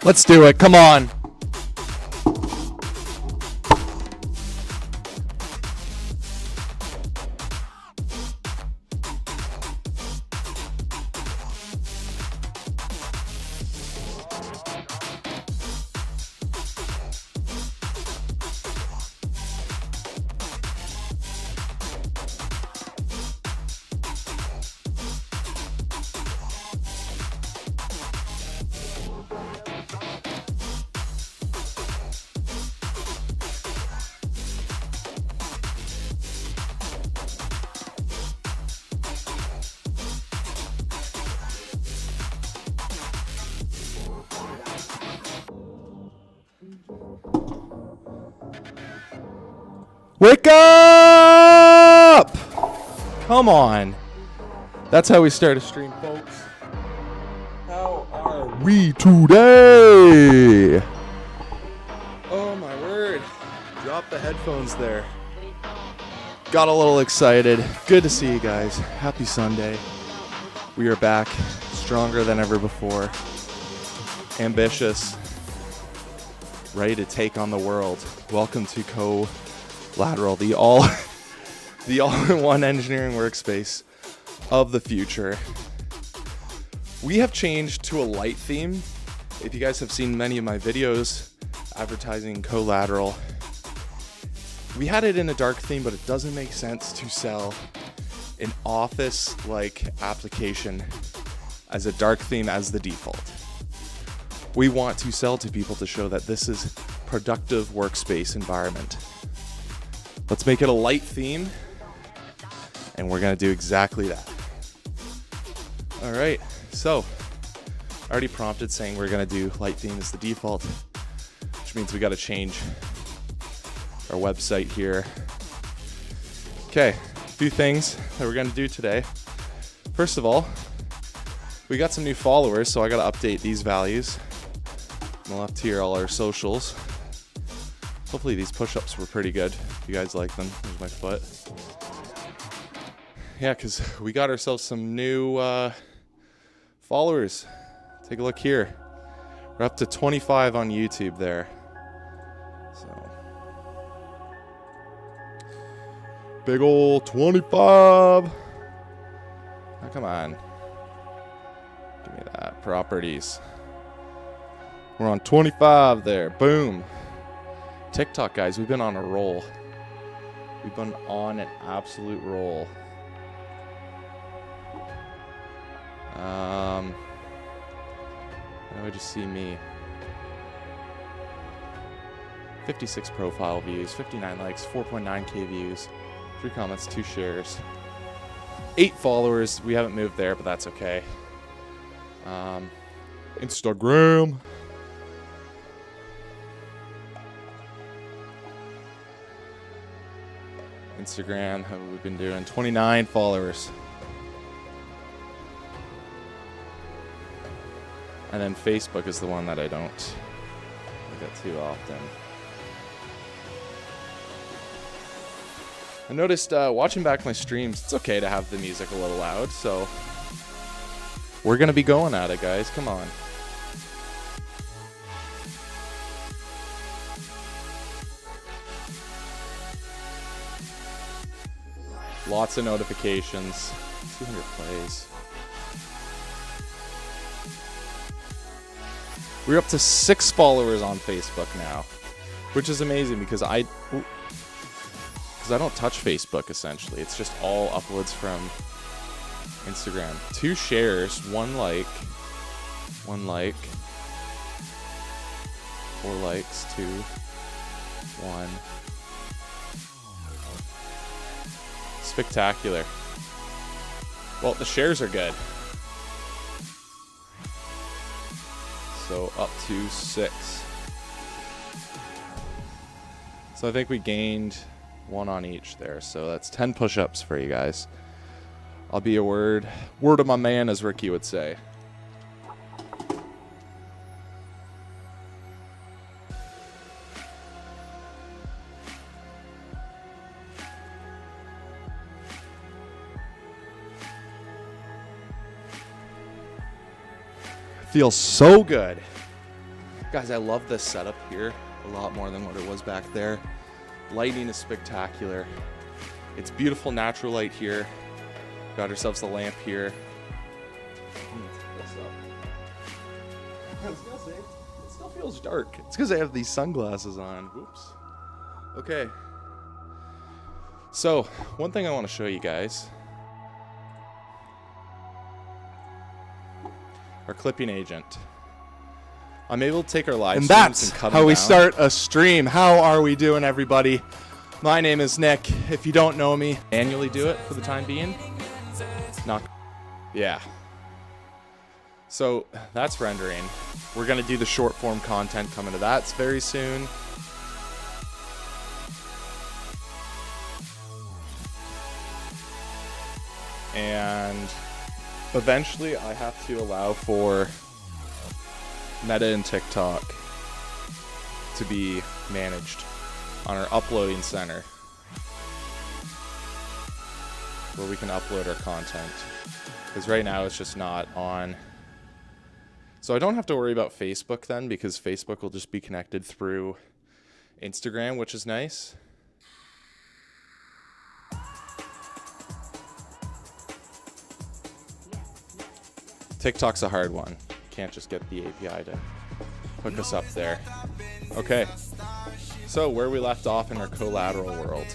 Let's do it. Come on. Wake up! Come on. That's how we start a stream, folks. How are we today? Oh my word. Drop the headphones there. Got a little excited. Good to see you guys. Happy Sunday. We are back, stronger than ever before. Ambitious. Ready to take on the world. Welcome to Lateral, the all-in-one engineering workspace of the future. We have changed to a light theme. If you guys have seen many of my videos advertising Collateral, we had it in a dark theme, but it doesn't make sense to sell an office-like application as a dark theme as the default. We want to sell to people to show that this is productive workspace environment. Let's make it a light theme, and we're going to do exactly that. All right, so I already prompted saying we're going to do light theme as the default, which means we got to change our website here. Okay, a few things that we're going to do today. First of all, we got some new followers, so I got to update these values. On the left here, all our socials. Hopefully these push-ups were pretty good. If you guys like them. There's my foot. Yeah, because we got ourselves some new followers. Take a look here. We're up to 25 on YouTube there. So, big ol' 25. Now, come on. Give me that. Properties. We're on 25 there. Boom. TikTok, guys, we've been on a roll. We've been on an absolute roll. Now I just see me. 56 profile views, 59 likes, 4.9k views, 3 comments, 2 shares, 8 followers. We haven't moved there, but that's okay. Instagram. Instagram, how have we been doing? 29 followers. And then Facebook is the one that I don't look at too often. I noticed watching back my streams, it's okay to have the music a little loud, so we're going to be going at it, guys. Come on. Lots of notifications. 200 plays. We're up to 6 followers on Facebook now, which is amazing because I don't touch Facebook essentially. It's just all uploads from Instagram. 2 shares, 1 like, 1 like, 4 likes, 2, 1. Spectacular. Well, the shares are good. So up to 6. So I think we gained 1 on each there. So that's 10 push-ups for you guys. I'll be a word of my man, as Ricky would say. Feels so good. Guys, I love this setup here a lot more than what it was back there. Lighting is spectacular. It's beautiful natural light here. Got ourselves a lamp here. I was gonna say, it still feels dark. It's because I have these sunglasses on. Whoops. Okay. So, one thing I want to show you guys. Our clipping agent. I'm able to take our live And streams that's and cut how them we down. start a stream. How are we doing, everybody? My name is Nick. If you don't know me, Manually do it for the time being. Not. Yeah. So that's rendering. We're gonna do the short form content coming to that very soon. And eventually I have to allow for Meta and TikTok to be managed on our uploading center, where we can upload our content. Because right now it's just not on. So I don't have to worry about Facebook then, because Facebook will just be connected through Instagram, which is nice. TikTok's a hard one. Can't just get the API to hook us up there. Okay. So where we left off in our collateral world.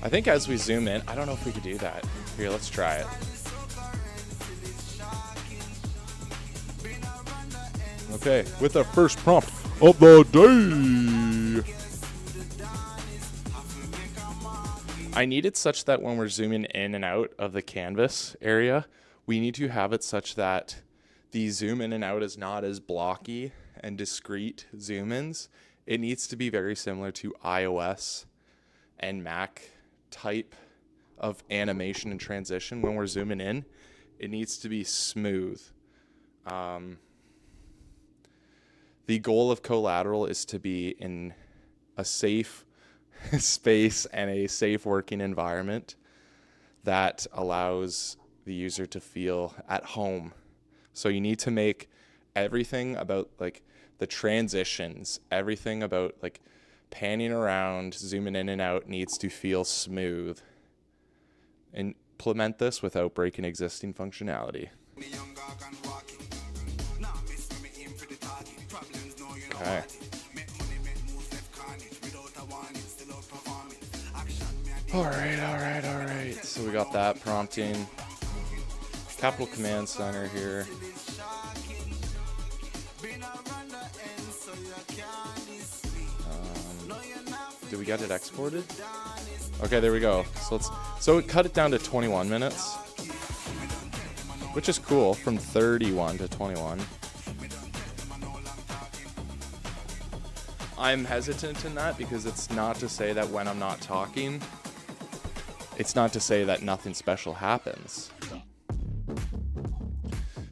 I think as we zoom in, I don't know if we could do that. Here, let's try it. Okay, with our first prompt of the day. I need it such that when we're zooming in and out of the canvas area, we need to have it such that the zoom in and out is not as blocky and discrete zoom-ins. It needs to be very similar to iOS and Mac type of animation and transition. When we're zooming in, it needs to be smooth. The goal of collateral is to be in a safe space and a safe working environment that allows the user to feel at home. So you need to make everything about like the transitions, everything about like panning around, zooming in and out needs to feel smooth. Implement this without breaking existing functionality. Okay. All right. So we got that prompting. Capital Command Center here. Did we get it exported? Okay, there we go. So it cut it down to 21 minutes, which is cool, from 31 to 21. I'm hesitant in that because it's not to say that when I'm not talking, it's not to say that nothing special happens.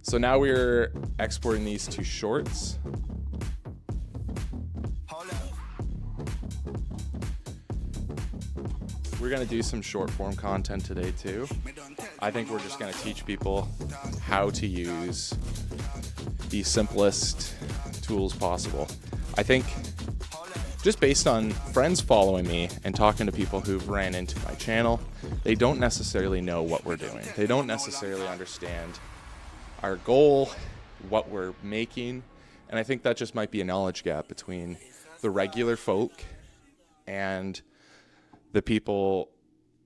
So now we're exporting these to shorts. We're gonna do some short form content today too. I think we're just gonna teach people how to use the simplest tools possible. I think just based on friends following me and talking to people who've ran into my channel, they don't necessarily know what we're doing. They don't necessarily understand our goal, what we're making, and I think that just might be a knowledge gap between the regular folk and the people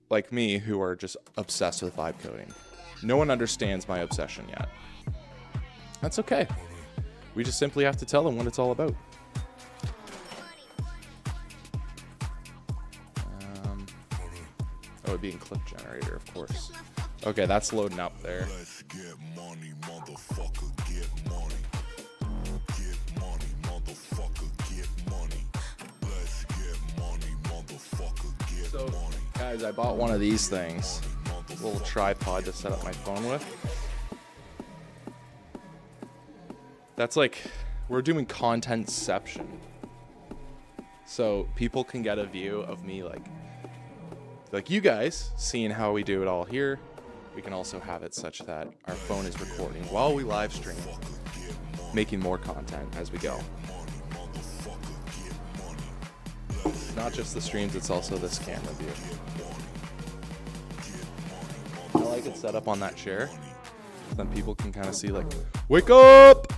like me who are just obsessed with vibe coding. No one understands my obsession yet. That's okay. We just simply have to tell them what it's all about. Oh, it'd be in clip generator, of course. Okay, that's loading up there. Let's get money, motherfucker, get money. Get money, motherfucker, get money. Let's get money, motherfucker, get So, money. guys, I bought one of these things. A little tripod to set up my phone with. That's like, we're doing contentception. So people can get a view of me like you guys, seeing how we do it all here, we can also have it such that our phone is recording while we live stream, making more content as we go. It's not just the streams, it's also this camera view. I like it set up on that chair. Then people can kind of see like, wake up!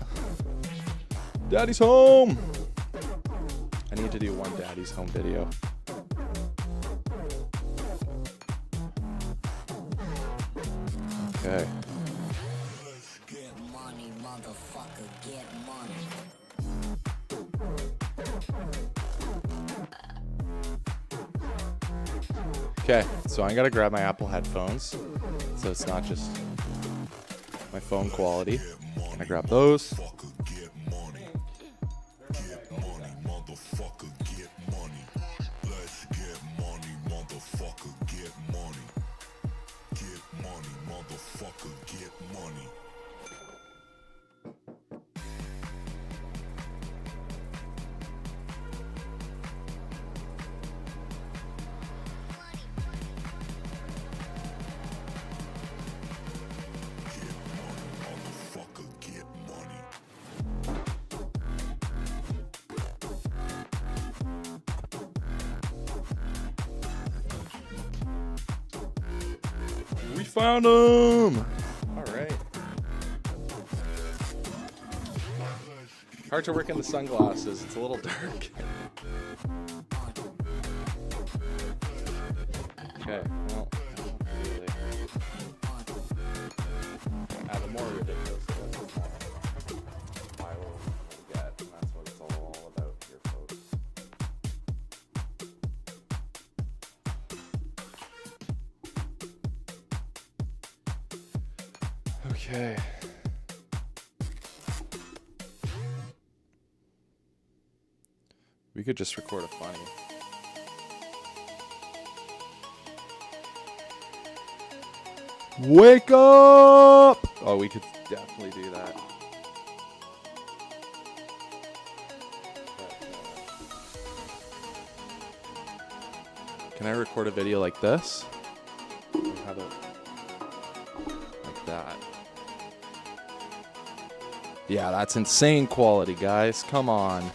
Daddy's home! I need to do one Daddy's home video. Okay. Get money, motherfucker, get money. Okay, so I gotta grab my Apple headphones, so it's not just my phone quality. I grab those. Get money. Get money, motherfucker, get money. Let's get money, motherfucker, get money. Get money, motherfucker, get money. Motherfucker, get money. We found them! Alright. Hard to work in the sunglasses, it's a little dark. Okay, well, really. The more ridiculous it is, the more viral we'll get, and that's what it's all about here, folks. Okay. We could just record a funny. Wake up! Oh, we could definitely do that. Can I record a video like this? Or how about like that? Yeah, that's insane quality, guys. Come on.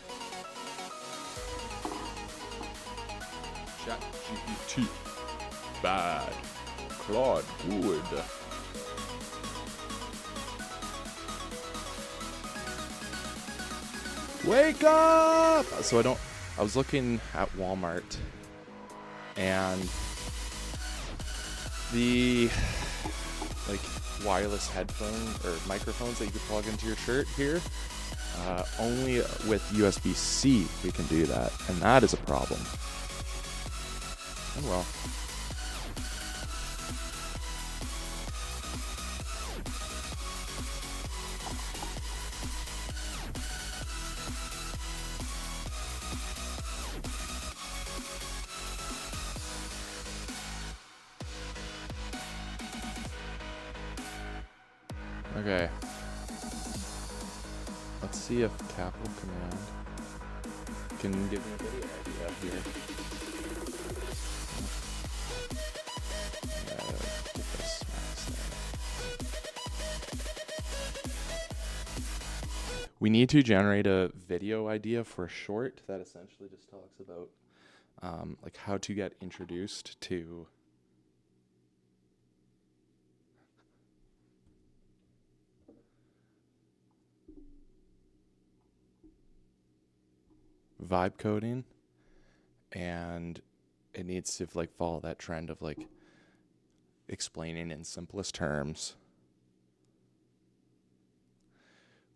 ChatGPT. Bad. Claude. Good. Wake up! So I was looking at Walmart and the like wireless headphone or microphones that you could plug into your shirt here, only with USB-C we can do that, and that is a problem. Oh well. Okay. Let's see if Capital Command can give me a video idea here. Get this nice thing. We need to generate a video idea for a short that essentially just talks about like how to get introduced to vibe coding, and it needs to like follow that trend of like explaining in simplest terms,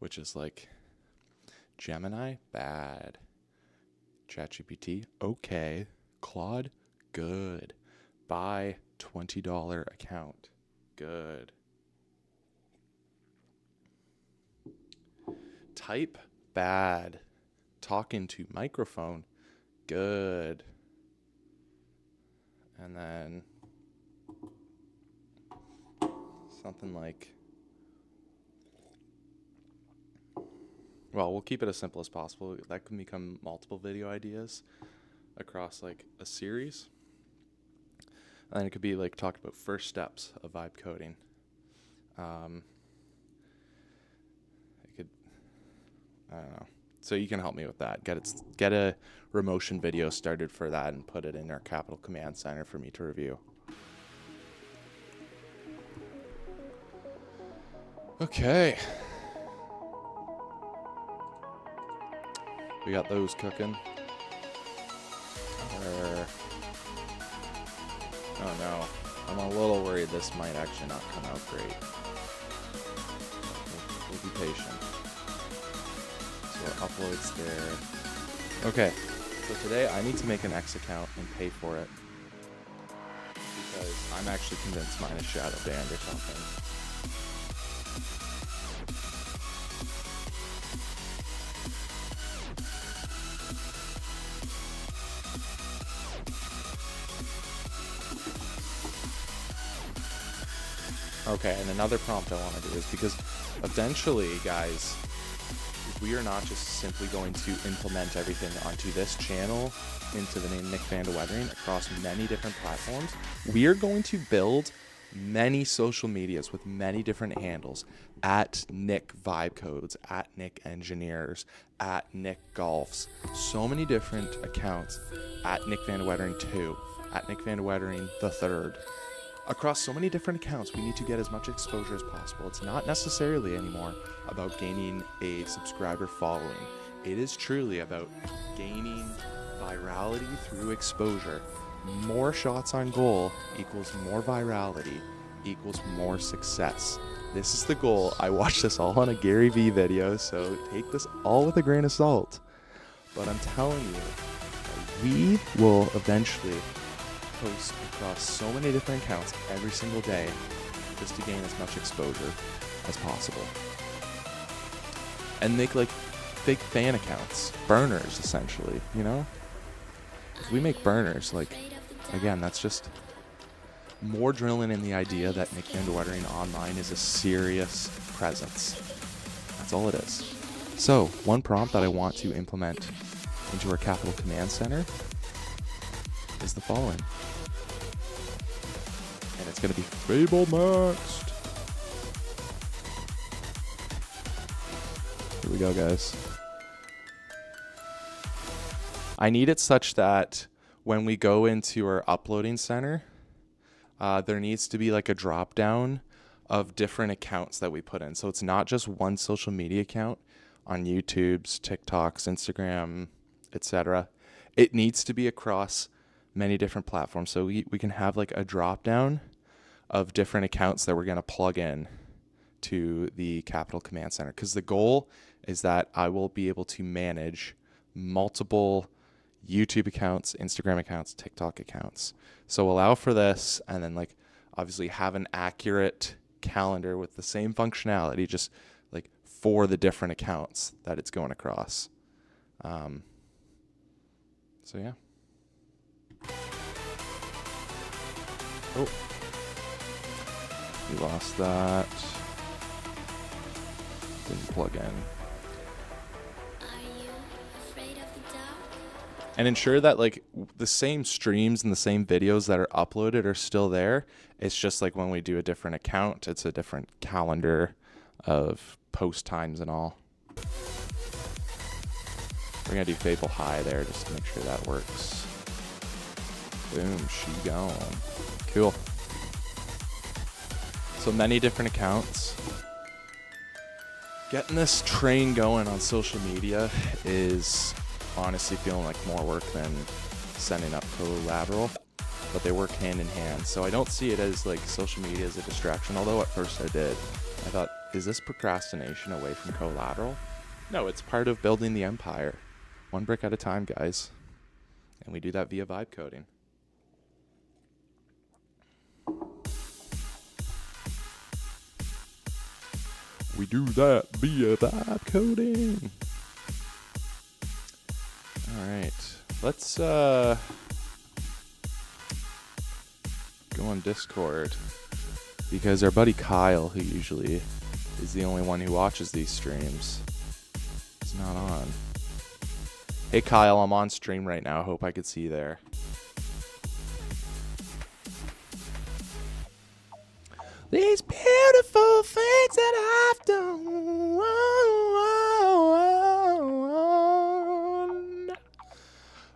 which is like Gemini bad, ChatGPT okay, Claude good, buy $20 account good, type bad, talking to microphone good, and then something like, well, we'll keep it as simple as possible. That can become multiple video ideas across like a series, And it could be like talk about first steps of vibe coding. It could, I don't know. So you can help me with that. Get a Remotion video started for that and put it in our Capital Command Center for me to review. Okay. We got those cooking. Oh no. I'm a little worried this might actually not come out great. We'll be patient. So uploads there. Okay. So today I need to make an X account and pay for it. Because I'm actually convinced mine is shadow banned or something. Okay, and another prompt I want to do is because eventually, guys, we are not just simply going to implement everything onto this channel into the name Nick Van de Wettering across many different platforms. We are going to build many social medias with many different handles at Nick Vibe Codes, at Nick Engineers, at Nick Golfs. So many different accounts at Nick Van de Wettering 2, at Nick Van de Wettering the 3rd. Across so many different accounts, we need to get as much exposure as possible. It's not necessarily anymore about gaining a subscriber following. It is truly about gaining virality through exposure. More shots on goal equals more virality equals more success. This is the goal. I watched this all on a Gary Vee video, so take this all with a grain of salt. But I'm telling you, we will eventually post across so many different accounts every single day just to gain as much exposure as possible. And make like fake fan accounts, burners essentially, you know? If we make burners, like, again, that's just more drilling in the idea that Nick Van de Wettering online is a serious presence. That's all it is. So, one prompt that I want to implement into our Capital Command Center is the following. And it's going to be Fable next. Here we go, guys. I need it such that when we go into our uploading center, there needs to be like a drop down of different accounts that we put in. So it's not just one social media account on YouTube's, TikToks, Instagram, etc. It needs to be across many different platforms. So we can have like a drop down of different accounts that we're going to plug in to the Capital Command Center. Because the goal is that I will be able to manage multiple YouTube accounts, Instagram accounts, TikTok accounts. So allow for this, and then like obviously have an accurate calendar with the same functionality, just like for the different accounts that it's going across. So yeah. Oh, we lost that. Didn't plug in. And ensure that like the same streams and the same videos that are uploaded are still there. It's just like when we do a different account, it's a different calendar of post times and all. We're gonna do Fable High there just to make sure that works. Boom, she gone. Cool. So many different accounts. Getting this train going on social media is honestly feeling like more work than sending up collateral, but they work hand in hand. So I don't see it as like social media as a distraction, although at first I did. I thought, is this procrastination away from collateral? No, it's part of building the empire. One brick at a time, guys. And we do that via vibe coding. We do that via vibe coding. All right, let's go on Discord because our buddy Kyle, who usually is the only one who watches these streams, is not on. Hey Kyle, I'm on stream right now. Hope I could see you there. These beautiful things that I've done.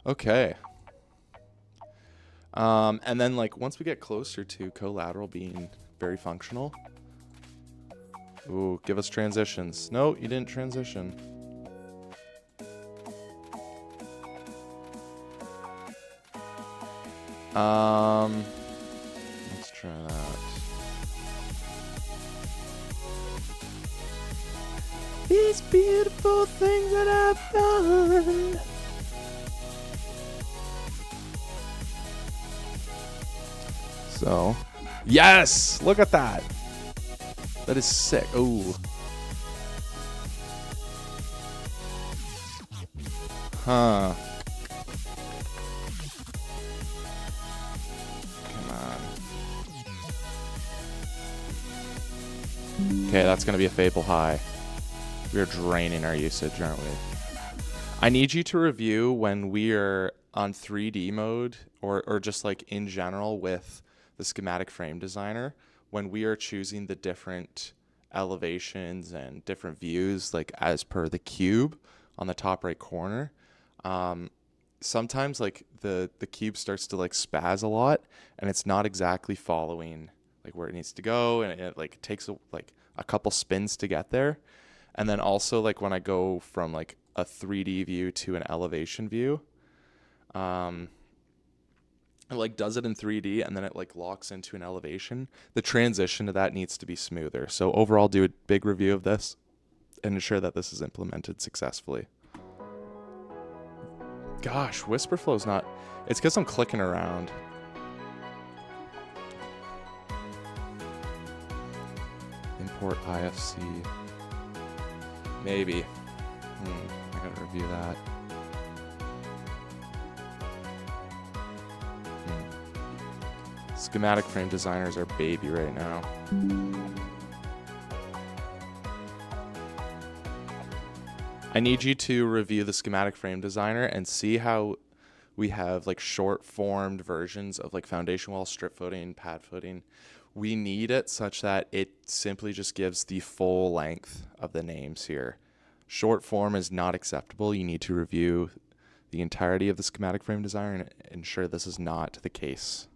Okay. And then like once we get closer to collateral being very functional. Ooh, give us transitions. No, you didn't transition. Let's try that. These beautiful things that I've done. So, yes! Look at that! That is sick. Ooh. Huh. Come on. Okay, that's gonna be a Fable high. We're draining our usage, aren't we? I need you to review when we are on 3D mode or just like in general with the schematic frame designer, when we are choosing the different elevations and different views, like as per the cube on the top right corner. Sometimes like the cube starts to like spaz a lot and it's not exactly following like where it needs to go, and it like takes a couple spins to get there. And then also like when I go from like a 3D view to an elevation view, it like does it in 3D and then it like locks into an elevation. The transition to that needs to be smoother. So overall, do a big review of this and ensure that this is implemented successfully. Gosh, Whisperflow's not... It's because I'm clicking around. Import IFC. Maybe. I gotta review that. Schematic frame designers are baby right now. I need you to review the schematic frame designer and see how we have like short formed versions of like foundation wall, strip footing, pad footing. We need it such that it simply just gives the full length of the names here. Short form is not acceptable. You need to review the entirety of the schematic frame designer and ensure this is not the case.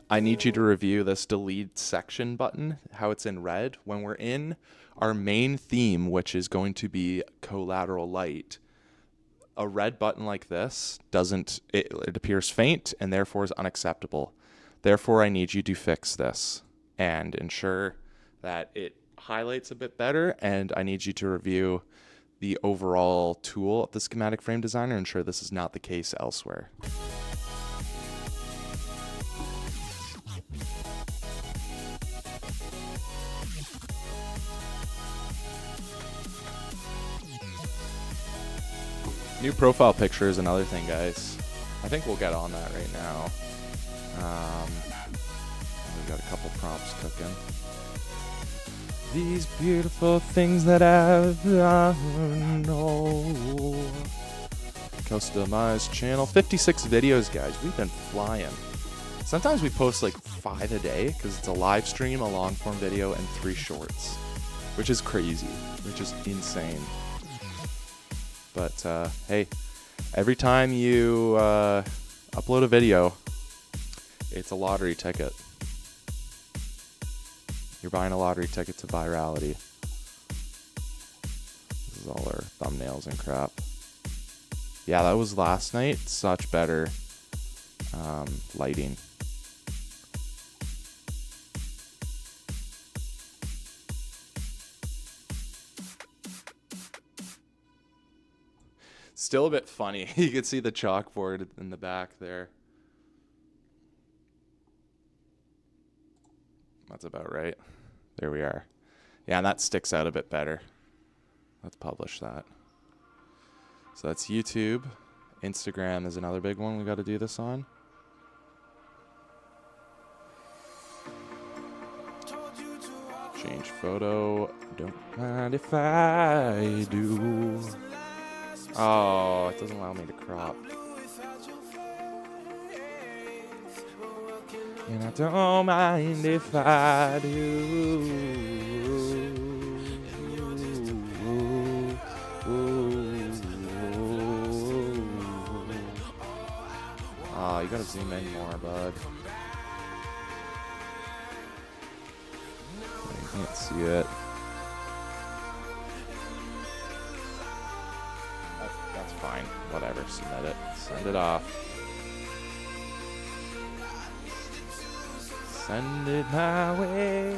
I need you to review this delete section button, how it's in red. When we're in our main theme, which is going to be collateral light, a red button like this it appears faint and therefore is unacceptable. Therefore, I need you to fix this and ensure that it highlights a bit better, and I need you to review the overall tool of the schematic frame designer and ensure this is not the case elsewhere. New profile picture is another thing, guys. I think we'll get on that right now. We've got a couple prompts cooking. These beautiful things that I've done. Oh. Customized channel. 56 videos, guys. We've been flying. Sometimes we post like 5 a day because it's a live stream, a long form video, and 3 shorts, which is crazy, which is insane. But hey, every time you upload a video, it's a lottery ticket. You're buying a lottery ticket to virality. This is all our thumbnails and crap. Yeah, that was last night. Such better lighting. Still a bit funny. You can see the chalkboard in the back there. That's about right. There we are. Yeah, and that sticks out a bit better. Let's publish that. So that's YouTube. Instagram is another big one we got to do this on. Change photo. Don't mind if I do. Oh, it doesn't allow me to crop. And I don't mind if I do. Oh, you gotta zoom in more, bud. You can't see it. That's fine. Whatever. Submit it. Send it off. Send it my way.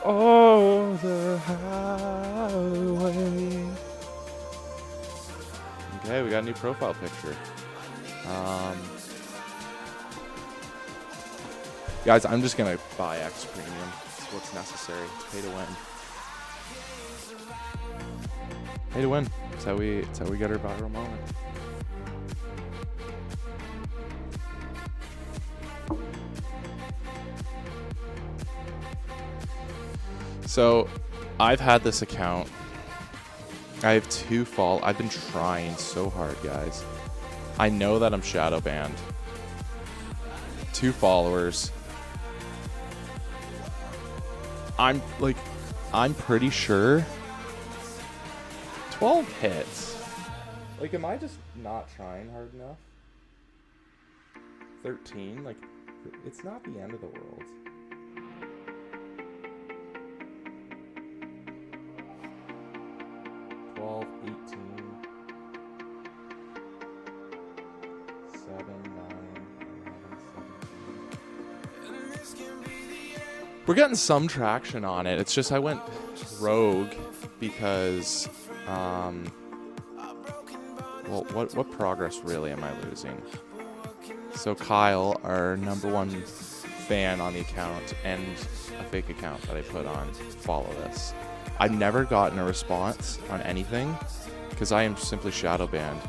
Oh, the highway. Okay, we got a new profile picture. Guys, I'm just gonna buy X Premium. It's what's necessary. It's pay to win. Pay to win. It's how we get our viral moment. So, I've had this account. I have 2 I've been trying so hard, guys. I know that I'm shadow banned. 2 followers. I'm pretty sure 12 hits. Like, am I just not trying hard enough? 13, like, it's not the end of the world. We're getting some traction on it. It's just I went rogue because, well, what progress really am I losing? So Kyle, our #1 fan on the account, and a fake account that I put on, follow this. I've never gotten a response on anything because I am simply shadow banned.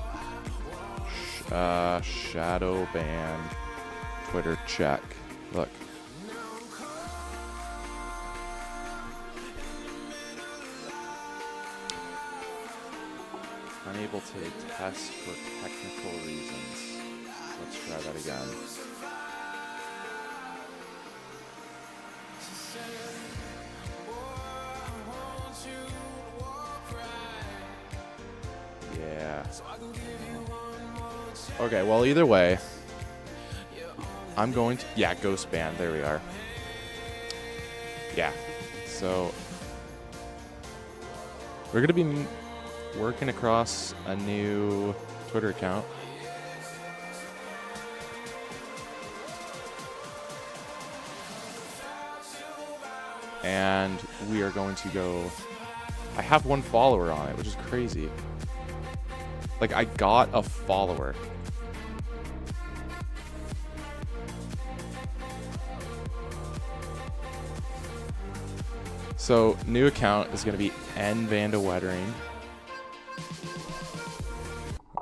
Shadow banned. Twitter check. Look. Unable to test for technical reasons. Let's try that again. Yeah. Okay, well, either way, I'm going to... Yeah, ghost ban. There we are. Yeah. So, we're going to be working across a new Twitter account. And we are going to go... I have 1 follower on it, which is crazy. Like, I got a follower. So, new account is going to be N Vanda Wettering.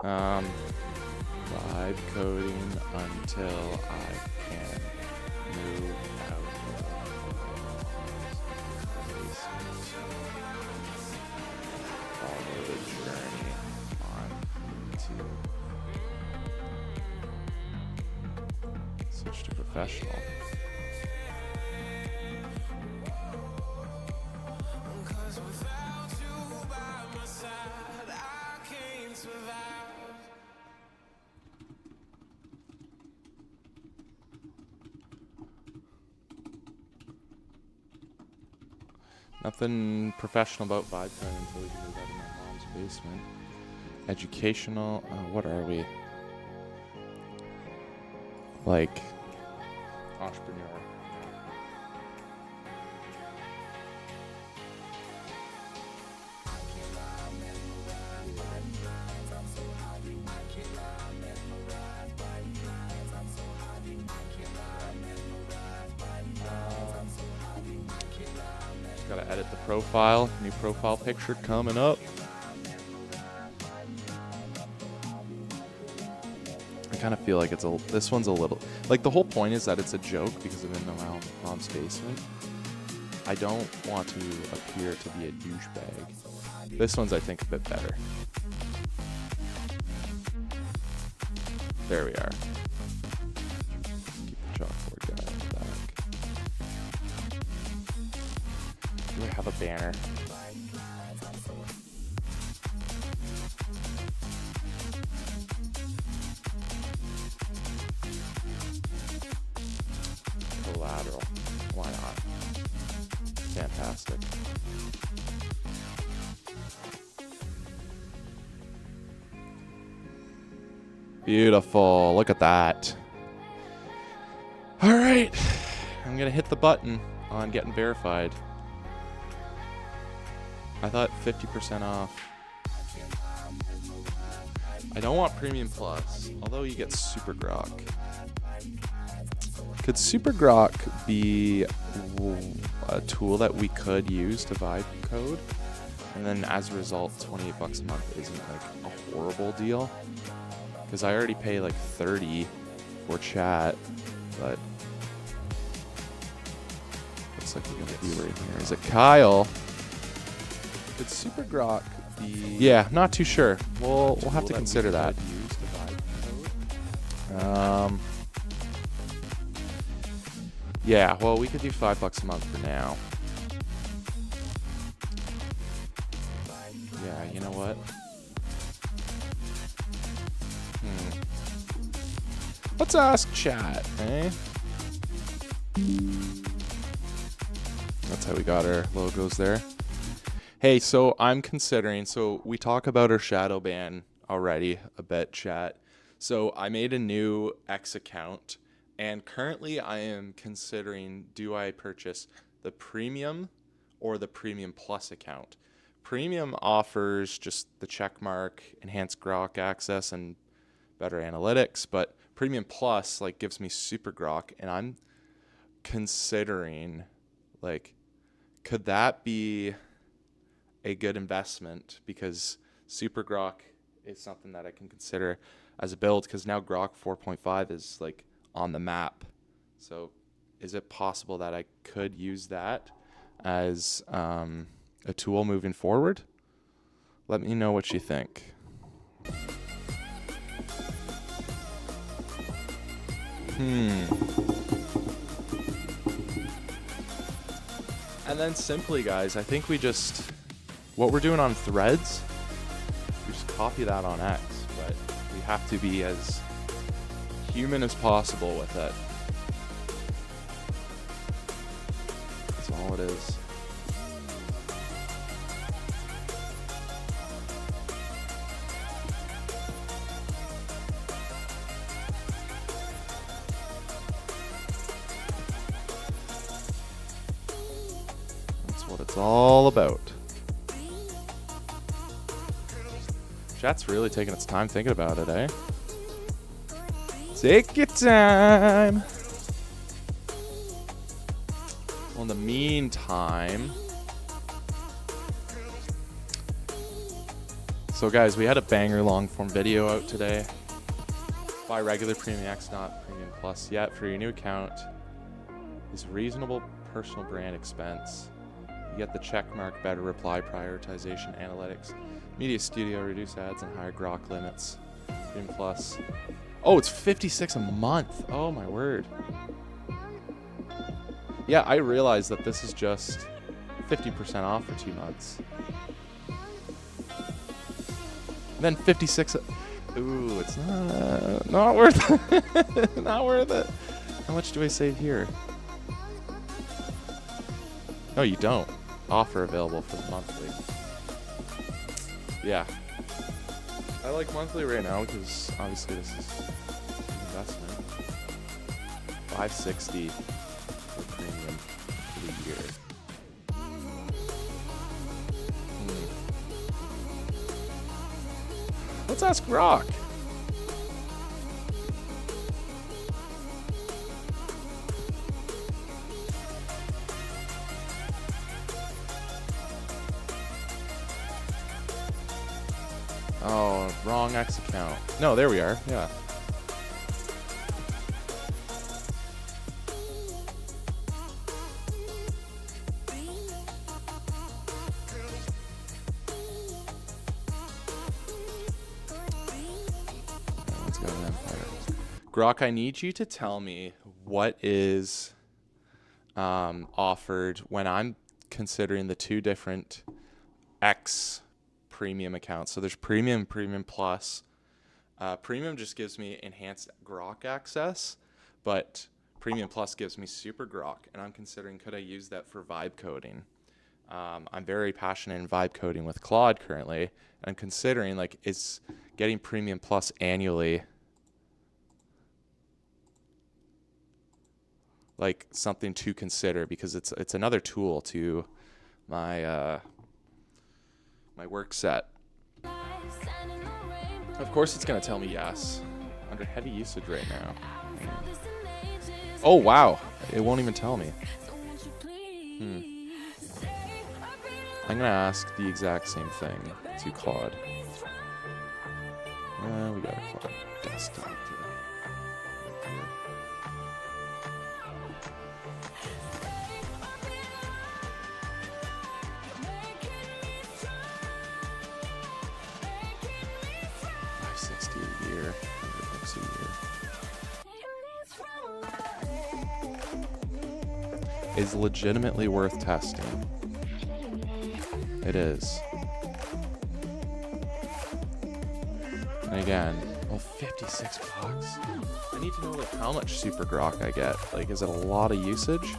Vibe coding until I can move out of follow the journey on YouTube. Switch to professional. Nothing professional about vibe coding until we can move out of my mom's basement. Educational, what are we? Like, entrepreneur. Gotta edit the profile. New profile picture coming up. I kind of feel like this one's a little... Like, the whole point is that it's a joke because I'm in my mom's basement. I don't want to appear to be a douchebag. This one's, I think, a bit better. There we are. Keep the chalkboard guy in the back. Do I have a banner? Collateral. Why not? Fantastic. Beautiful. Look at that. All right. I'm going to hit the button on getting verified. I thought 50% off. I don't want Premium Plus, although you get Super Grok. Could Super Grok be a tool that we could use to buy code? And then as a result, 28 bucks a month isn't like a horrible deal. Because I already pay like 30 for chat, but looks like we got a viewer in here. Is it Kyle? Could Super Grok be? Yeah, not too sure. We'll have to consider that. Yeah, well, we could do $5 a month for now. Yeah, you know what? Let's ask chat, eh? That's how we got our logos there. Hey, so I'm considering, so we talk about our shadow ban already a bit, chat. So I made a new X account, and currently I am considering, do I purchase the Premium or the Premium Plus account? Premium offers just the checkmark, enhanced grok access, and better analytics, but Premium Plus like gives me Super Grok, and I'm considering, like, could that be a good investment? Because Super Grok is something that I can consider as a build, because now Grok 4.5 is like on the map. So is it possible that I could use that as a tool moving forward? Let me know what you think. And then simply, guys, I think we just, what we're doing on Threads, we just copy that on X, but we have to be as human as possible with it. That's all it is. What it's all about. Chat's really taking its time thinking about it, eh? Take your time. Well, in the meantime, so guys, we had a banger long form video out today. Buy regular Premium X, not Premium Plus yet for your new account. Is reasonable personal brand expense. You get the check mark, better reply prioritization, analytics, media studio, reduce ads, and higher grok limits. Premium Plus. Oh, it's $56 a month. Oh my word. Yeah, I realized that this is just 50% off for 2 months. And then 56. Ooh, it's not worth it. Not worth it. How much do I save here? No, you don't. Offer available for the monthly. Yeah. I like monthly right now because obviously this is an investment. $560 for premium for the year. Let's ask Rock. Oh, wrong X account. No, there we are. Yeah. Let's Go to Empire. Grok, I need you to tell me what is offered when I'm considering the two different X premium accounts. So there's Premium, Premium Plus. Premium just gives me enhanced Grok access, but Premium Plus gives me Super Grok, and I'm considering could I use that for vibe coding. I'm very passionate in vibe coding with Claude currently, and I'm considering like is getting Premium Plus annually like something to consider, because it's another tool to my my work set. Of course it's gonna tell me yes. Under heavy usage right now. Oh wow, it won't even tell me. I'm gonna ask the exact same thing to Claude. We got a Claude desktop here. $560 a year, $100 a year. Is legitimately worth testing. It is. And again, well, $56. I need to know like how much Super Grok I get. Like, is it a lot of usage?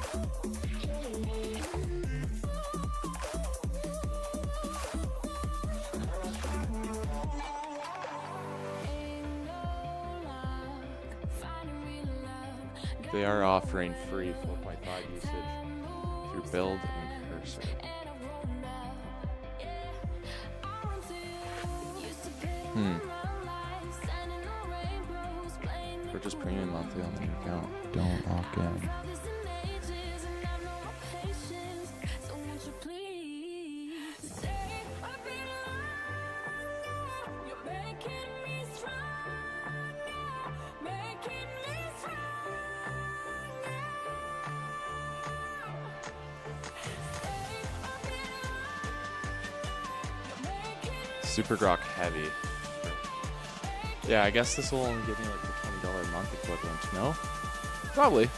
They are offering free 4.5 usage through Build and Cursor. Purchase premium monthly on the account. Don't lock in. Super Grok heavy. Yeah, I guess this will only give me like the $20 a month equivalent. No? Probably.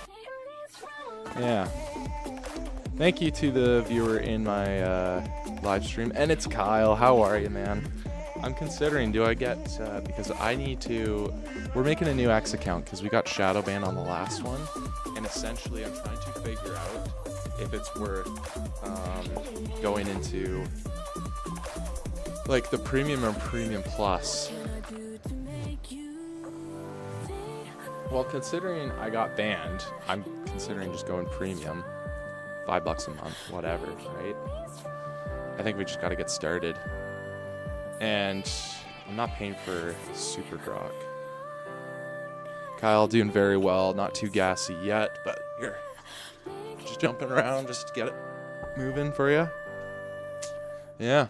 Yeah. Thank you to the viewer in my live stream. And it's Kyle. How are you, man? I'm considering, do I get, because I need to, we're making a new X account because we got shadow banned on the last one. And essentially I'm trying to figure out if it's worth going into like the Premium or Premium Plus. Well, considering I got banned, I'm considering just going Premium. $5 a month, whatever, right? I think we just got to get started. And I'm not paying for Super Grok. Kyle doing very well, not too gassy yet, but here, just jumping around just to get it moving for you. Yeah.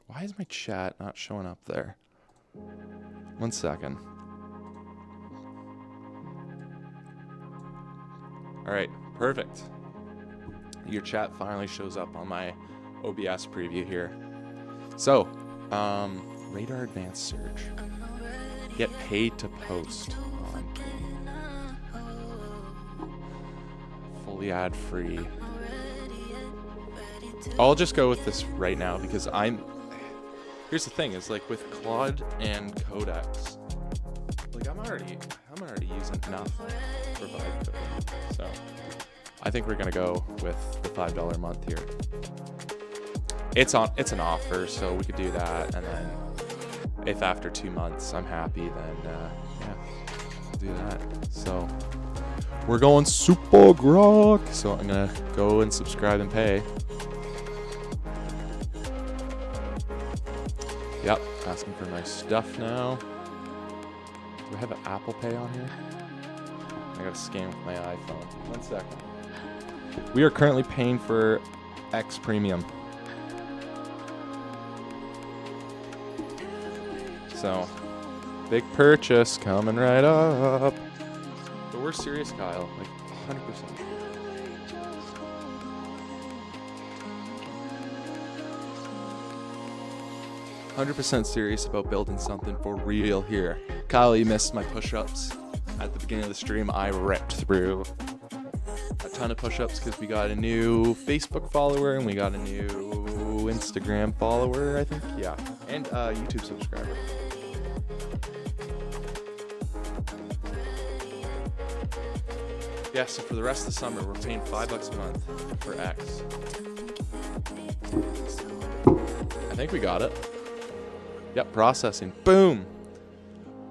Why is my chat not showing up there? 1 second. All right, perfect. Your chat finally shows up on my OBS preview here. So, Radar Advanced Search. Get paid to post. Fully ad-free. I'll just go with this right now because here's the thing, is like with Claude and Codex, like I'm already using enough for vibe coding. So I think we're gonna go with the $5 a month here. It's an offer, so we could do that, and then if after 2 months I'm happy, then yeah, we'll do that. So we're going Super Grok. So I'm gonna go and subscribe and pay. Yep, asking for my stuff now. Do I have an Apple Pay on here? I gotta scan with my iPhone. 1 second. We are currently paying for X Premium. So, big purchase coming right up. But we're serious, Kyle. Like, 100%. 100% serious about building something for real here. Kyle, you missed my push-ups. At the beginning of the stream, I ripped through a ton of push-ups because we got a new Facebook follower and we got a new Instagram follower, I think. Yeah, and YouTube subscriber. Yeah, so for the rest of the summer, we're paying $5 a month for X. I think we got it. Yep, processing. Boom.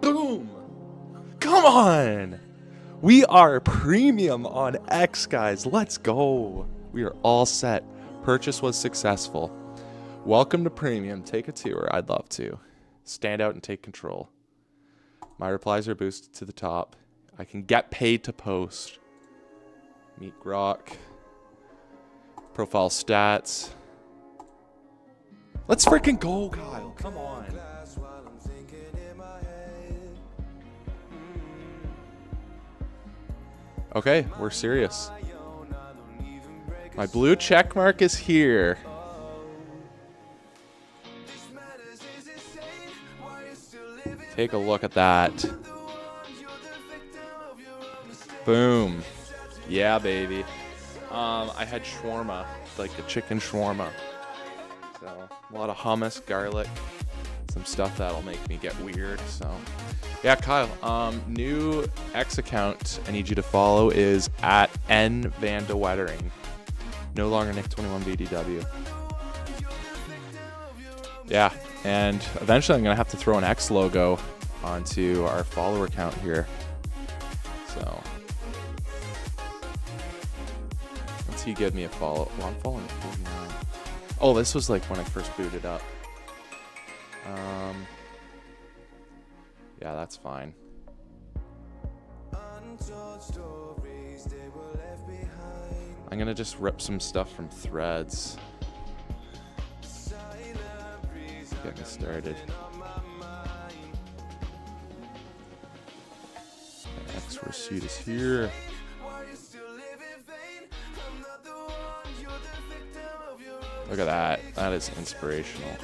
Boom. Come on. We are premium on X, guys. Let's go. We are all set. Purchase was successful. Welcome to premium. Take a tour. I'd love to. Stand out and take control. My replies are boosted to the top. I can get paid to post. Meet Grok. Profile stats. Let's freaking go, Kyle. Come on. Okay, we're serious. My blue check mark is here. Take a look at that. Boom. Yeah, baby. I had shawarma, like a chicken shawarma. So a lot of hummus, garlic, some stuff that'll make me get weird. So yeah, Kyle, new X account I need you to follow is at @nvandewettering. No longer Nick21VDW. Yeah, and eventually I'm gonna have to throw an X logo onto our follower count here. So once he give me a follow, well, I'm following 49. Oh, this was like when I first booted up. Yeah, that's fine. I'm gonna just rip some stuff from threads. Get me started. X receipt is here. Look at that. That is inspirational.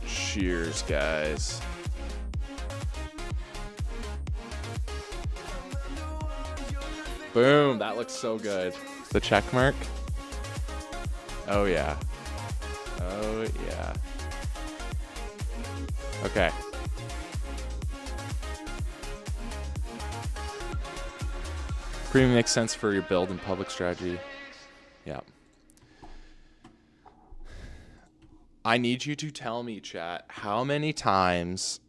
Cheers, guys. Boom, that looks so good. The check mark. Oh yeah. Oh yeah. Okay. Premium makes sense for your build and public strategy. Yeah. I need you to tell me, chat, how many times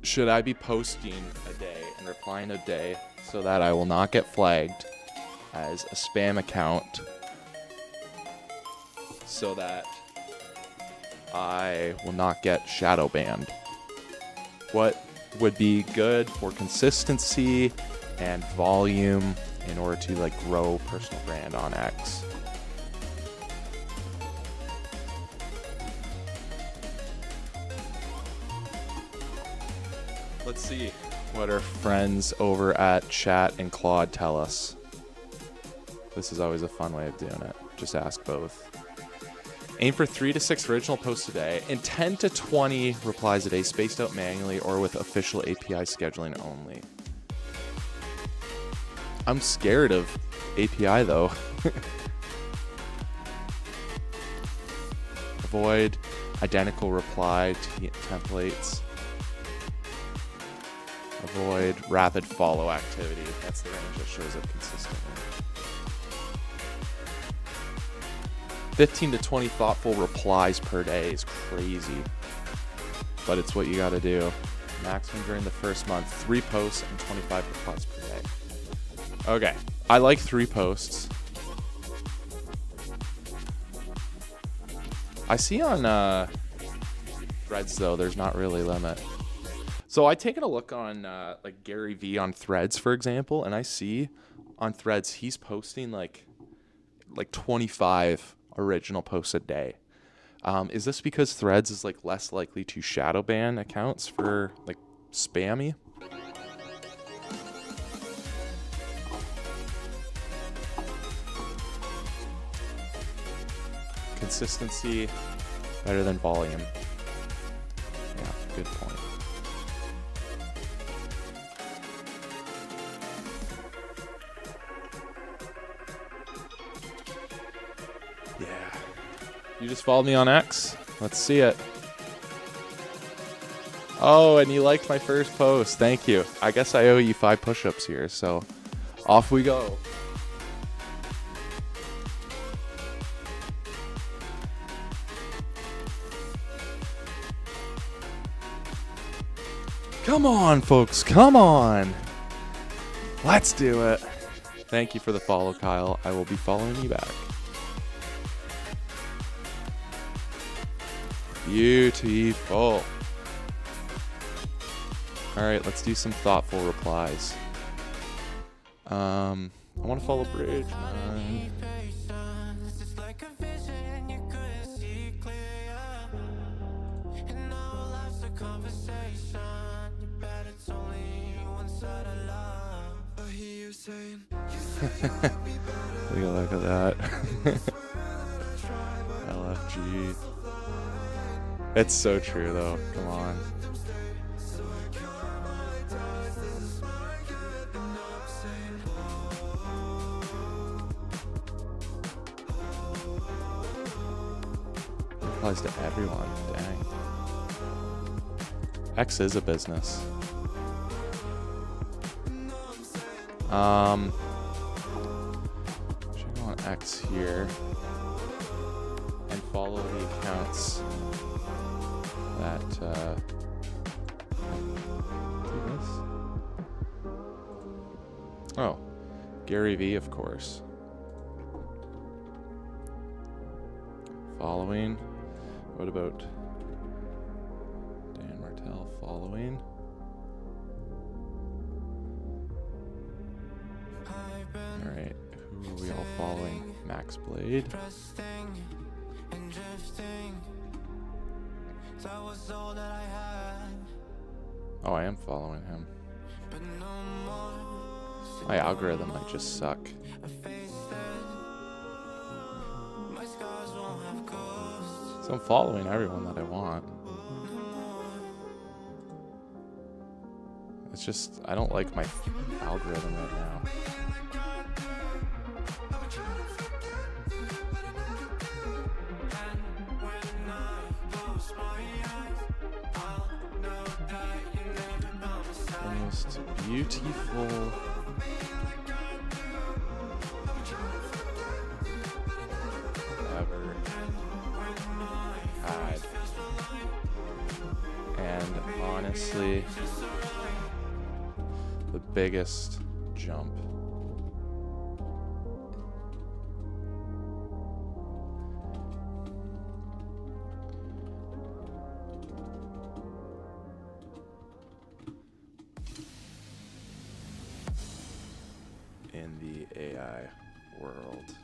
should I be posting a day and replying a day so that I will not get flagged as a spam account, so that I will not get shadow banned? What would be good for consistency and volume in order to like grow personal brand on X? Let's see what our friends over at Chat and Claude tell us. This is always a fun way of doing it. Just ask both. Aim for 3 to 6 original posts a day and 10 to 20 replies a day, spaced out manually or with official API scheduling only. I'm scared of API though. Avoid identical reply templates. Avoid rapid follow activity. That's the range that shows up consistently. 15 to 20 thoughtful replies per day is crazy, but it's what you got to do. Maximum during the first month, 3 posts and 25 replies per day. Okay, I like 3 posts. I see on Threads though, there's not really a limit. So I taken a look on like Gary V on Threads, for example, and I see on Threads he's posting like 25 original posts a day. Is this because Threads is like less likely to shadow ban accounts for like spammy? Consistency better than volume. Yeah, good point. Yeah. You just followed me on X? Let's see it. Oh, and you liked my first post. Thank you. I guess I owe you 5 push-ups here, so off we go. Come on, folks. Come on. Let's do it. Thank you for the follow, Kyle. I will be following you back. Beautiful. All right, let's do some thoughtful replies. I want to follow Bridge, man. Look at that. LFG. It's so true, though. Come on. It applies to everyone. Dang. X is a business. Should go on X here and follow the accounts that do this. Oh, Gary V, of course. Following. What about Dan Martell following? Alright, who are we all following? Max Blade. Oh, I am following him. My algorithm might just suck. So I'm following everyone that I want. It's just, I don't like my algorithm right now. The most beautiful ever had. And honestly, the biggest jump. In the AI world.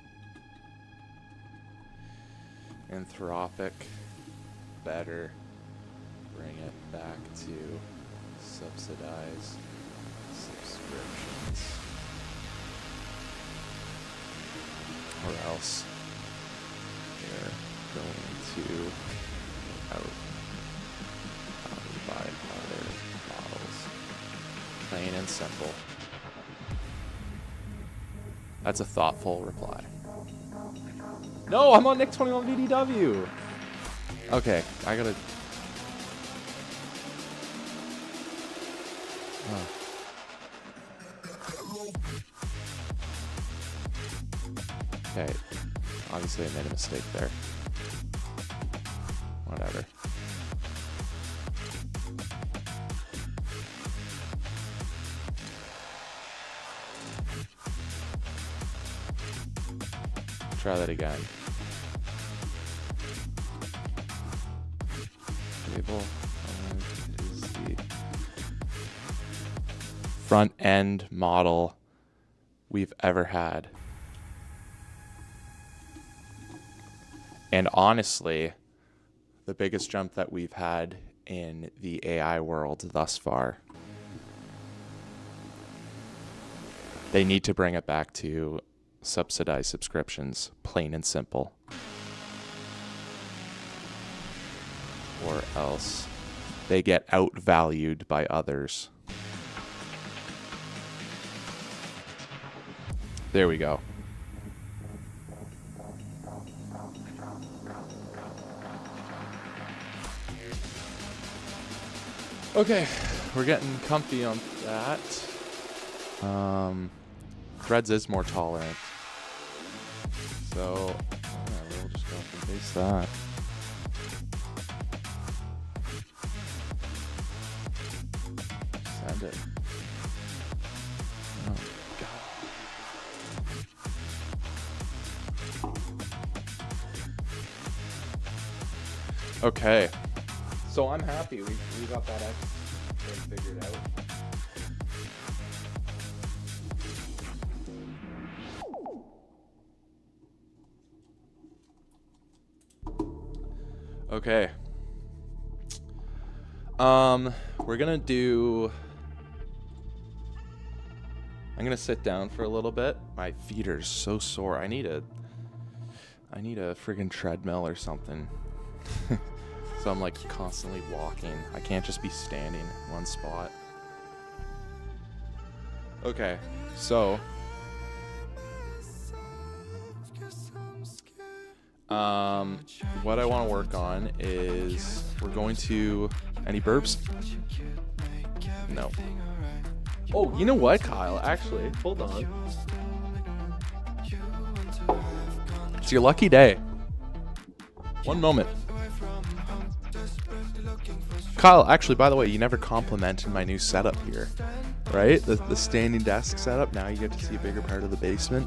Anthropic better bring it back to subsidize subscriptions, or else they're going to buy other models. Plain and simple. That's a thoughtful reply. No, I'm on Nick21 VDW. Okay, I gotta. Oh. Okay, obviously I made a mistake there. Whatever. Try that again. Table is the front end model we've ever had. And honestly, the biggest jump that we've had in the AI world thus far. They need to bring it back to subsidized subscriptions, plain and simple. Or else they get outvalued by others. There we go. Okay, we're getting comfy on that. Threads is more tolerant. So, yeah, we'll just copy and paste that. Send it. Oh, God. Okay. So I'm happy we got that thing figured out. Okay. We're gonna do. I'm gonna sit down for a little bit. My feet are so sore. I need a friggin' treadmill or something. So I'm like constantly walking. I can't just be standing in one spot. Okay, so what I want to work on is we're going to any burps? No. Oh, you know what, Kyle? Actually, hold on. It's your lucky day. One moment. Kyle, actually, by the way, you never complimented my new setup here, right? The standing desk setup. Now you get to see a bigger part of the basement,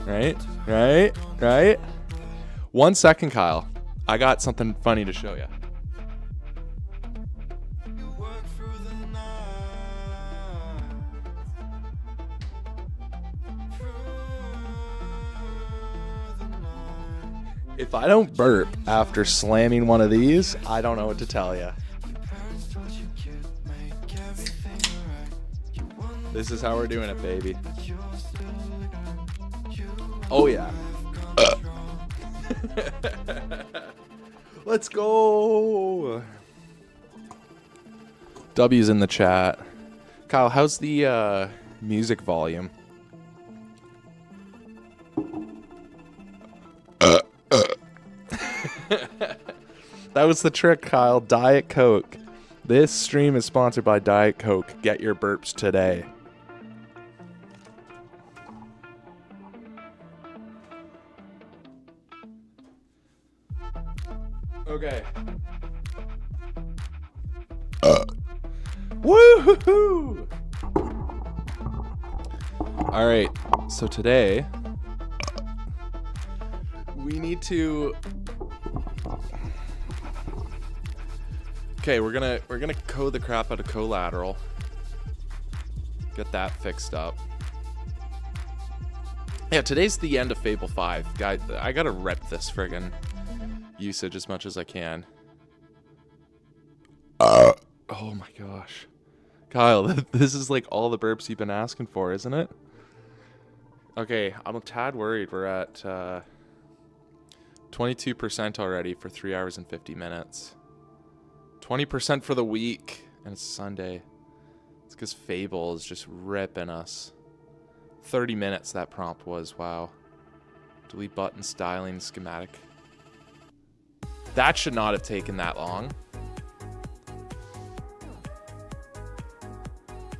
right? Right? 1 second, Kyle. I got something funny to show you. If I don't burp after slamming one of these, I don't know what to tell you. This is how we're doing it, baby. Oh, yeah. Let's go. W's in the chat. Kyle, how's the music volume? That was the trick, Kyle. Diet Coke. This stream is sponsored by Diet Coke. Get your burps today. Okay. Woo-hoo-hoo! All right. So today we need to. Okay, we're gonna code the crap out of collateral. Get that fixed up. Yeah, today's the end of Fable 5. Guys, I gotta rep this friggin' usage as much as I can. Oh my gosh. Kyle, this is like all the burps you've been asking for, isn't it? Okay, I'm a tad worried. We're at 22% already for 3 hours and 50 minutes. 20% for the week, and it's Sunday. It's because Fable is just ripping us. 30 minutes that prompt was, wow. Delete button, styling, schematic. That should not have taken that long.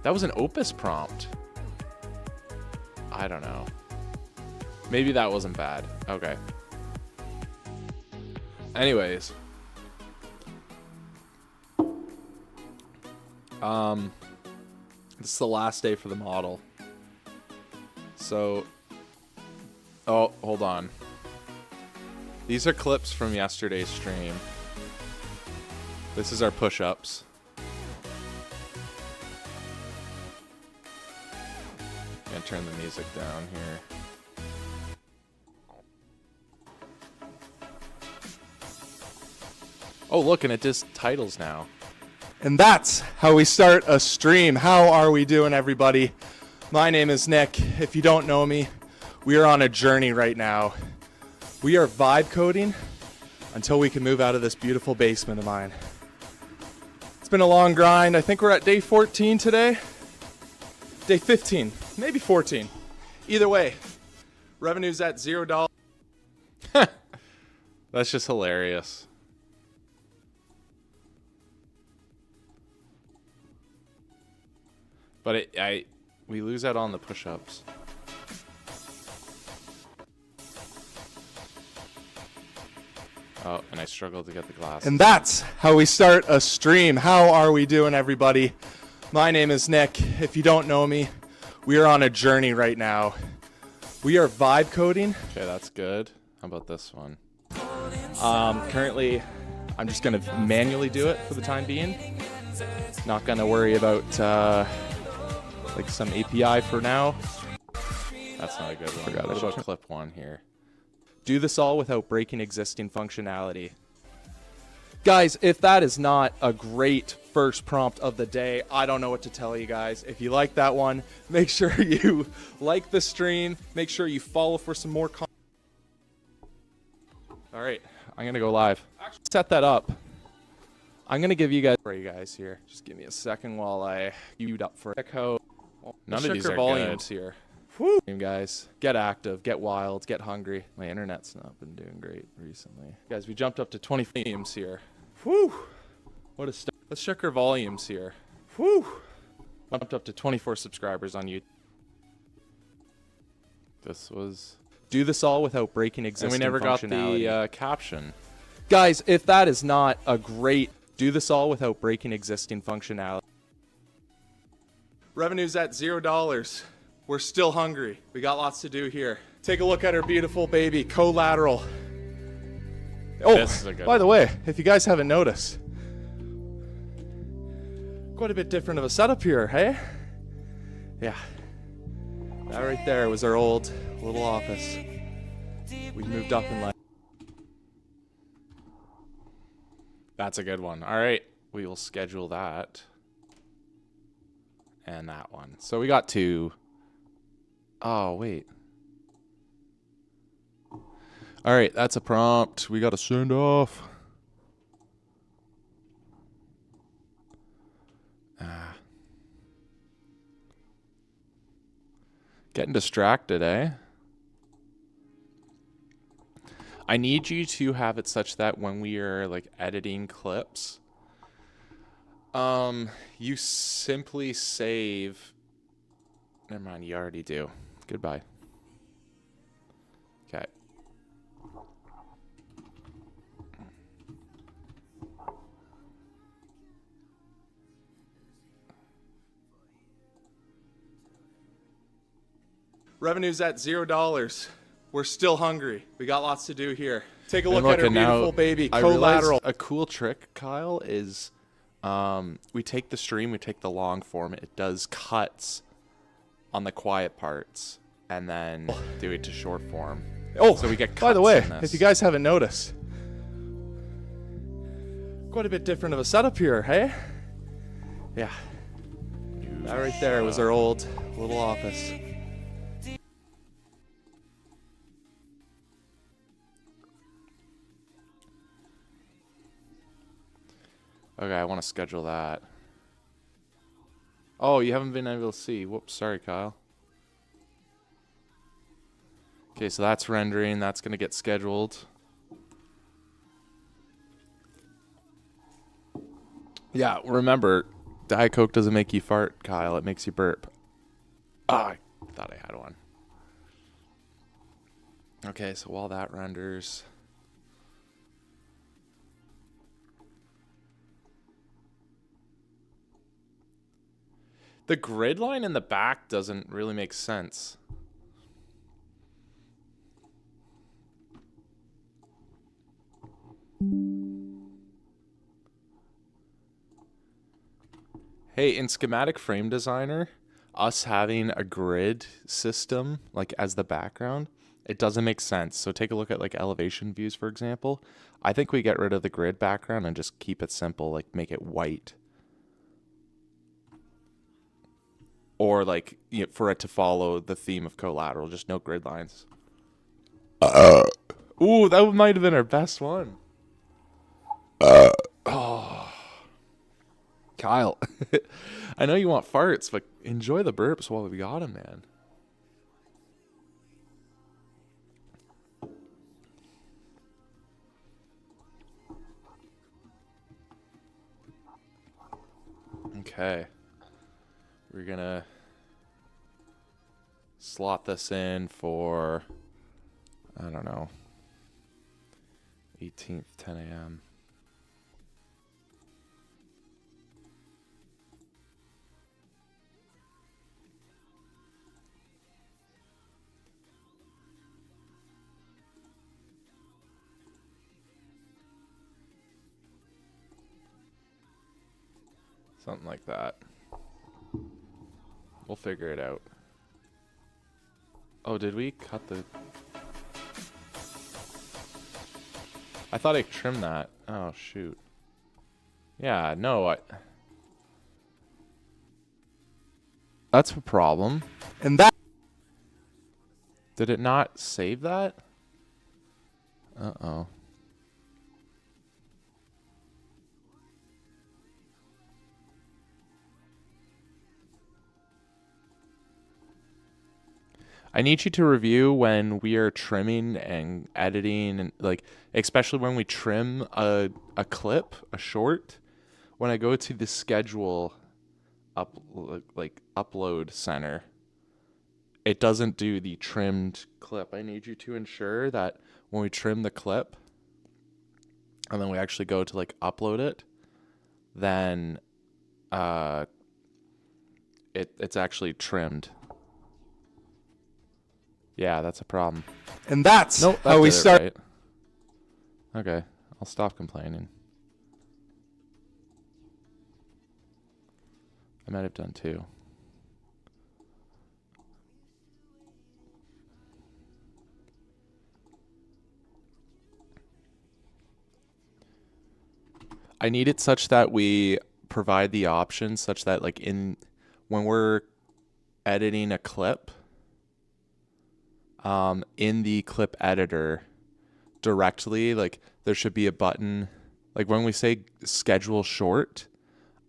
That was an Opus prompt. I don't know. Maybe that wasn't bad. Okay. Anyways. This is the last day for the model. So, oh, hold on. These are clips from yesterday's stream. This is our push-ups. I'm gonna turn the music down here. Oh, look, and it just titles now. And that's how we start a stream. How are we doing, everybody? My name is Nick. If you don't know me, we are on a journey right now. We are vibe coding until we can move out of this beautiful basement of mine. It's been a long grind. I think we're at day 14 today. Day 15, maybe 14. Either way, revenue's at $0. That's just hilarious. But we lose out on the push-ups. Oh, and I struggled to get the glass. And that's how we start a stream. How are we doing, everybody? My name is Nick. If you don't know me, we are on a journey right now. We are vibe coding. Okay, that's good. How about this one? Currently, I'm just going to manually do it for the time being. Not going to worry about like some API for now. That's not a good one. Forgot What I should about clip one here? Do this all without breaking existing functionality. Guys, if that is not a great first prompt of the day, I don't know what to tell you guys. If you like that one, make sure you like the stream. Make sure you follow for some more content. All right, I'm going to go live. Actually, set that up. I'm going to give you guys here. Just give me a second while I queued up for echo. None of these are volumes good. here. Woo. Guys, get active, get wild, get hungry. My internet's not been doing great recently. Guys, we jumped up to 20 volumes here. Whew. What a start. Let's check our volumes here. Whew. Jumped up to 24 subscribers on YouTube. This was... Do this all without breaking existing And we never got functionality. the caption. Guys, if that is not a great... Do this all without breaking existing functionality. Revenue's at $0. We're still hungry. We got lots to do here. Take a look at our beautiful baby, Collateral. Oh, This is a good by the way, if you guys haven't noticed, quite a bit different of a setup here, hey? Yeah. That right there was our old little office. We moved up in life. That's a good one. All right, we will schedule that. And that one. So we got two. Oh, wait. All right, that's a prompt. We got to send off. Getting distracted, eh? I need you to have it such that when we are like editing clips, you simply save. Never mind, you already do. Goodbye. Okay. Revenue's at $0. We're still hungry. We got lots to do here. Take a And look at our and now beautiful baby, I realized Collateral. a cool trick, Kyle, is we take the stream, we take the long form, it does cuts on the quiet parts, and then do it to short form. Oh, so we get cuts by the way, in this. if you guys haven't noticed, quite a bit different of a setup here, hey? Yeah. That right there was our old little office. Okay, I want to schedule that. Oh, you haven't been able to see. Whoops, sorry, Kyle. Okay, so that's rendering. That's going to get scheduled. Yeah, remember, Diet Coke doesn't make you fart, Kyle. It makes you burp. Ah, I thought I had one. Okay, so while that renders... The grid line in the back doesn't really make sense. Hey, in Schematic Frame Designer, us having a grid system like as the background, It doesn't make sense. So take a look at like elevation views, for example. I think we get rid of the grid background and just keep it simple, like make it white. Or like, you know, for it to follow the theme of collateral, just no grid lines. Ooh, that might have been our best one. Oh. Kyle, I know you want farts, but enjoy the burps while we got them, man. Okay. We're gonna slot this in for, I don't know, 18th, 10 a.m. Something like that. We'll figure it out. Oh, did we cut the... I thought I trimmed that. Oh, shoot. Yeah, no, that's a problem. And that... Did it not save that? Uh-oh. I need you to review when we are trimming and editing, and like, especially when we trim a clip, a short, when I go to the schedule upload center, it doesn't do the trimmed clip. I need you to ensure that when we trim the clip and then we actually go to like upload it, then it's actually trimmed. Yeah, that's a problem. And that's Nope, how we start. Right. Okay, I'll stop complaining. I might have done two. I need it such that we provide the option such that like when we're editing a clip, in the clip editor directly, like there should be a button, like when we say schedule short,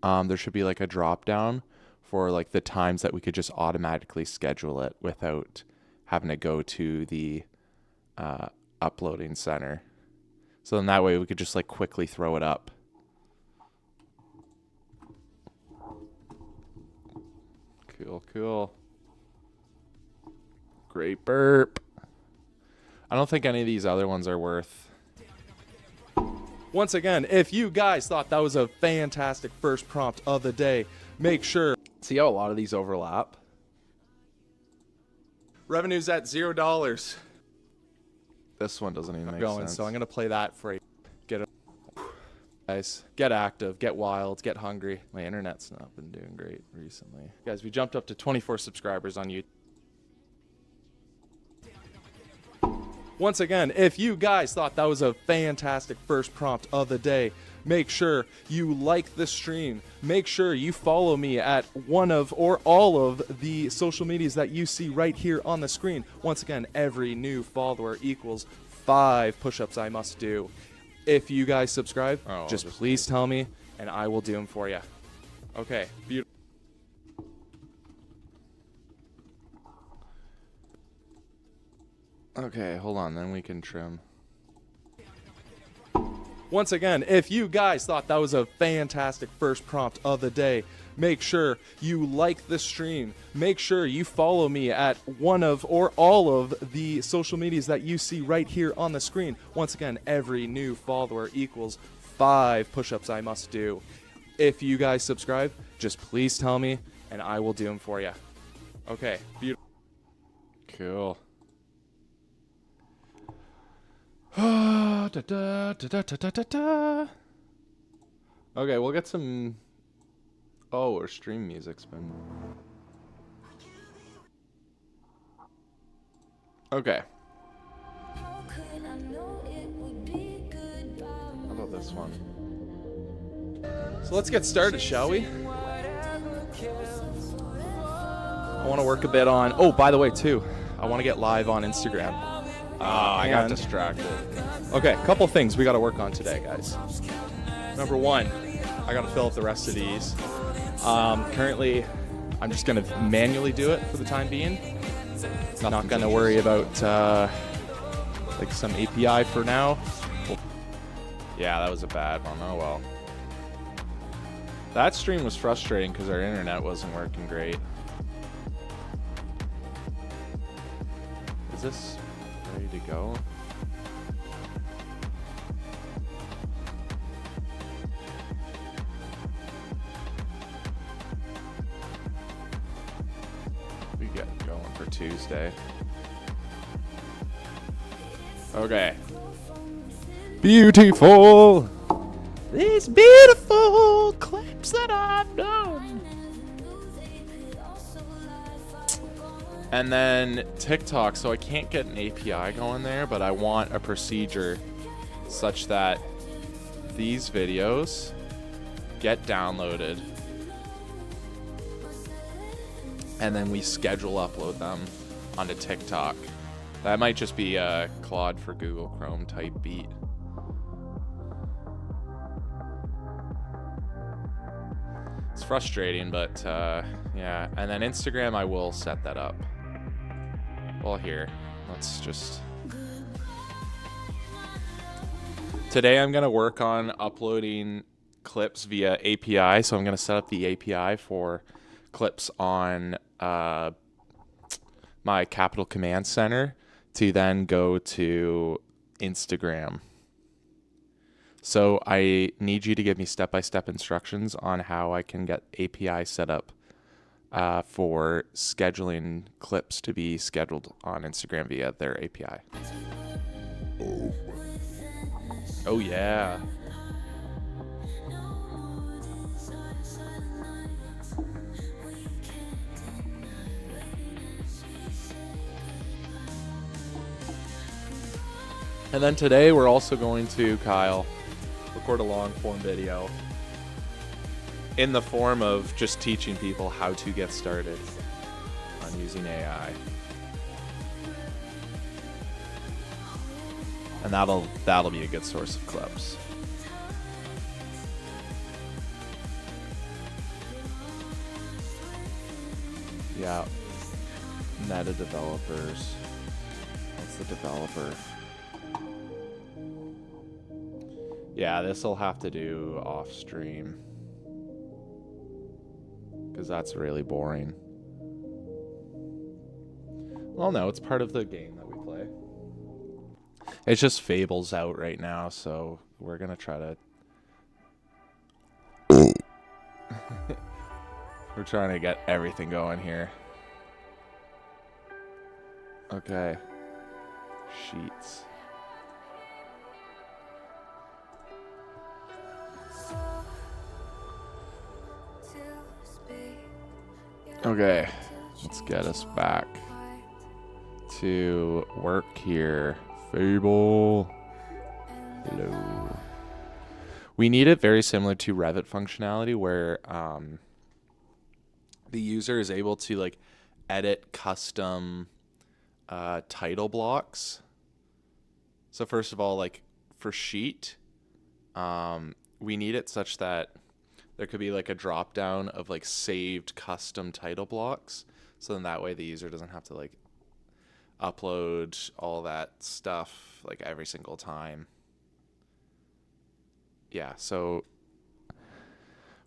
there should be like a drop down for like the times that we could just automatically schedule it without having to go to the uploading center. So then that way we could just like quickly throw it up. Cool, cool. Great burp. I don't think any of these other ones are worth. Once again, if you guys thought that was a fantastic first prompt of the day, make sure. See how a lot of these overlap? Revenue's at $0. This one doesn't even make Going, sense. so I'm gonna play that for you. Get it, guys. Get active, get wild, get hungry. My internet's not been doing great recently. Guys, we jumped up to 24 subscribers on YouTube. Once again, if you guys thought that was a fantastic first prompt of the day, make sure you like the stream. Make sure you follow me at one of or all of the social medias that you see right here on the screen. Once again, every new follower equals 5 push-ups I must do. If you guys subscribe, just please tell me, and I will do them for you. Okay, beautiful. Okay, hold on, then we can trim. Once again, if you guys thought that was a fantastic first prompt of the day, make sure you like the stream. Make sure you follow me at one of or all of the social medias that you see right here on the screen. Once again, every new follower equals 5 push-ups I must do. If you guys subscribe, just please tell me, and I will do them for you. Okay, beautiful. Cool. Okay, we'll get some... Oh, our stream music's been... Okay. How about this one? So let's get started, shall we? I want to work a bit on. Oh, by the way, too, I want to get live on Instagram. I got And- distracted. Okay, a couple things we got to work on today, guys. Number one, I got to fill up the rest of these. Currently, I'm just going to manually do it for the time being. Not going to worry about like some API for now. Yeah, that was a bad one. Oh well. That stream was frustrating because our internet wasn't working great. Is this ready to go? We get going for Tuesday. Okay. Beautiful. These beautiful clips that I've done. And then TikTok, so I can't get an API going there, but I want a procedure such that these videos get downloaded and then we schedule upload them onto TikTok. That might just be a Claude for Google Chrome type beat. It's frustrating, but yeah. And then Instagram, I will set that up. Well, here, let's just... Today I'm going to work on uploading clips via API, so I'm going to set up the API for clips on my Capital Command Center to then go to Instagram. So I need you to give me step-by-step instructions on how I can get API set up for scheduling clips to be scheduled on Instagram via their API. Oh yeah. And then today we're also going to, Kyle, record a long form video in the form of just teaching people how to get started on using AI. And that'll be a good source of clips. Yeah. Meta developers. What's the developer? Yeah, this will have to do off stream. Because that's really boring. Well, no, it's part of the game that we play. It's just Fable's out right now, so we're going to try to... We're trying to get everything going here. Okay. Sheets. Okay, let's get us back to work here. Fable. Hello. We need it very similar to Revit functionality where the user is able to like edit custom title blocks. So first of all, like for Sheet, we need it such that there could be like a drop down of like saved custom title blocks. So then that way the user doesn't have to like upload all that stuff like every single time. Yeah, so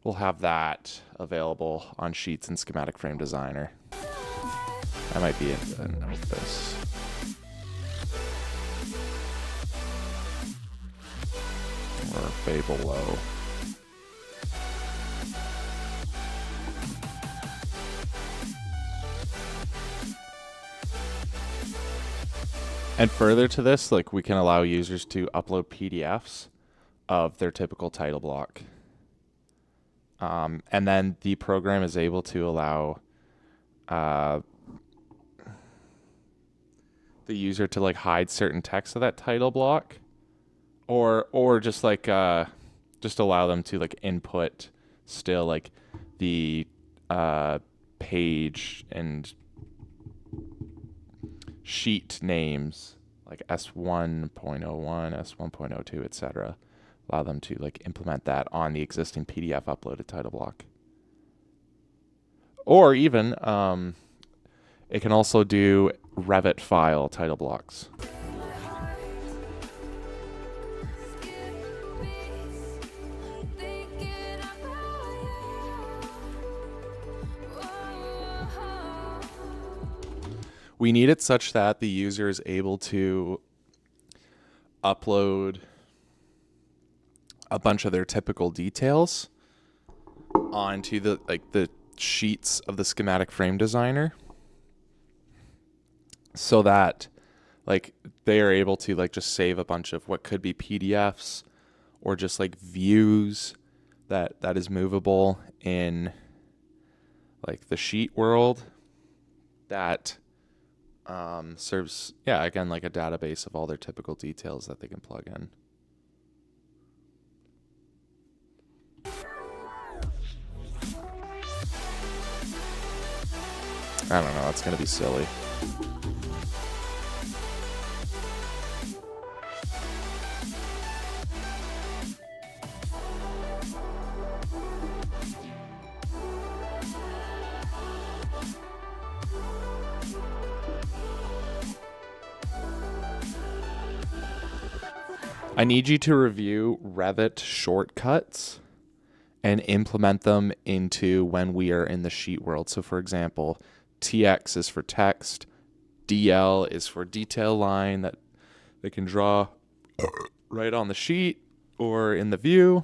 we'll have that available on Sheets and Schematic Frame Designer. That might be a note this. Or Fable Low. And further to this, like we can allow users to upload PDFs of their typical title block. And then the program is able to allow the the user to like hide certain text of that title block, or just like just allow them to like input still like the page and sheet names like S1.01, S1.02, etc. Allow them to like implement that on the existing PDF uploaded title block. Or even it can also do Revit file title blocks. We need it such that the user is able to upload a bunch of their typical details onto the sheets of the schematic frame designer, so that like they are able to like just save a bunch of what could be PDFs or just like views that is movable in like the sheet world that serves, yeah, again, like a database of all their typical details that they can plug in. I don't know, that's going to be silly. I need you to review Revit shortcuts and implement them into when we are in the sheet world. So for example, TX is for text, DL is for detail line that they can draw right on the sheet or in the view.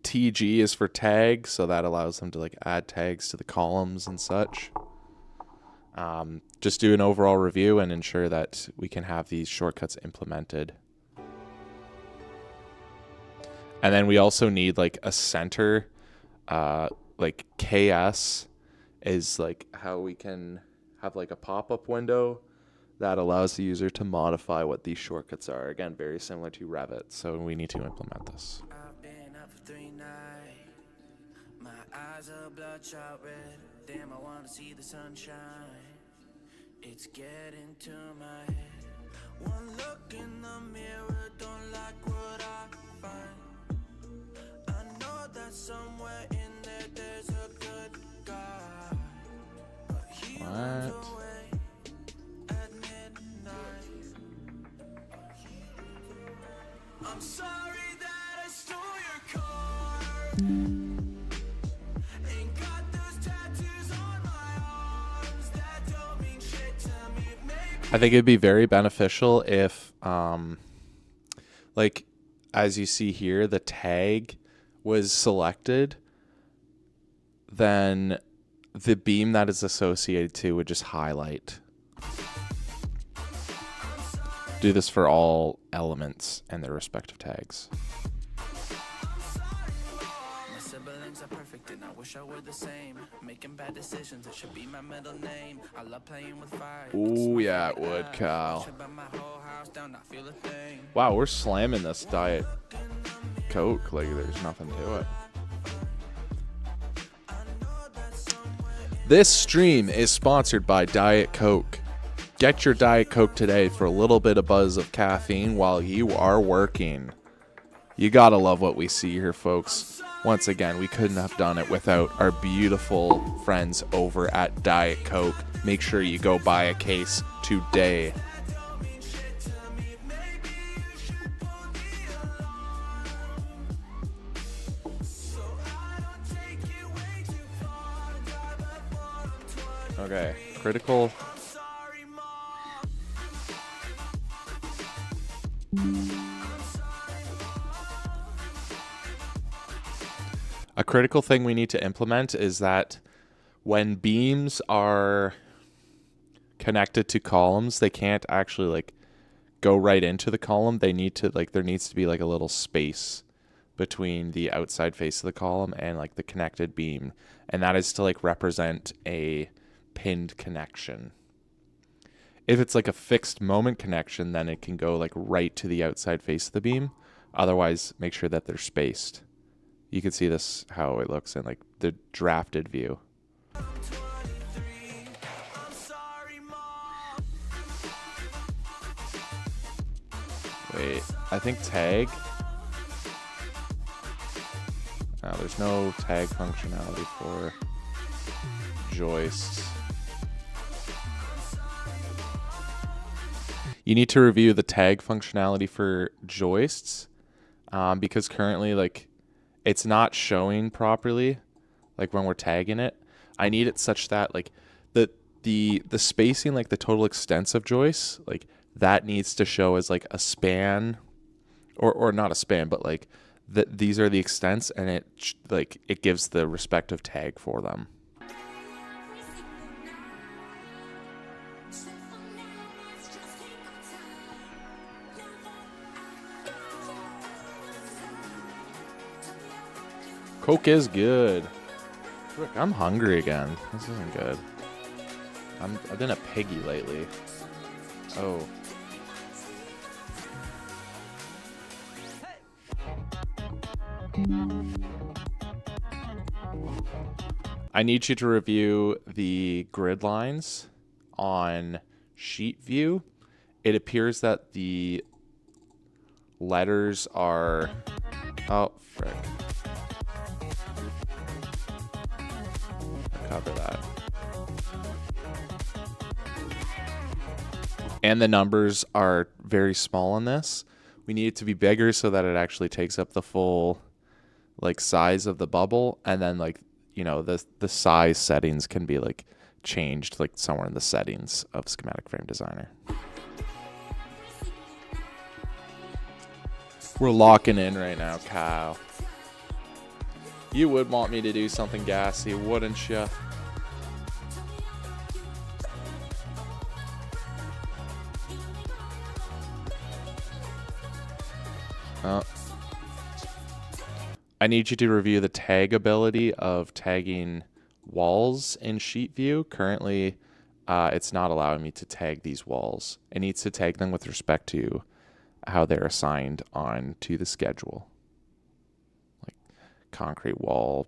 TG is for tags, so that allows them to like add tags to the columns and such. Just do an overall review and ensure that we can have these shortcuts implemented. And then we also need like a center, like KS is like how we can have like a pop-up window that allows the user to modify what these shortcuts are. Again, very similar to Revit, so we need to implement this. I've been up for 3 nights. My eyes are bloodshot red. Damn, I wanna see the sunshine. It's getting to my head. One look in the mirror, don't like what I find. I know that somewhere in there there's a good guy, but he runs away at midnight. I'm sorry that I stole your car. Ain't got those tattoos on my arms that don't mean shit to me. Maybe I think it'd be very beneficial if, like, as you see here, the tag was selected, then the beam that is associated to would just highlight. Do this for all elements and their respective tags. my siblings are perfect and I wish I were the same. Making bad decisions, it should be my middle name. I love playing with fire. Ooh, yeah, it would, Kyle. Wow, we're slamming this Diet Coke like there's nothing to it. This stream is sponsored by Diet Coke. Get your Diet Coke today for a little bit of buzz of caffeine while you are working. You gotta love what we see here, folks. Once again, we couldn't have done it without our beautiful friends over at Diet Coke. Make sure you go buy a case today. Okay, critical. A critical thing we need to implement is that when beams are connected to columns, they can't actually like go right into the column. They need to like, there needs to be like a little space between the outside face of the column and like the connected beam, and that is to like represent a pinned connection. If it's like a fixed moment connection, then it can go like right to the outside face of the beam. Otherwise, make sure that they're spaced. You can see this, how it looks in like the drafted view. Wait, I think tag. No, there's no tag functionality for joists. You need to review the tag functionality for joists, because currently like it's not showing properly, like when we're tagging it. I need it such that like the spacing, like the total extents of joists, like that needs to show as like a span, or not a span, but like these are the extents, and it gives the respective tag for them. Coke is good. Look, I'm hungry again. This isn't good. I've been a piggy lately. Oh. I need you to review the grid lines on sheet view. It appears that the letters are... Oh, frick. Cover that. And the numbers are very small on this. We need it to be bigger so that it actually takes up the full like size of the bubble, and then like, you know, the size settings can be like changed like somewhere in the settings of Schematic Frame Designer. We're locking in right now, Kyle. You would want me to do something gassy, wouldn't you? I need you to review the tag ability of tagging walls in sheet view. Currently, it's not allowing me to tag these walls. It needs to tag them with respect to how they're assigned on to the schedule. Like concrete wall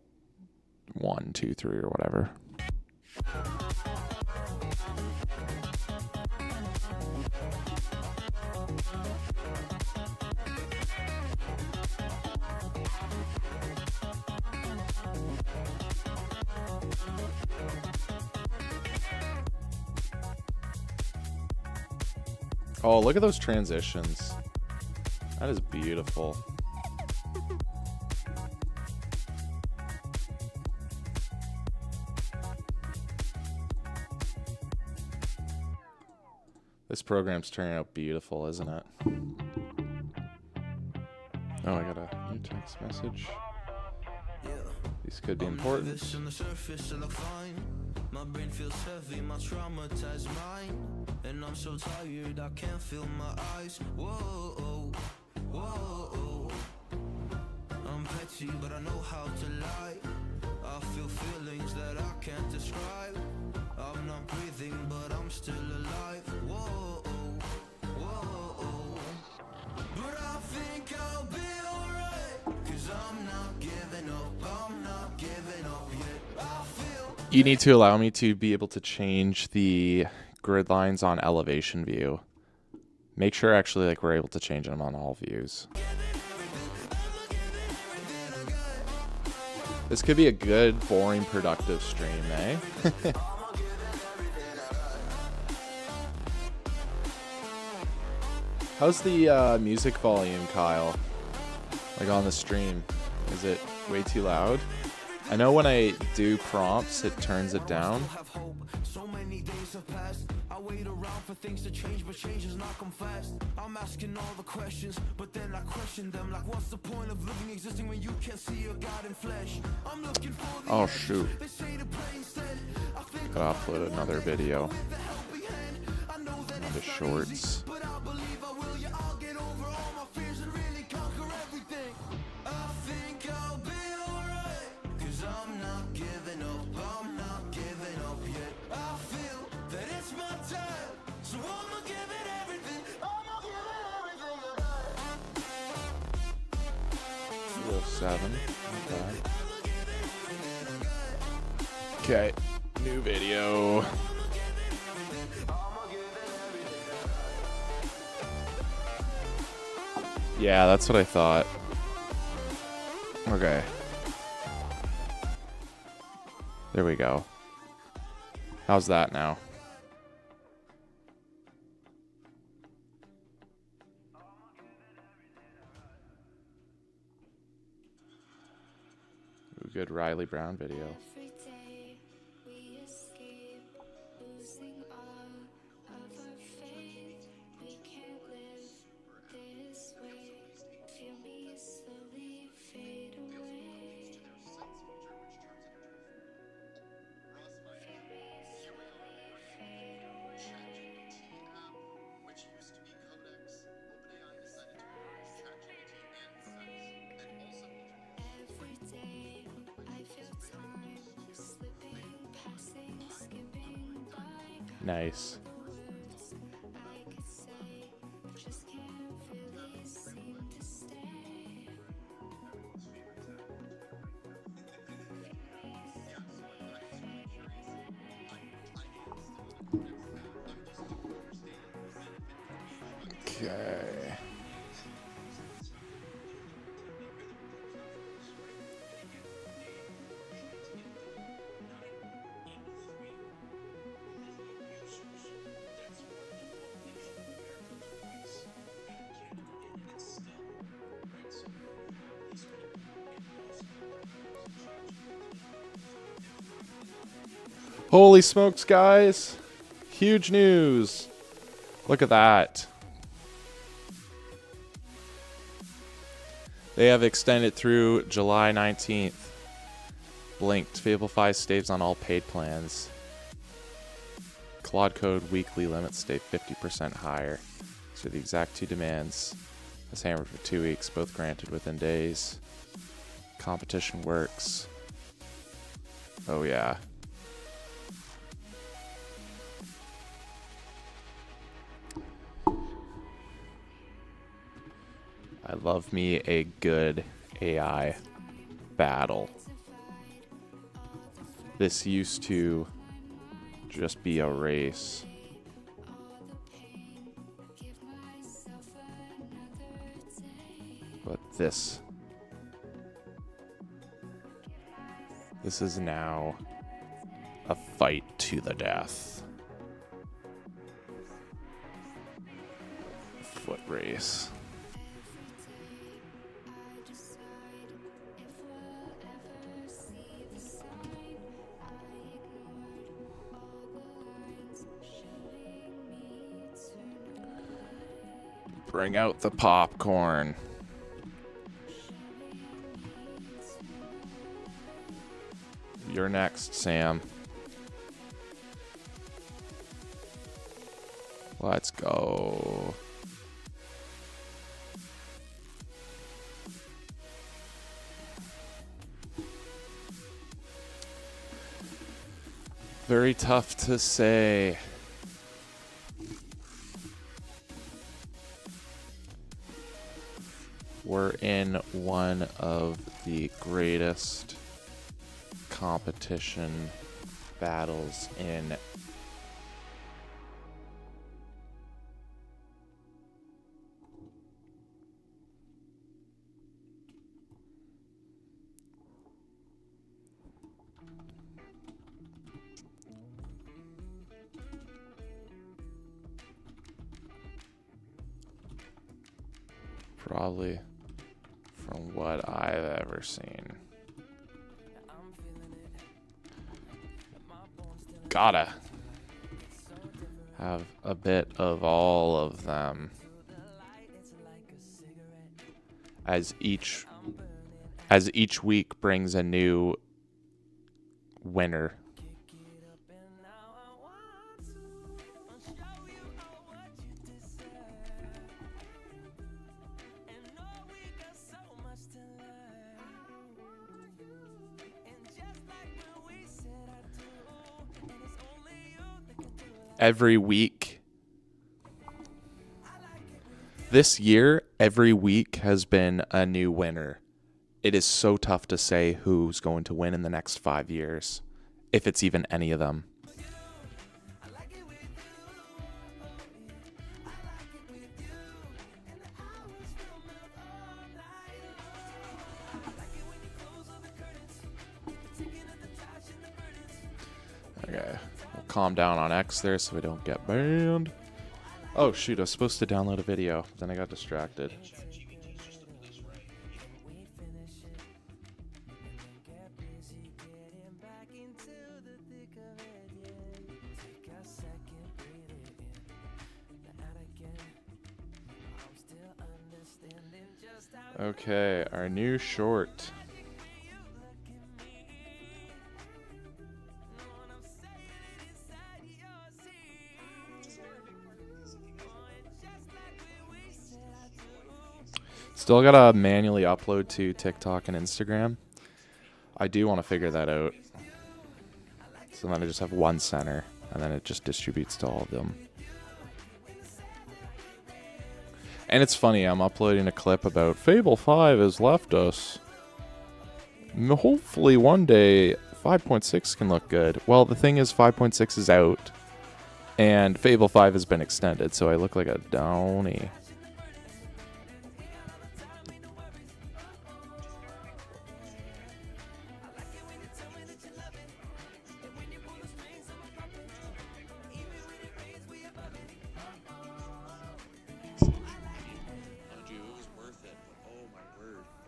1, 2, 3, or whatever. Oh, look at those transitions. That is beautiful. This program's turning out beautiful, isn't it? Oh, I got a new text message. These could be important. My brain feels heavy, my traumatized mind, and I'm so tired I can't feel my eyes. Whoa, whoa. I'm petty, but I know how to lie. I feel feelings that I can't describe. I'm not breathing, but I'm still alive. Whoa, whoa. But I think I'll be alright, 'cause I'm not giving up, I'm not giving up yet. I feel... You need to allow me to be able to change the grid lines on elevation view. Make sure actually like we're able to change them on all views. This could be a good, boring, productive stream, eh? How's the music volume, Kyle? Like on the stream, is it way too loud? I know when I do prompts, it turns it down. So many days have passed. I wait around for things to change, but change has not come fast. I'm asking all the questions, but then I question them. Like, what's the point of living, existing when you can't see your God in flesh? I'm looking for the shoot. Gotta upload another video. The shorts. But I believe I will, yeah, I'll get over all my fears and really conquer everything. I feel 7. Okay, new video. Yeah, that's what I thought. Okay. There we go. How's that now? Ooh, good Riley Brown video. Every day we escape losing all of our faith. We can't live this way. Feel me slowly fade away. Feel me slowly fade away. Every day I feel time slipping, passing, skipping by. Nice. Words I could say just can't really seem to stay. Okay. Holy smokes, guys. Huge news. Look at that. They have extended through July 19th. Blinked. Fable 5 stays on all paid plans. Claude Code weekly limits stay 50% higher. So the exact 2 demands. As hammered for 2 weeks, both granted within days. Competition works. Oh yeah. I love me a good AI battle. This used to just be a race. But this is now a fight to the death. Foot race. Bring out the popcorn. You're next, Sam. Let's go. Very tough to say. We're in one of the greatest competition battles in probably from what I've ever seen. Gotta have a bit of all of them. As each week brings a new winner. Every week. This year, every week has been a new winner. it is so tough to say who's going to win in the next 5 years, if it's even any of them. Okay, we'll calm down on X there so we don't get banned. Oh shoot, I was supposed to download a video, then I got distracted. Okay, our new short. Still gotta manually upload to TikTok and Instagram. I do want to figure that out. So then I just have one center, and then it just distributes to all of them. And it's funny, I'm uploading a clip about Fable 5 has left us. Hopefully one day 5.6 can look good. Well, the thing is 5.6 is out, and Fable 5 has been extended, so I look like a downy.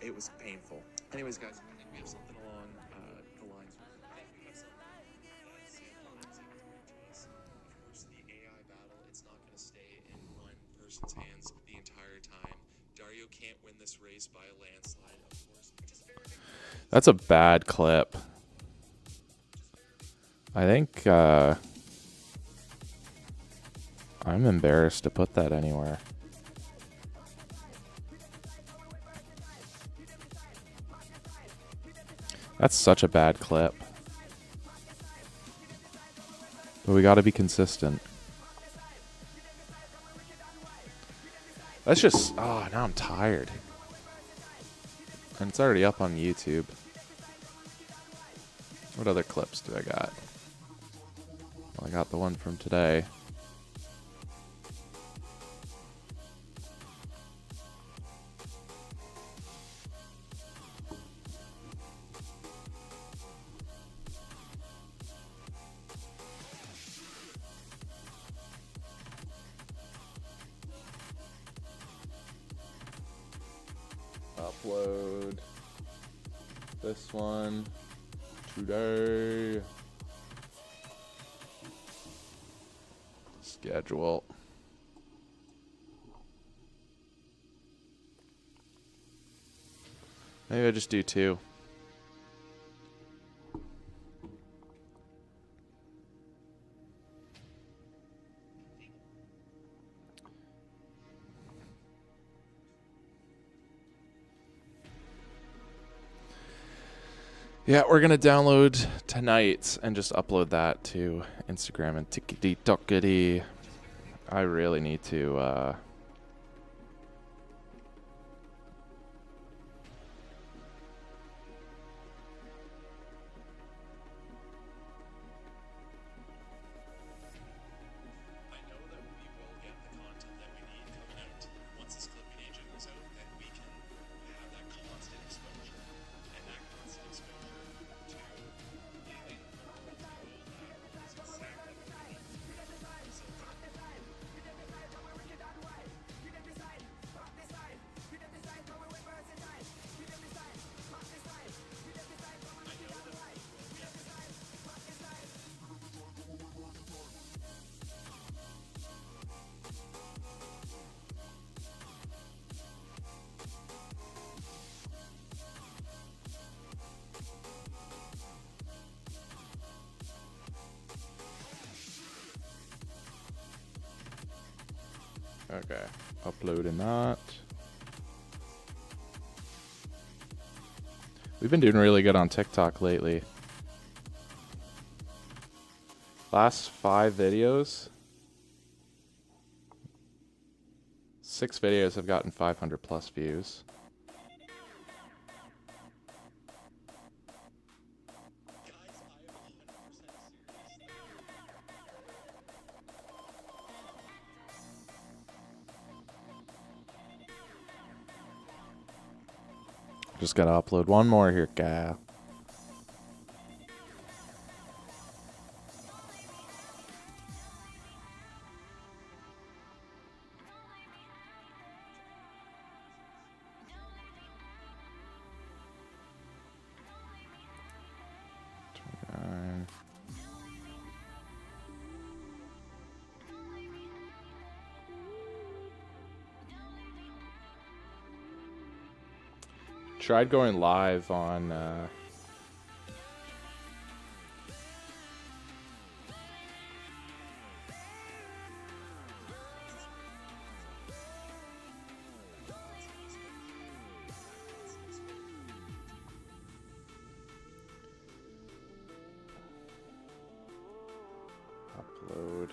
It was painful. Anyways, guys, I think we have something along the lines. Of course, the AI battle, it's not going to stay in one person's hands the entire time. Dario can't win this race by a landslide, of course. That's a bad clip. I think I'm embarrassed to put that anywhere. That's such a bad clip. But we gotta be consistent. That's just... Oh, now I'm tired. And it's already up on YouTube. What other clips do I got? Well, I got the one from today. Upload this one today. Schedule. Maybe I just do two. Yeah, we're gonna download tonight and just upload that to Instagram and tickety-tockety. I really need to I know that we will get the content that we need coming out. Once this clipping agent is out, then we can have that constant exposure. And that constant exposure to anything from the world is exactly what we need. So, okay, uploading that. We've been doing really good on TikTok lately. Last 5 videos. 6 videos have gotten 500 plus views. Just gotta upload one more here, Kyle. Tried going live on upload.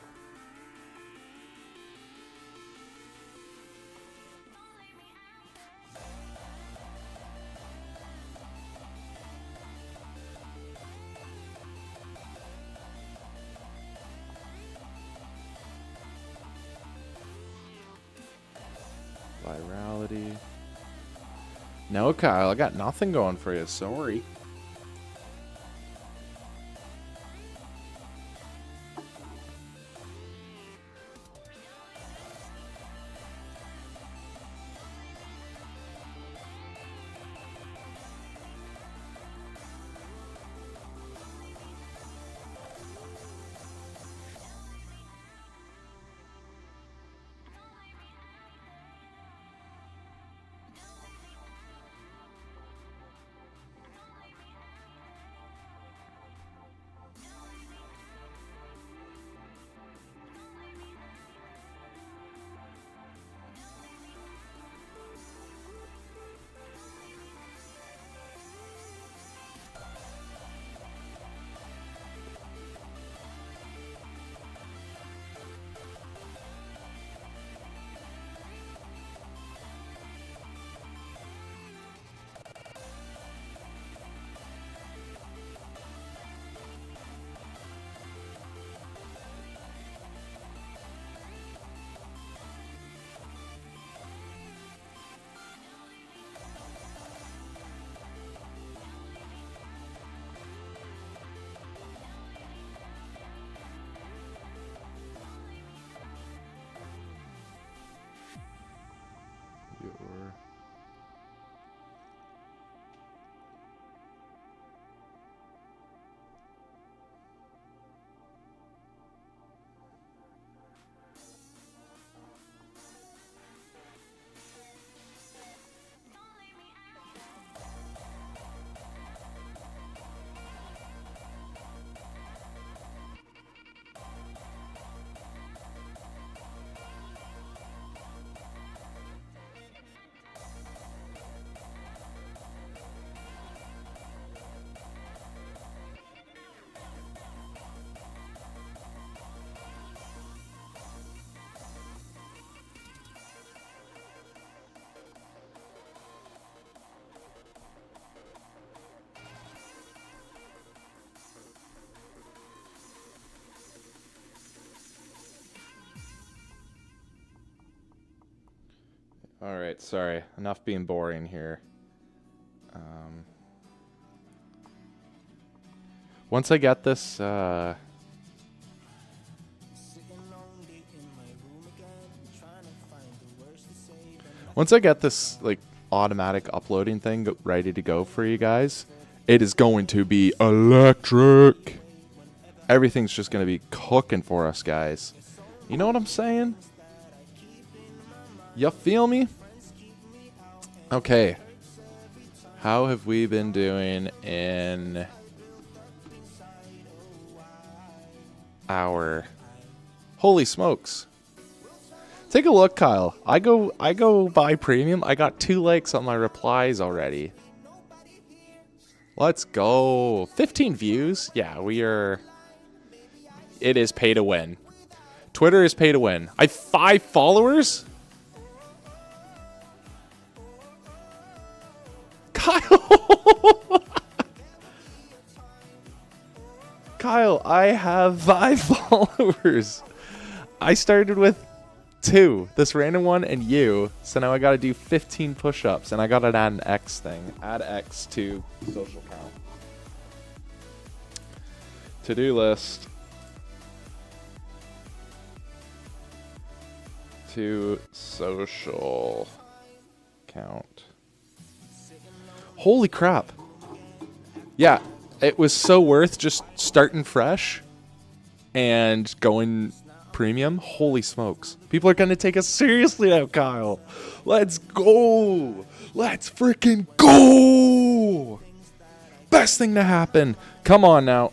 Virality. No, Kyle, I got nothing going for you. Sorry. Your All right, sorry. Enough being boring here. Once I get this, once I get this like automatic uploading thing ready to go for you guys, it is going to be electric. Everything's just going to be cooking for us, guys. You know what I'm saying? You feel me? Okay. How have we been doing in our... Holy smokes. Take a look, Kyle. I go buy premium. I got 2 likes on my replies already. Let's go. 15 views. Yeah, we are... It is pay to win. Twitter is pay to win. I have 5 followers? Kyle! Kyle, I have 5 followers. I started with 2. This random one and you. So now I got to do 15 push-ups, and I got to add an X thing. Add X to social count. To-do list. To social count. Holy crap. Yeah, it was so worth just starting fresh and going premium. Holy smokes. People are going to take us seriously now, Kyle. Let's go. Let's freaking go. Best thing to happen. Come on now.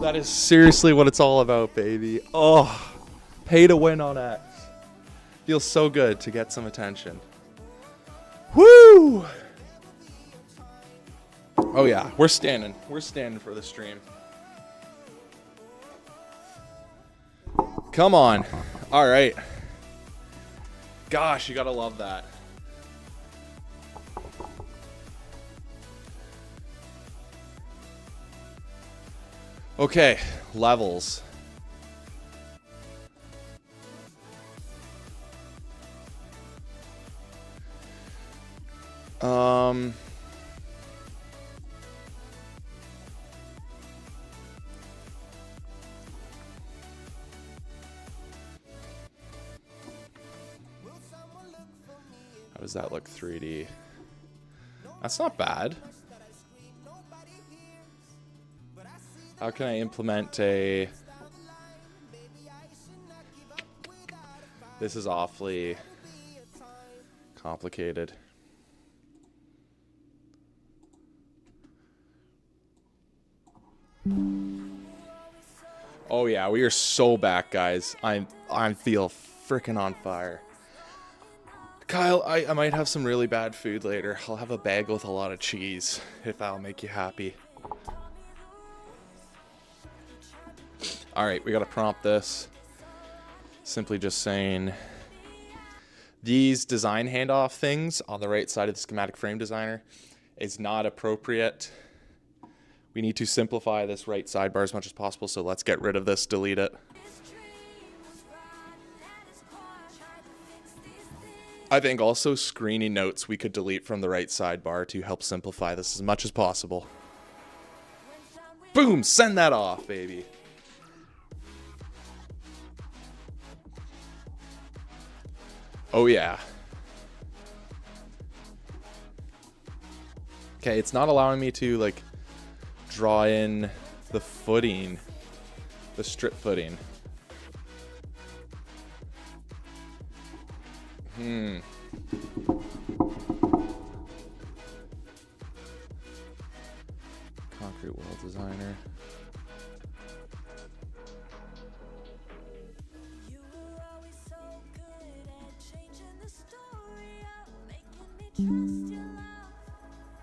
That is seriously what it's all about, baby. Oh, pay to win on X. Feels so good to get some attention. Woo! Oh yeah, we're standing. We're standing for the stream. Come on. All right. Gosh, you gotta love that. Okay, levels. How does that look 3D? That's not bad. How can I implement a... This is awfully complicated. Oh yeah, we are so back, guys. I feel freaking on fire. Kyle, I might have some really bad food later. I'll have a bag with a lot of cheese, if that'll make you happy. Alright, we gotta prompt this. Simply just saying, these design handoff things on the right side of the schematic frame designer is not appropriate. We need to simplify this right sidebar as much as possible, so let's get rid of this, delete it. I think also screening notes we could delete from the right sidebar to help simplify this as much as possible. Boom! Send that off, baby. Oh yeah. Okay, it's not allowing me to like draw in the footing, the strip footing. Concrete wall designer.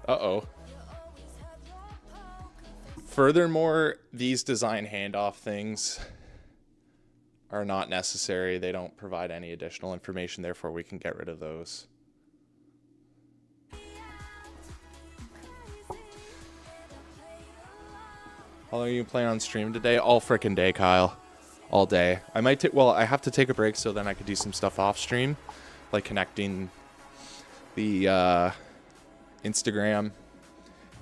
Uh-oh. Furthermore, these design handoff things are not necessary. They don't provide any additional information, therefore we can get rid of those. How long are you playing on stream today? All frickin' day, Kyle. All day. I might take, well, I have to take a break so then I could do some stuff off stream, like connecting the Instagram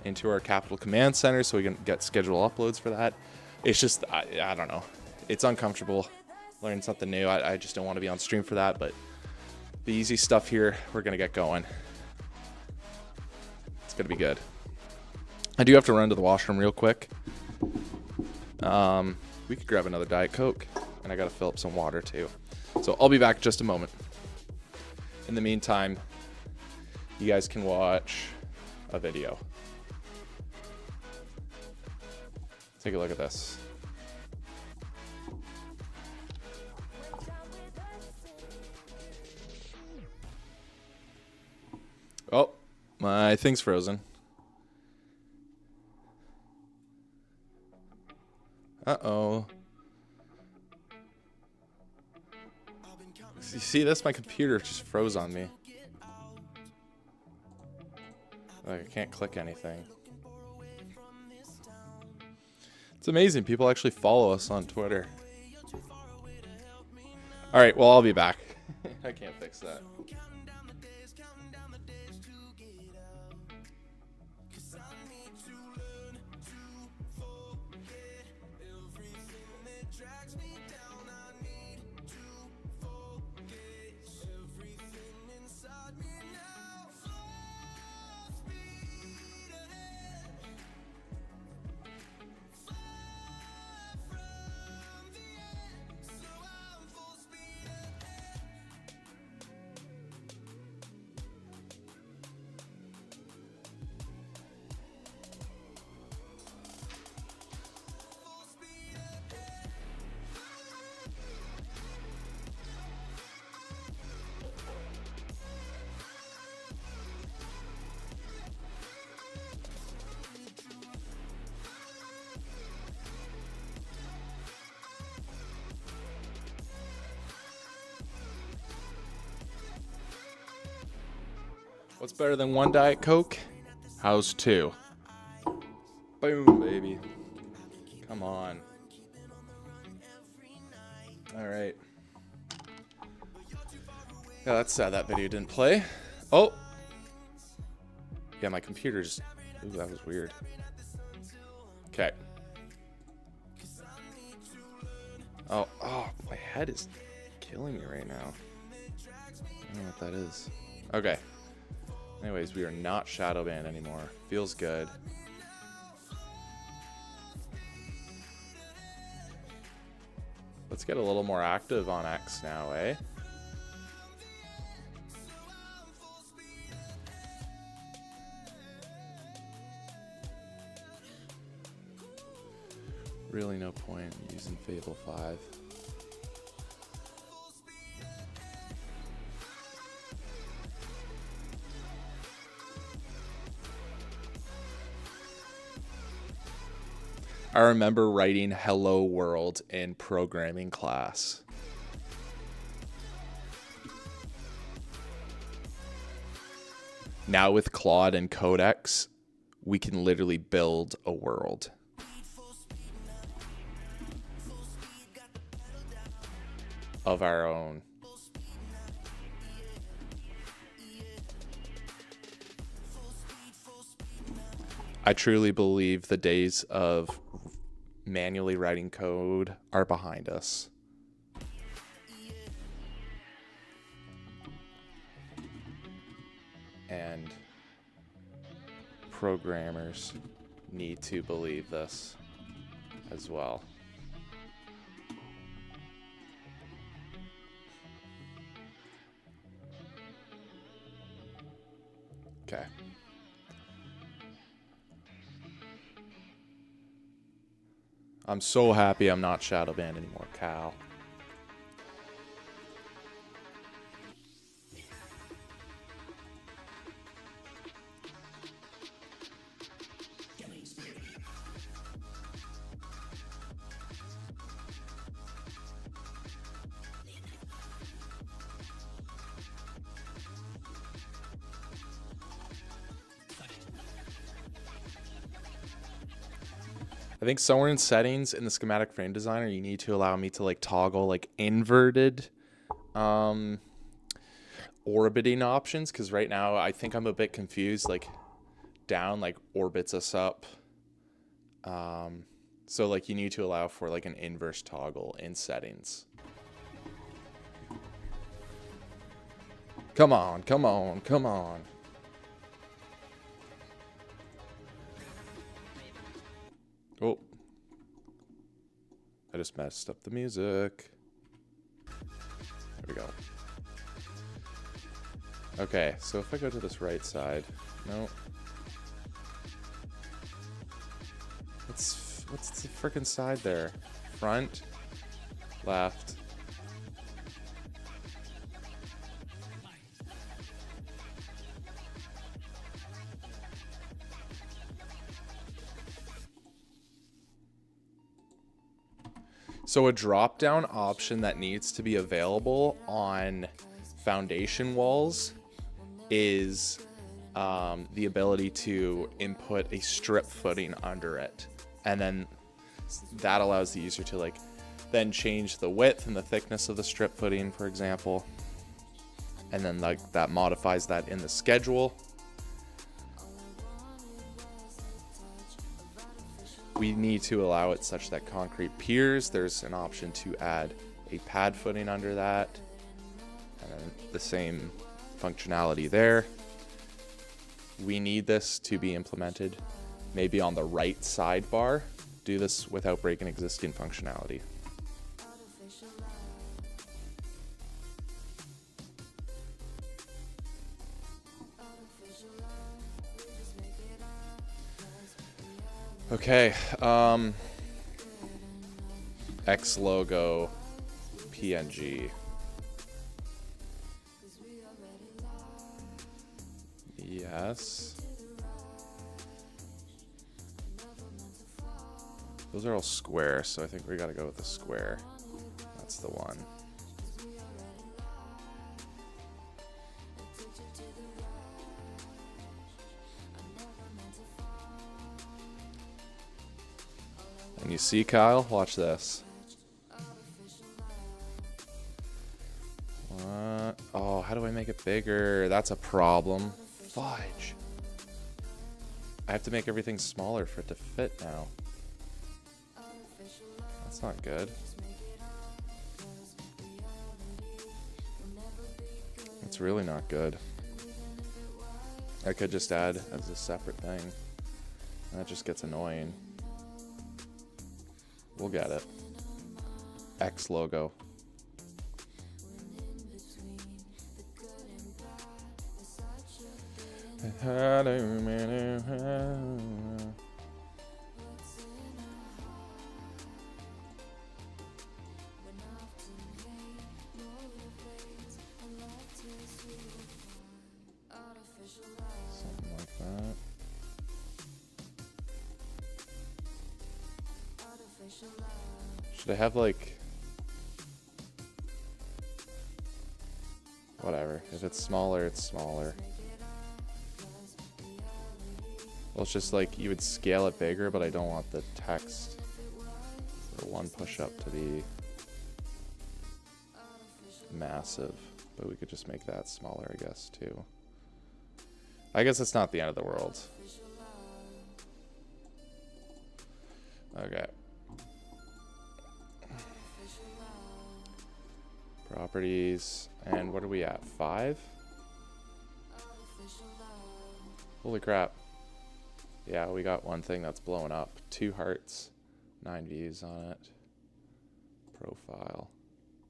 into our Capital Command Center so we can get schedule uploads for that. It's just, I don't know. It's uncomfortable. Learning something new. I just don't want to be on stream for that, but the easy stuff here, we're going to get going. It's going to be good. I do have to run to the washroom real quick. We could grab another Diet Coke, and I got to fill up some water too. So I'll be back in just a moment. In the meantime, you guys can watch a video. Take a look at this. Oh, My thing's frozen. Uh-oh. You see this? My computer just froze on me. Like, I can't click anything. It's amazing. People actually follow us on Twitter. All right, well, I'll be back. I can't fix that. What's better than one Diet Coke? How's two? Boom, baby. Come on. All right. Yeah, that's sad that video didn't play. Oh. Yeah, my computer's... Ooh, that was weird. Okay. Oh, my head is killing me right now. I don't know what that is. Okay. Anyways, we are not shadow banned anymore. Feels good. Let's get a little more active on X now, eh? Really no point using Fable 5. I remember writing Hello World in programming class. Now with Claude and Codex, we can literally build a world. Of our own. I truly believe the days of manually writing code are behind us. And programmers need to believe this as well. Okay. I'm so happy I'm not shadow banned anymore, Cal. I think somewhere in settings in the schematic frame designer, you need to allow me to like toggle like inverted orbiting options. Cause right now I think I'm a bit confused, like down like orbits us up. So like you need to allow for like an inverse toggle in settings. Come on, come on, come on. Oh. I just messed up the music. There we go. Okay, so if I go to this right side, no. What's the frickin' side there? Front, left. So a drop down option that needs to be available on foundation walls is the ability to input a strip footing under it. And then that allows the user to like then change the width and the thickness of the strip footing, for example. And then like that modifies that in the schedule. We need to allow it such that concrete piers, there's an option to add a pad footing under that. And then the same functionality there. We need this to be implemented maybe on the right sidebar. Do this without breaking existing functionality. Okay, X logo PNG. Yes. Those are all square, so I think we gotta go with the square. That's the one. And you see, Kyle? Watch this. What? Oh, how do I make it bigger? That's a problem. Fudge. I have to make everything smaller for it to fit now. That's not good. It's really not good. I could just add as a separate thing. That just gets annoying. We'll get it. X logo. Something like that. Should I have like... Whatever. If it's smaller, it's smaller. Well, it's just like you would scale it bigger, but I don't want the text for one push-up to be massive. But we could just make that smaller, I guess, too. I guess it's not the end of the world. Okay. Properties. And what are we at? 5? Holy crap. Yeah, we got one thing that's blowing up. 2 hearts. 9 views on it. Profile.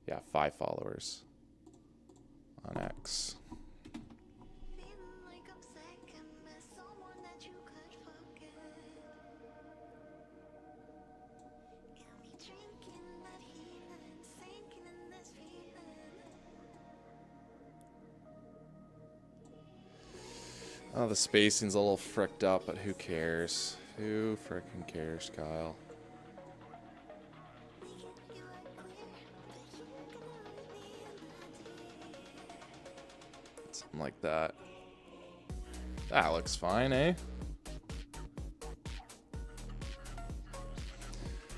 Yeah, 5 followers on X. Oh, the spacing's a little fricked up, but who cares? Who frickin' cares, Kyle? Something like that. That looks fine, eh?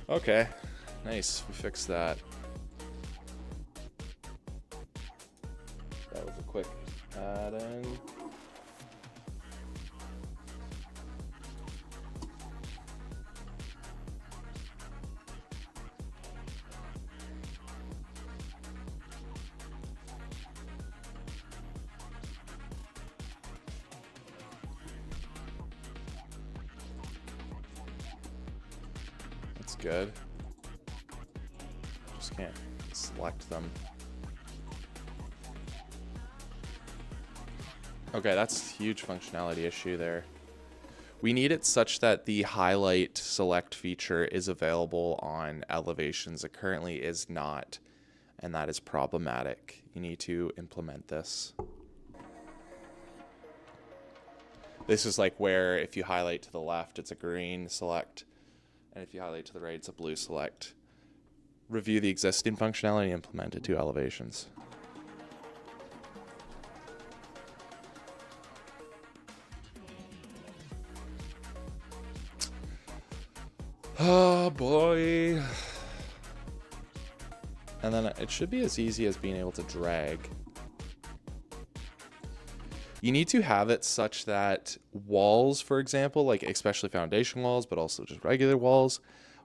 Okay, nice. We fixed that. That was a quick add-in. Good. Just can't select them. Okay, that's a huge functionality issue there. We need it such that the highlight select feature is available on elevations. It currently is not, and that is problematic. You need to implement this. This is like where if you highlight to the left, it's a green select. And if you highlight to the right, it's a blue select. review the existing functionality and implement it to elevations. Oh boy. And then it should be as easy as being able to drag. You need to have it such that walls, for example, like especially foundation walls, but also just regular walls,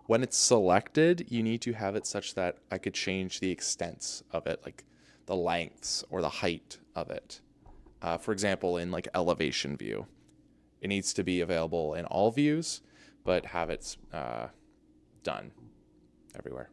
when it's selected, you need to have it such that I could change the extents of it, like the lengths or the height of it. For example, in like elevation view, it needs to be available in all views, but have it done everywhere.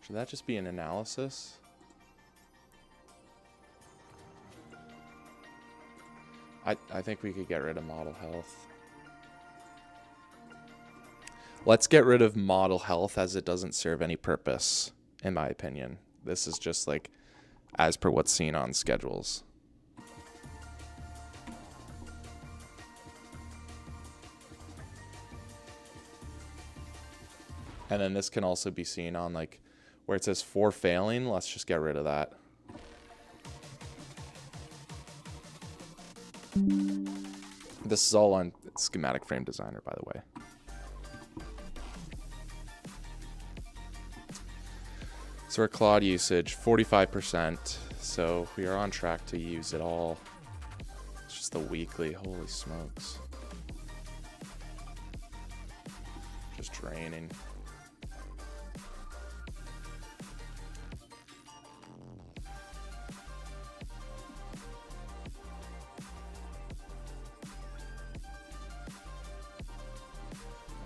Should that just be an analysis? I think we could get rid of model health. Let's get rid of model health as it doesn't serve any purpose, in my opinion. This is just like as per what's seen on schedules. And then this can also be seen on like where it says for failing. Let's just get rid of that. This is all on Schematic Frame Designer, by the way. So our cloud usage, 45%. So we are on track to use it all. It's just the weekly, holy smokes. Just draining.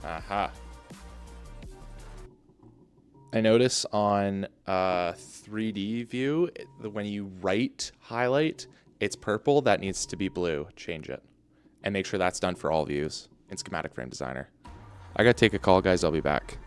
Aha. I notice on 3D view, when you right highlight, it's purple. That needs to be blue. Change it. And make sure that's done for all views in Schematic Frame Designer. I gotta take a call, guys. I'll be back.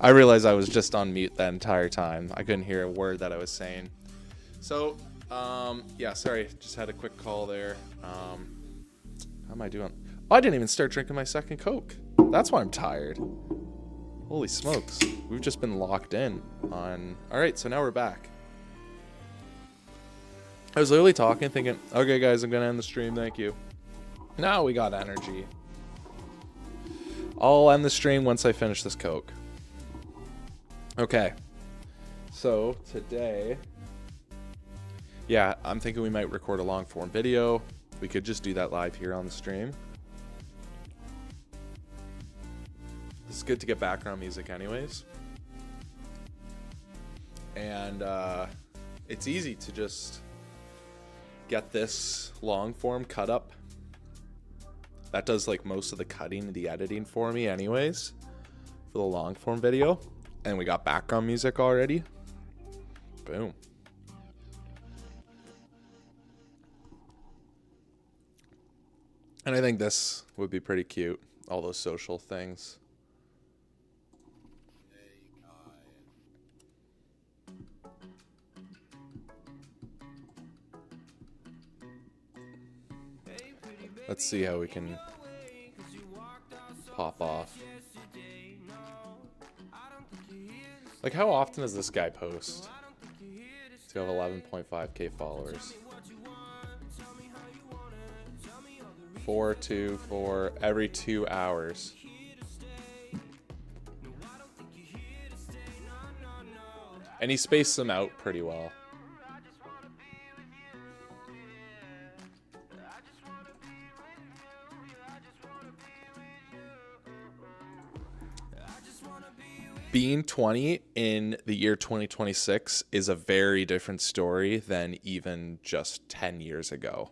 I realized I was just on mute that entire time. I couldn't hear a word that I was saying. So, yeah, sorry. Just had a quick call there. How am I doing? Oh, I didn't even start drinking my second Coke. That's why I'm tired. Holy smokes. We've just been locked in on... All right, so now we're back. I was literally talking, thinking, okay, guys, I'm going to end the stream. Thank you. Now we got energy. I'll end the stream once I finish this Coke. Okay. So, today... Yeah, I'm thinking we might record a long form video. We could just do that live here on the stream. It's good to get background music anyways. And it's easy to just get this long form cut up. That does like most of the cutting and the editing for me anyways, for the long form video. And we got background music already. Boom. And I think this would be pretty cute. All those social things. Let's see how we can pop off. Like, how often does this guy post? To have 11.5k followers. 4 every 2 hours. And he spaced them out pretty well. Being 20 in the year 2026 is a very different story than even just 10 years ago.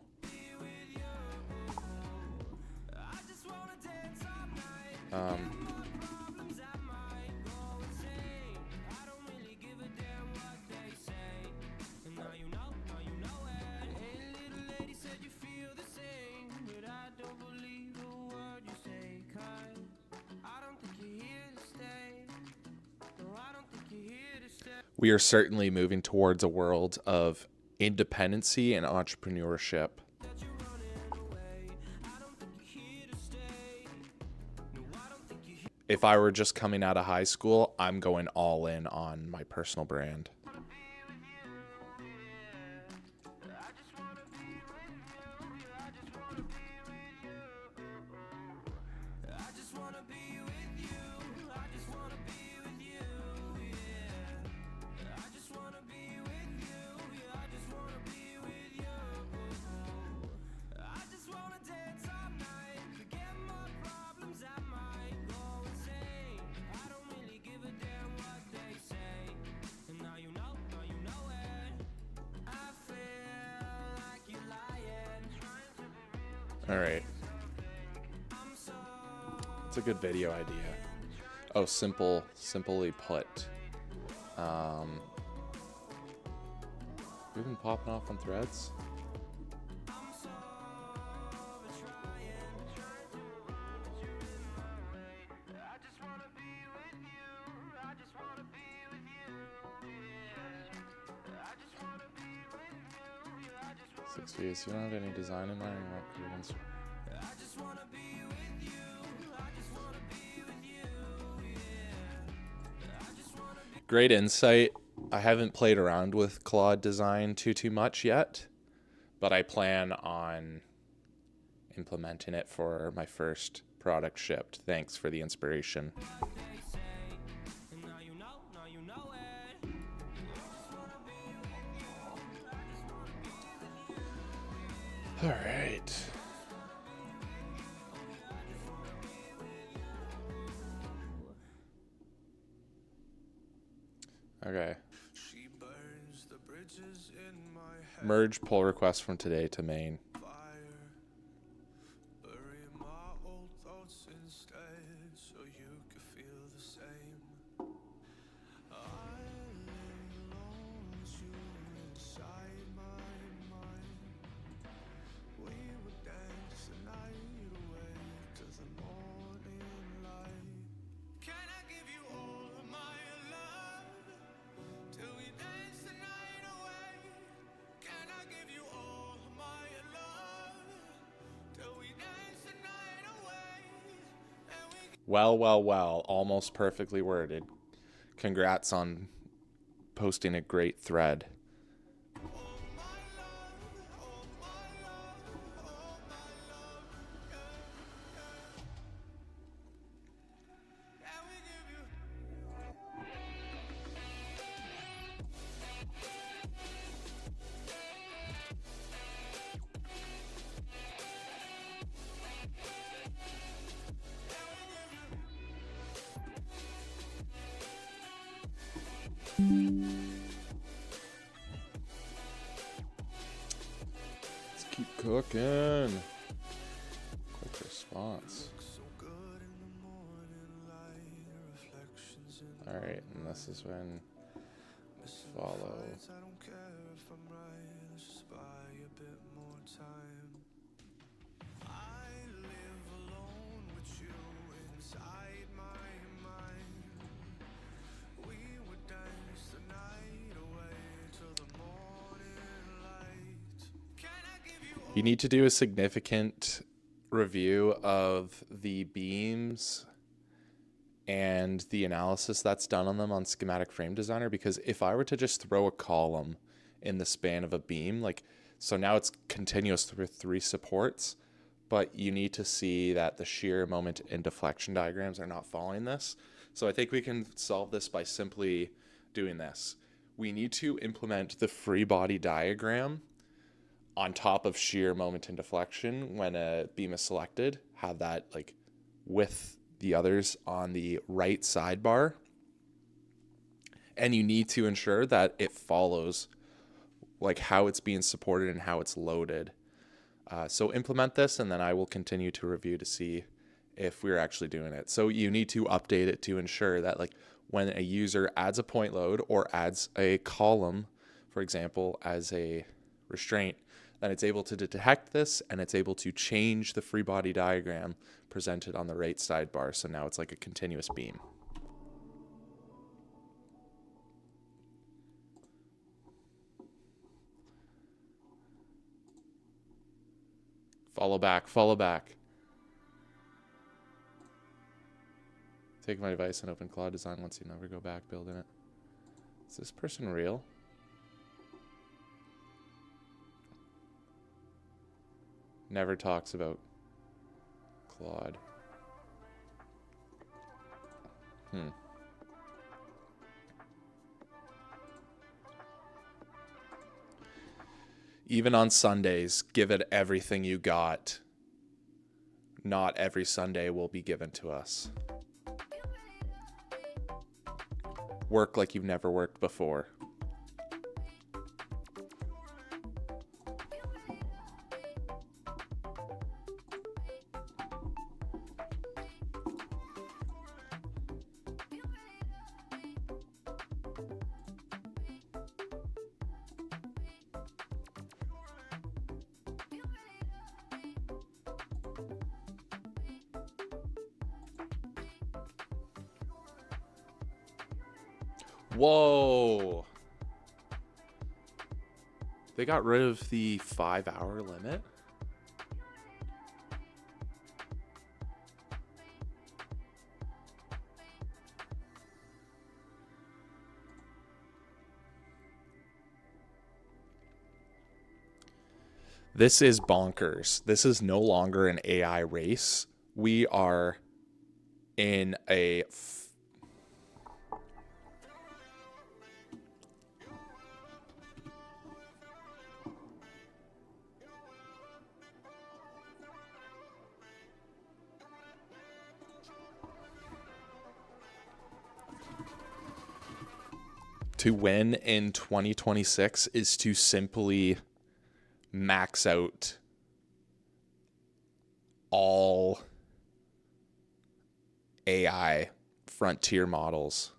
We are certainly moving towards a world of independency and entrepreneurship. If I were just coming out of high school, I'm going all in on my personal brand. All right. It's a good video idea. Oh, simply put. We've been popping off on Threads. 6 views. You don't have any design in there? You want credence? Great insight. I haven't played around with Claude design too much yet, but I plan on implementing it for my first product shipped. Thanks for the inspiration. All right. Okay. Merge pull request from today to main. Well, almost perfectly worded. Congrats on posting a great thread. Let's keep cooking. Quick response. Alright, and this is when follow. You need to do a significant review of the beams and the analysis that's done on them on Schematic Frame Designer, because if I were to just throw a column in the span of a beam, like, so now it's continuous through 3 supports, but you need to see that the shear, moment, and deflection diagrams are not following this. So I think we can solve this by simply doing this. We need to implement the free body diagram on top of shear, moment, and deflection when a beam is selected. Have that like with the others on the right sidebar. And you need to ensure that it follows like how it's being supported and how it's loaded. So implement this, and then I will continue to review to see if we're actually doing it. So you need to update it to ensure that like when a user adds a point load or adds a column, for example, as a restraint, then it's able to detect this and it's able to change the free body diagram presented on the right sidebar. So now it's like a continuous beam. Follow back. Take my advice and open Claude Design once you never go back building it. Is this person real? Never talks about Claude. Even on Sundays, give it everything you got. Not every Sunday will be given to us. Work like you've never worked before. Whoa. They got rid of the 5-hour limit. This is bonkers. This is no longer an AI race. We are in a to win in 2026 is to simply max out all AI frontier models.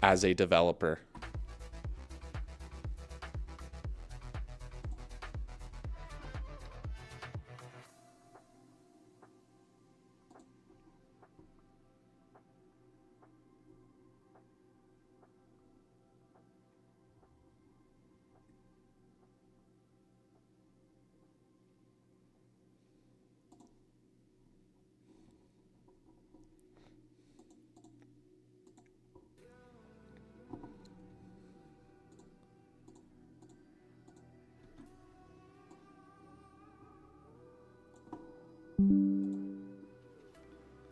As a developer.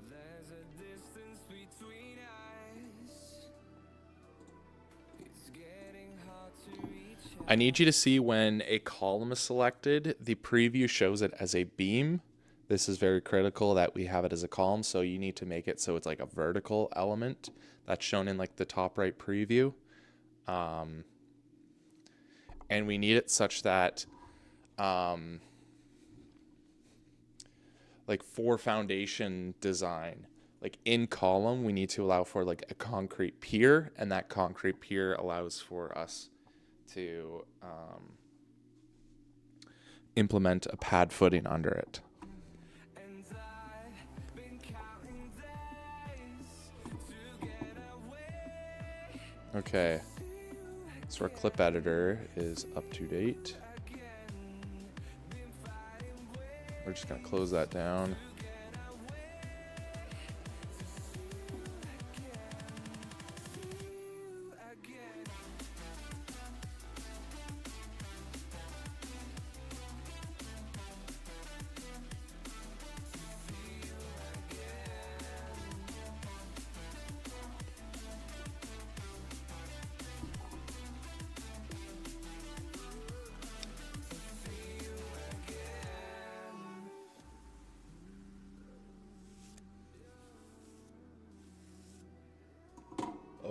There's a distance between us. It's getting hard to reach out. I need you to see when a column is selected, the preview shows it as a beam. This is very critical that we have it as a column, so you need to make it so it's like a vertical element that's shown in like the top right preview. And we need it such that like for foundation design, like in column, we need to allow for like a concrete pier, and that concrete pier allows for us to implement a pad footing under it. And I've been counting days to get away. Okay, so our clip editor is up to date. We're just gonna close that down.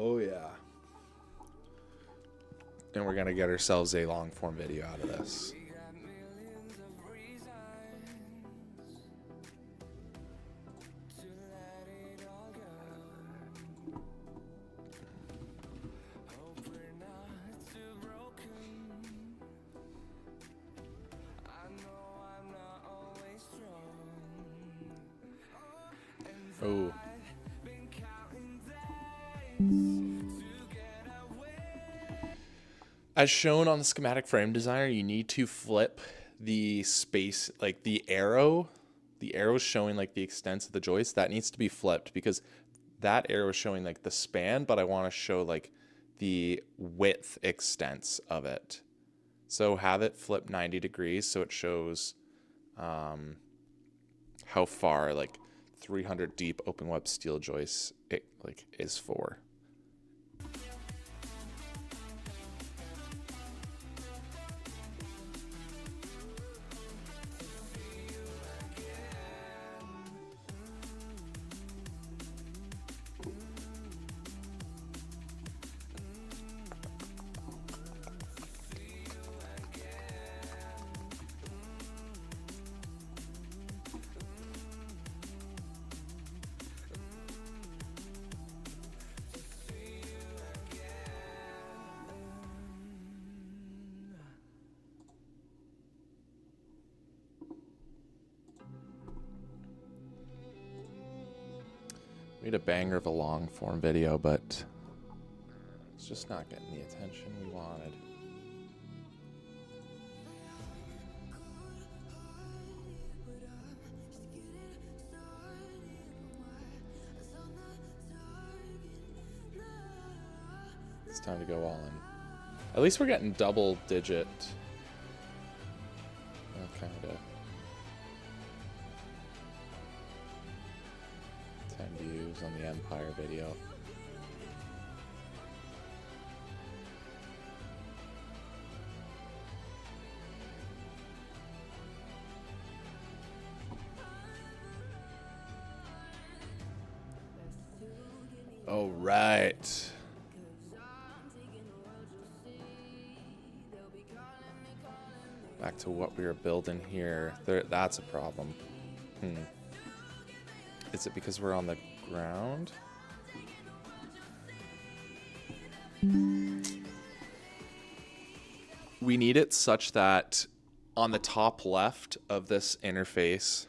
Oh yeah. And we're gonna get ourselves a long form video out of this. We got millions of reasons to let it all go. Hope we're not too broken. I know I'm not always strong. Oh, I've been counting days to get away. as shown on the schematic frame designer, you need to flip the space, like the arrow showing like the extents of the joist. That needs to be flipped because that arrow is showing like the span, but I want to show like the width extents of it. So have it flip 90 degrees so it shows how far like 300 deep open web steel joists it like is for. We had a banger of a long form video, but it's just not getting the attention we wanted. It's time to go all in. At least we're getting double digit. Kind of 10 views on the Empire video. All right. Back to what we were building here. That's a problem. Is it because we're on the ground? We need it such that on the top left of this interface,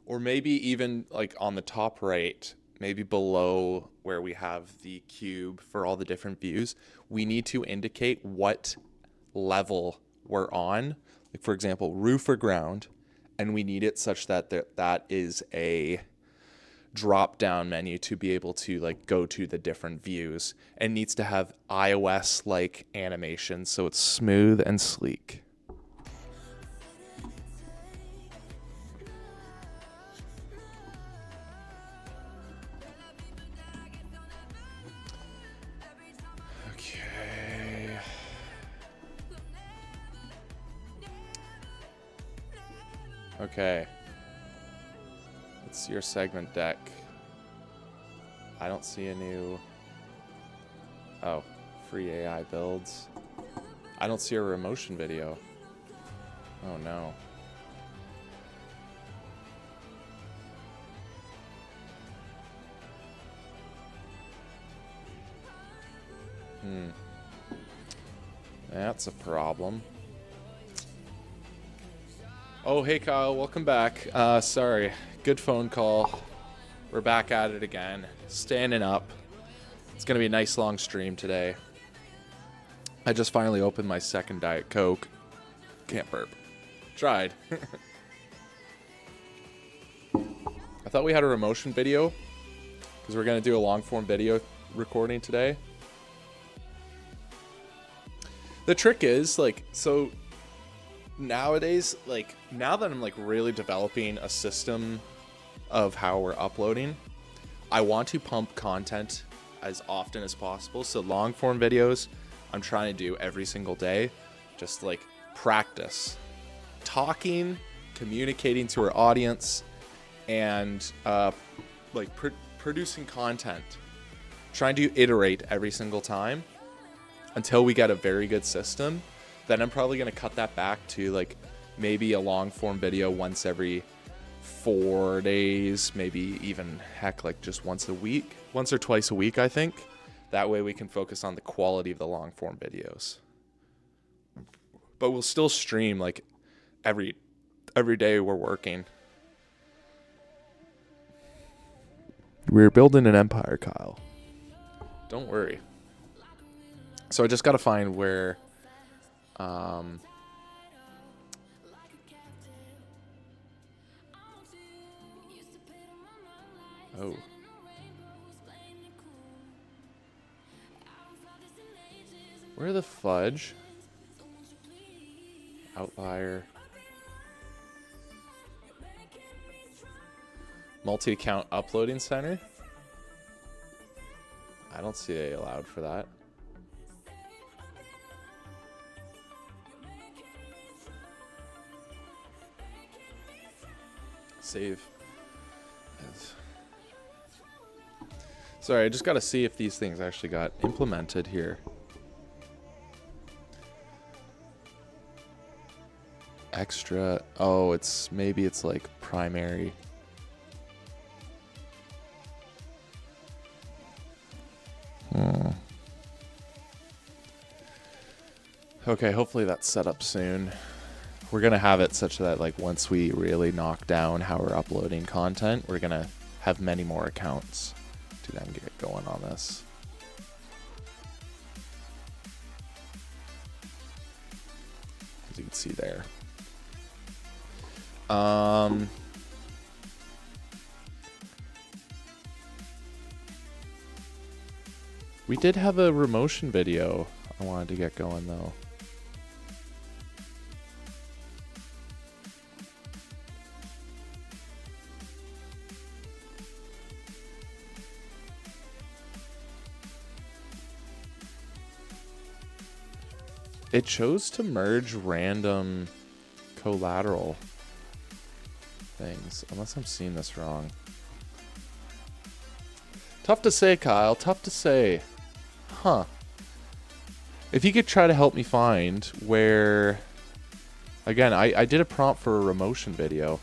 or maybe even like on the top right, maybe below where we have the cube for all the different views, we need to indicate what level we're on, like for example, roof or ground, and we need it such that that is a drop down menu to be able to like go to the different views, and needs to have iOS like animation so it's smooth and sleek. Okay. Let's see your segment deck. I don't see a new... Oh, free AI builds. I don't see a remotion video. Oh no. That's a problem. Oh, hey Kyle, welcome back. Sorry, good phone call. We're back at it again. Standing up. It's gonna be a nice long stream today. I just finally opened my second Diet Coke. Can't burp. Tried. I thought we had a remotion video because we're gonna do a long form video recording today. The trick is, like, so nowadays, like, now that I'm like really developing a system of how we're uploading, I want to pump content as often as possible. So long form videos I'm trying to do every single day, just like practice talking, communicating to our audience, and like producing content, trying to iterate every single time until we get a very good system. Then I'm probably going to cut that back to like maybe a long form video once every 4 days, maybe even heck, like just once or twice a week, I think. That way we can focus on the quality of the long form videos. But we'll still stream like every day we're working. We're building an empire, Kyle. Don't worry. So I just got to find where oh. Where the fudge? Outlier. Multi-account uploading center? I don't see a allowed for that. Save. Yes. Sorry, I just got to see if these things actually got implemented here. Extra. Oh, maybe it's like primary. Okay, hopefully that's set up soon. We're going to have it such that like once we really knock down how we're uploading content, we're going to have many more accounts. to then get going on this. As you can see there. We did have a Remotion video I wanted to get going though. It chose to merge random collateral things, unless I'm seeing this wrong. Tough to say, Kyle. Tough to say. Huh. If you could try to help me find where... Again, I did a prompt for a Remotion video.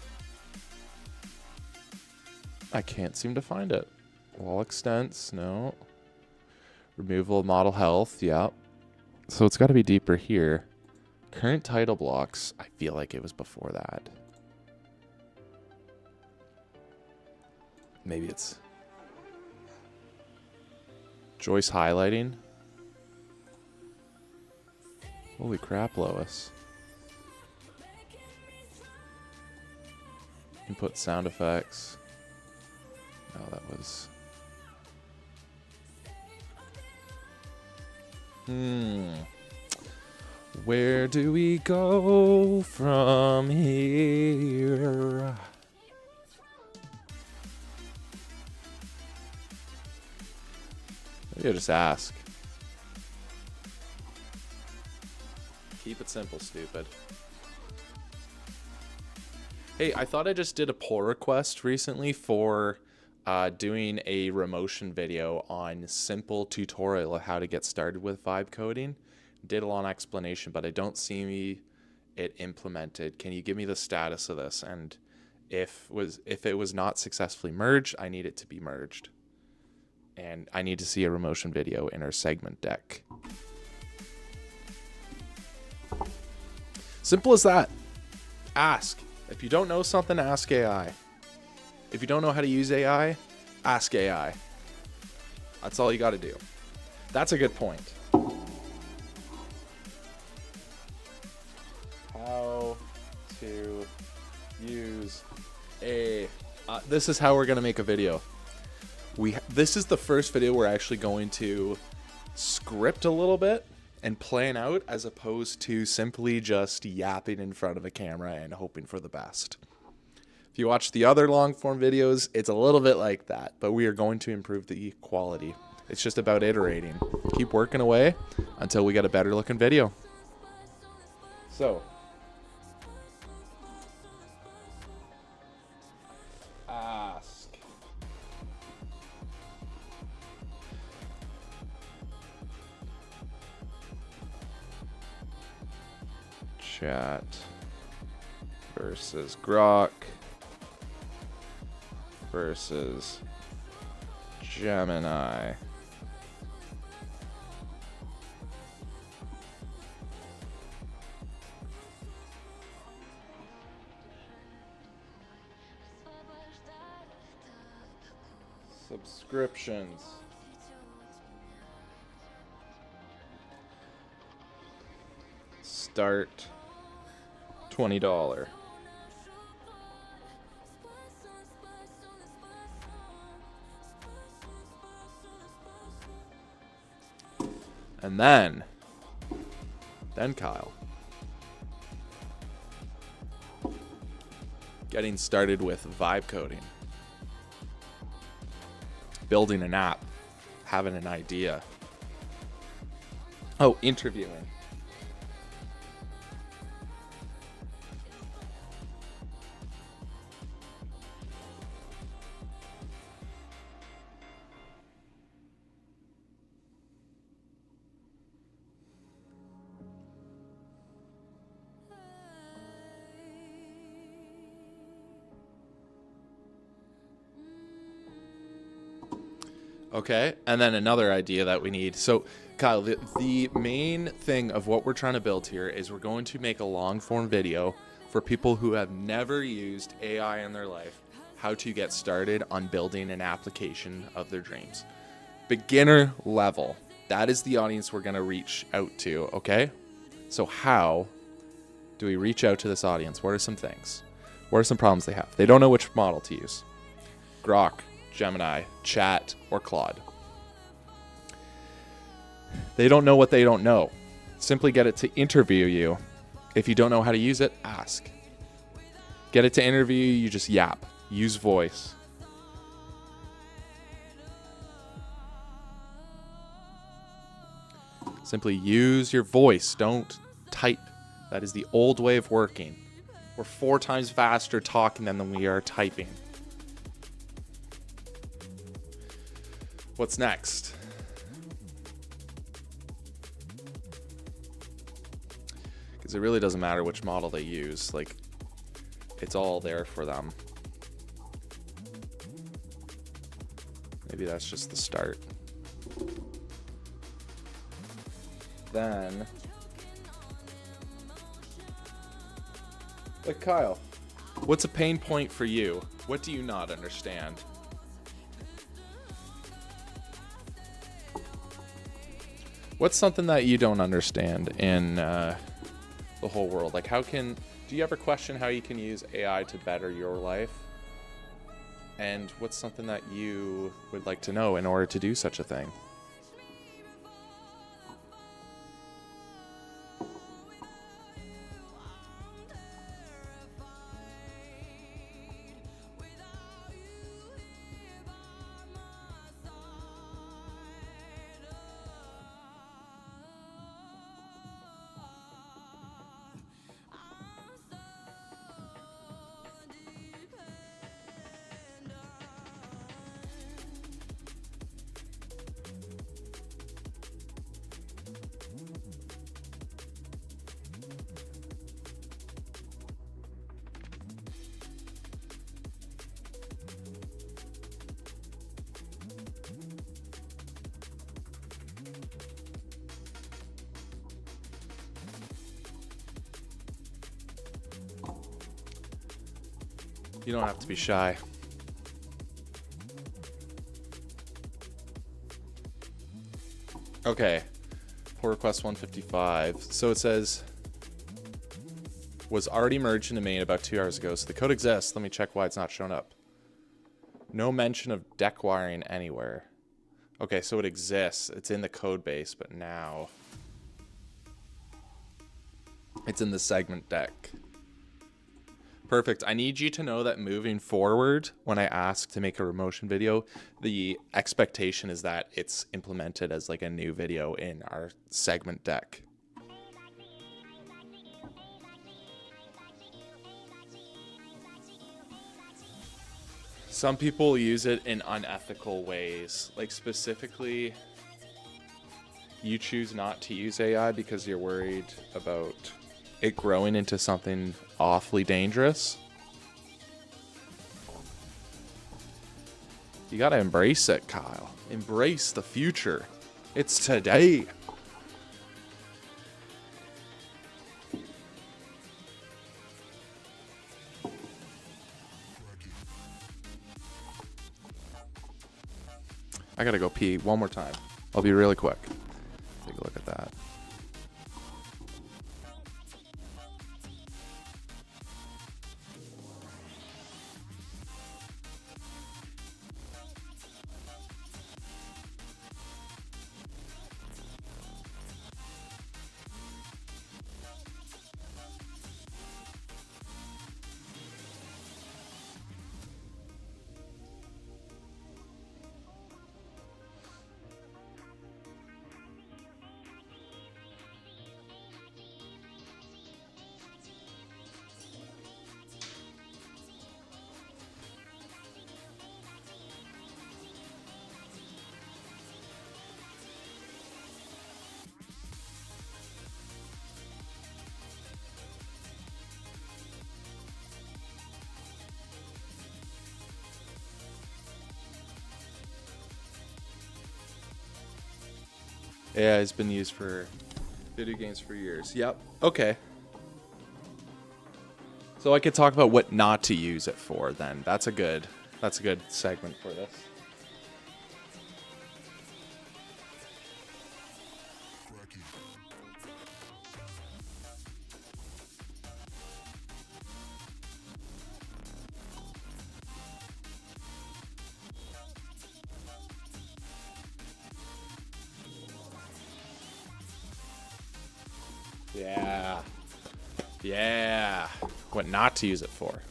I can't seem to find it. Wall extents, no. Removal of model health, yeah. So it's got to be deeper here. Current title blocks, I feel like it was before that. Maybe it's Joyce highlighting. Holy crap, Lois. Input sound effects. No, that was... Where do we go from here? Maybe I'll just ask. Keep it simple, stupid. Hey, I thought I just did a pull request recently for doing a Remotion video on simple tutorial of how to get started with vibe coding. Did a long explanation, but I don't see it implemented. Can you give me the status of this? And if it was not successfully merged, I need it to be merged. And I need to see a Remotion video in our segment deck. Simple as that. Ask. If you don't know something, ask AI. If you don't know how to use AI, ask AI. That's all you got to do. That's a good point. How to use a... this is how we're going to make a video. This is the first video we're actually going to script a little bit and plan out, as opposed to simply just yapping in front of a camera and hoping for the best. If you watch the other long form videos, it's a little bit like that, but we are going to improve the quality. It's just about iterating. Keep working away until we get a better looking video. So, ask. Chat versus Grok versus Gemini. Subscriptions. Start $20. And then Kyle. Getting started with vibe coding. Building an app. Having an idea. Oh, interviewing. Okay, and then another idea that we need. So, Kyle, the main thing of what we're trying to build here is we're going to make a long form video for people who have never used AI in their life, how to get started on building an application of their dreams. Beginner level. That is the audience we're going to reach out to, okay? So how do we reach out to this audience? What are some things? What are some problems they have? They don't know which model to use. Grok, Gemini, Chat, or Claude. They don't know what they don't know. Simply get it to interview you. If you don't know how to use it, ask. Get it to interview you, you just yap. Use voice. Simply use your voice. Don't type. That is the old way of working. We're 4 times faster talking than we are typing. What's next? Because it really doesn't matter which model they use. Like, it's all there for them. Maybe that's just the start. Then, like Kyle, what's a pain point for you? What do you not understand? What's something that you don't understand in the whole world? Like, do you ever question how you can use AI to better your life? And what's something that you would like to know in order to do such a thing? You don't have to be shy. Okay. Pull request 155. So it says, was already merged into main about 2 hours ago. So the code exists. Let me check why it's not shown up. No mention of deck wiring anywhere. Okay, so it exists. It's in the code base, but now it's in the segment deck. Perfect. I need you to know that moving forward, when I ask to make a remotion video, the expectation is that it's implemented as like a new video in our segment deck. Some people use it in unethical ways. Like specifically, you choose not to use AI because you're worried about it growing into something awfully dangerous. You gotta embrace it, Kyle. Embrace the future. It's today. I gotta go pee one more time. I'll be really quick. Take a look at that. Yeah, it's been used for video games for years. Yep. Okay. So I could talk about what not to use it for then. That's a good segment for this. Yeah. Yeah. What not to use it for.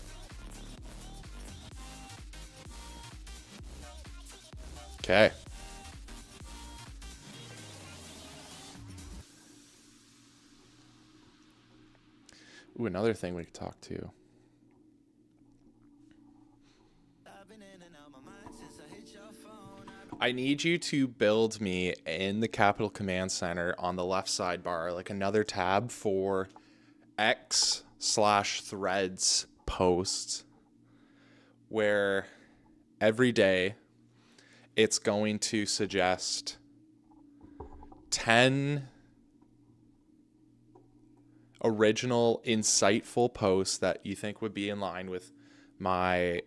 Okay. Ooh, another thing we could talk to. I need you to build me in the Capital Command Center on the left sidebar, like another tab for X/threads posts, where every day it's going to suggest 10 original, insightful posts that you think would be in line with my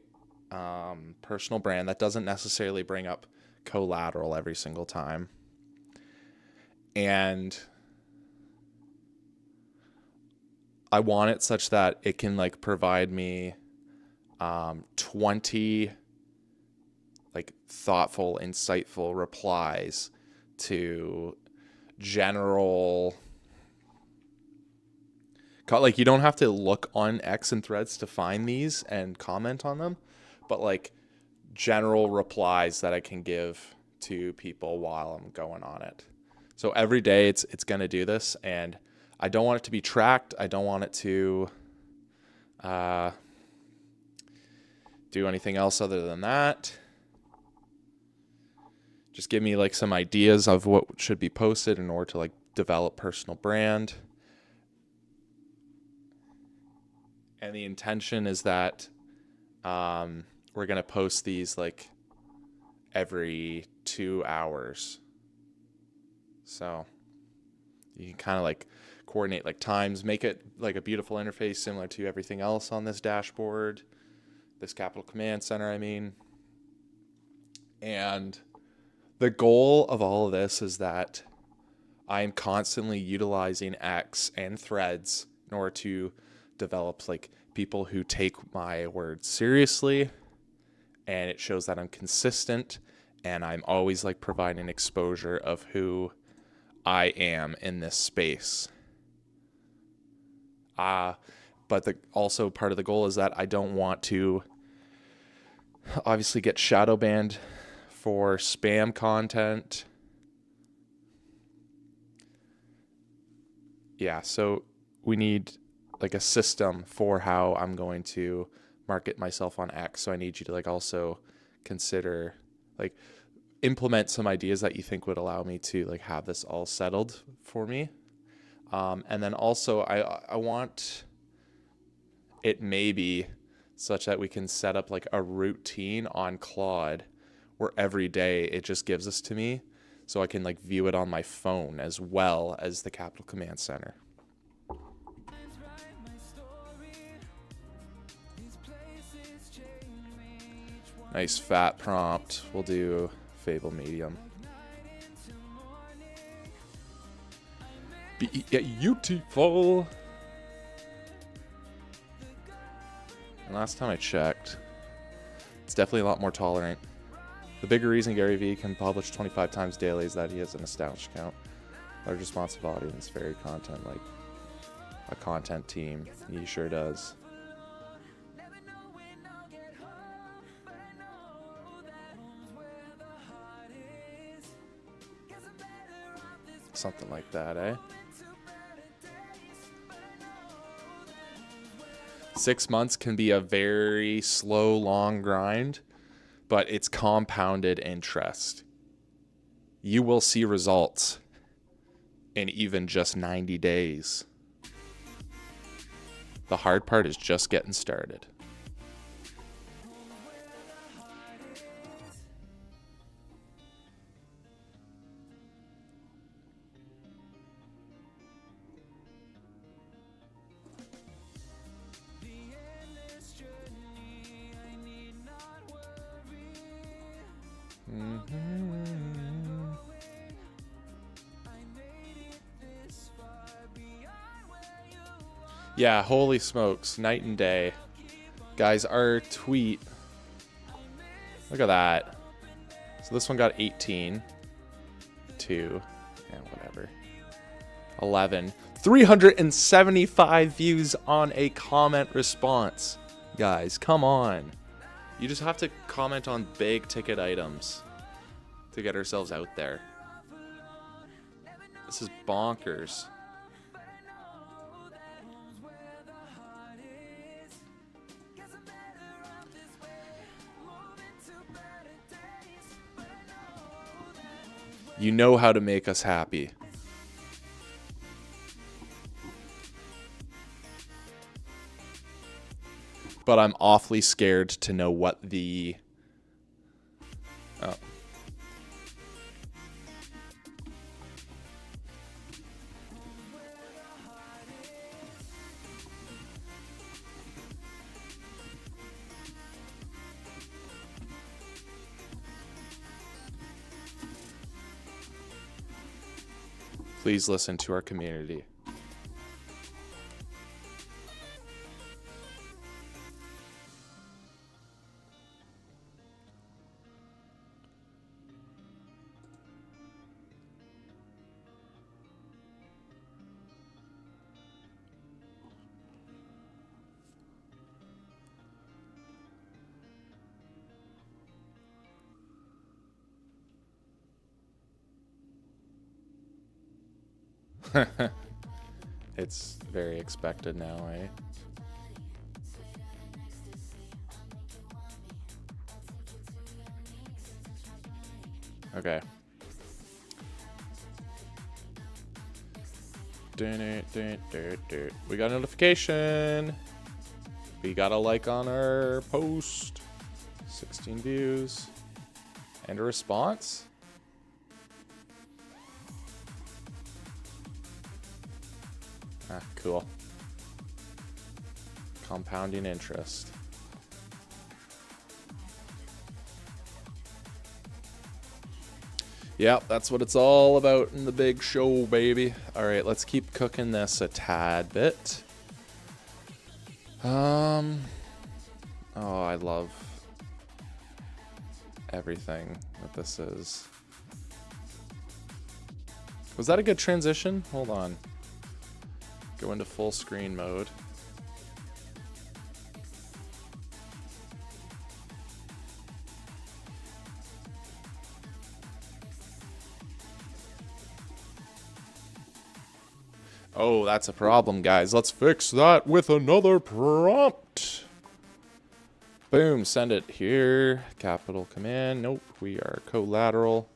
personal brand that doesn't necessarily bring up collateral every single time. And I want it such that it can like provide me 20 like thoughtful, insightful replies to general, like you don't have to look on X and Threads to find these and comment on them, but like general replies that I can give to people while I'm going on it. So every day it's going to do this, and I don't want it to be tracked. I don't want it to do anything else other than that. Just give me like some ideas of what should be posted in order to like develop personal brand. And the intention is that we're going to post these like every 2 hours. So you can kind of like coordinate like times, make it like a beautiful interface similar to everything else on this dashboard, this Capital Command Center, I mean. And the goal of all of this is that I am constantly utilizing X and Threads in order to develop like people who take my words seriously, and it shows that I'm consistent and I'm always like providing exposure of who I am in this space. But also part of the goal is that I don't want to obviously get shadow banned for spam content. Yeah, so we need like a system for how I'm going to market myself on X. So I need you to like also consider like implement some ideas that you think would allow me to like have this all settled for me. And then also I want it maybe such that we can set up like a routine on Claude where every day it just gives this to me so I can like view it on my phone as well as the Capital Command Center. Nice fat prompt. We'll do Fable Medium. Beautiful. And last time I checked, it's definitely a lot more tolerant. The bigger reason Gary Vee can publish 25 times daily is that he has an established account, large responsive audience, very content like a content team. He sure does. Something like that, eh? 6 months can be a very slow, long grind, but it's compounded interest. You will see results in even just 90 days. The hard part is just getting started. Yeah, holy smokes, night and day. Guys, our tweet, look at that. So this one got 18, 2, and whatever, 11. 375 views on a comment response. Guys, come on. You just have to comment on big ticket items to get ourselves out there. This is bonkers. You know how to make us happy. But I'm awfully scared to know what the... Oh. Please listen to our community. It's very expected now, eh? Okay. We got a notification. We got a like on our post. 16 views. And a response. Ah, cool. Compounding interest. Yep, that's what it's all about in the big show, baby. All right, let's keep cooking this a tad bit. Oh, I love everything that this is. Was that a good transition? Hold on. Go into full screen mode. Oh, that's a problem, guys. Let's fix that with another prompt. Boom, send it here. Capital command. Nope, we are collateral.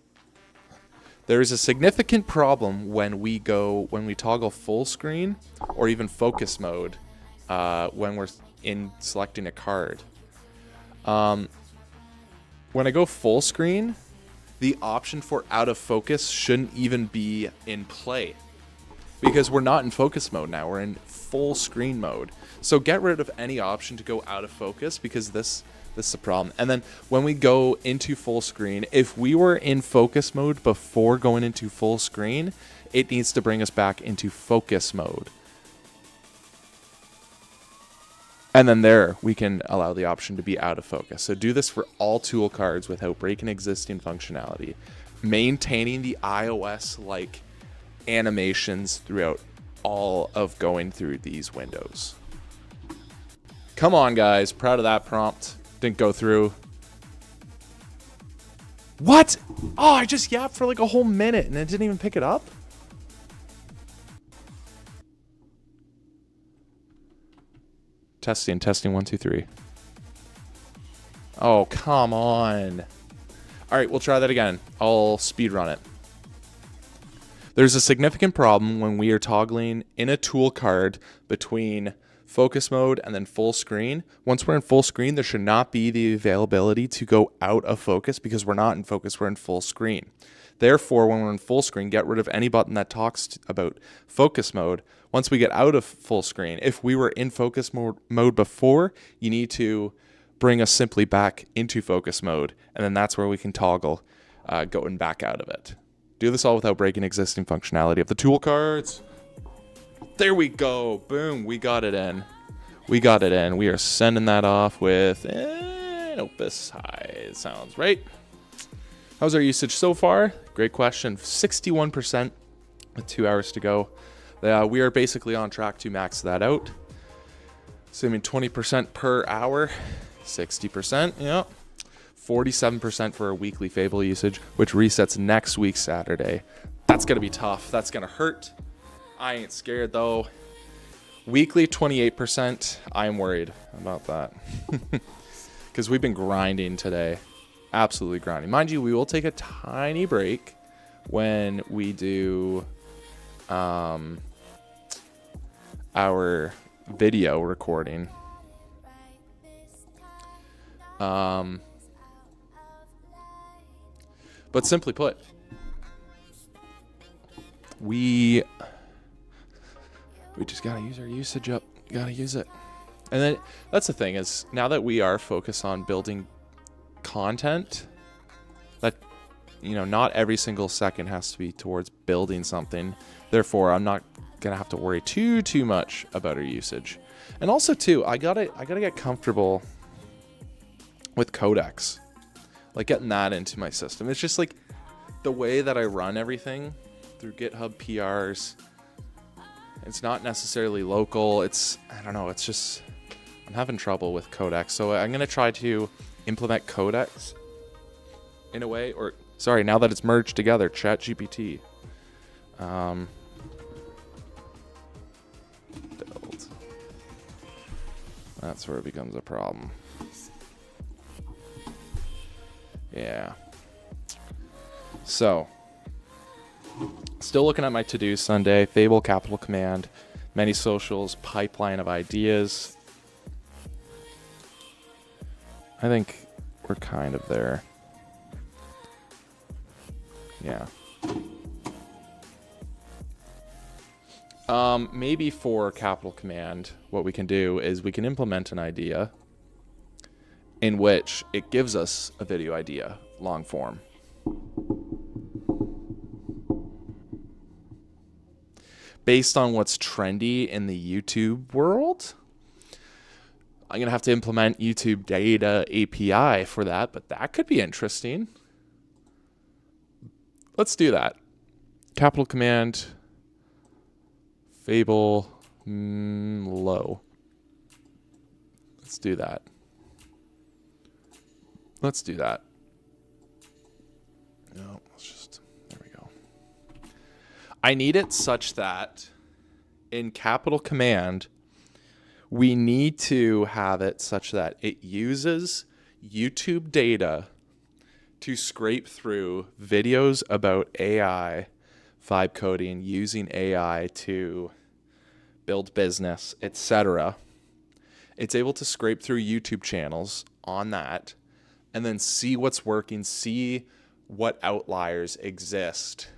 There's a significant problem when we toggle full screen or even focus mode when we're in selecting a card. When I go full screen, the option for out of focus shouldn't even be in play because we're not in focus mode now. We're in full screen mode. So get rid of any option to go out of focus because this is the problem. And then when we go into full screen, if we were in focus mode before going into full screen, it needs to bring us back into focus mode. And then there, we can allow the option to be out of focus. So do this for all tool cards without breaking existing functionality. Maintaining the iOS-like animations throughout all of going through these windows. Come on, guys. Proud of that prompt. Didn't go through. What? Oh, I just yapped for like a whole minute and it didn't even pick it up? Testing, 1, 2, 3. Oh, come on. All right, we'll try that again. I'll speed run it. There's a significant problem when we are toggling in a tool card between focus mode and then full screen. Once we're in full screen, there should not be the availability to go out of focus because we're not in focus, we're in full screen. Therefore, when we're in full screen, get rid of any button that talks about focus mode. Once we get out of full screen, if we were in focus mode before, you need to bring us simply back into focus mode, and then that's where we can toggle going back out of it. Do this all without breaking existing functionality of the tool cards. There we go. Boom. We got it in. We got it in. We are sending that off with an Opus High. Sounds right. How's our usage so far? Great question. 61% with 2 hours to go. We are basically on track to max that out. Assuming 20% per hour, 60%, yeah. 47% for our weekly Fable usage, which resets next week, Saturday. That's going to be tough. That's going to hurt. I ain't scared, though. Weekly, 28%. I'm worried about that. Because we've been grinding today. Absolutely grinding. Mind you, we will take a tiny break when we do our video recording. But simply put, we just gotta use our usage up. Gotta use it. And then that's the thing is, now that we are focused on building content, that, you know, not every single second has to be towards building something. Therefore, I'm not gonna have to worry too much about our usage. And also too, I gotta get comfortable with codecs, like getting that into my system. It's just like the way that I run everything through GitHub PRs. It's not necessarily local. It's, I don't know, it's just, I'm having trouble with codecs. So I'm gonna try to implement codecs in a way, or sorry, now that it's merged together, ChatGPT. Build. That's where it becomes a problem. Yeah. So, still looking at my to-do Sunday. Fable, Capital Command, many socials, pipeline of ideas. I think we're kind of there. Yeah. Maybe for Capital Command, what we can do is we can implement an idea in which it gives us a video idea, long form. Based on what's trendy in the YouTube world, I'm going to have to implement YouTube Data API for that, but that could be interesting. Let's do that. Capital Command, Fable, low. Let's do that. Let's do that. No, let's just, there we go. I need it such that in Capital Command, we need to have it such that it uses YouTube data to scrape through videos about AI, vibe coding, using AI to build business, etc. It's able to scrape through YouTube channels on that and then see what's working, see what outliers exist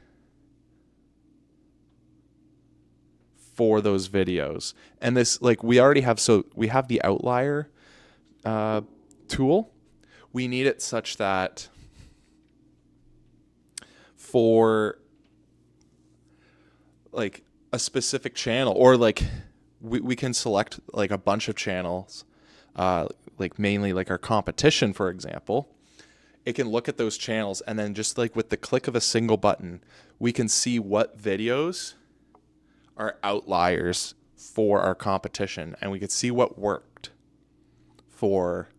for those videos. And this, like, we already have, so we have the outlier tool. We need it such that for like a specific channel, or like we can select like a bunch of channels, like mainly like our competition, for example. It can look at those channels and then just like with the click of a single button, we can see what videos are outliers for our competition, and we could see what worked for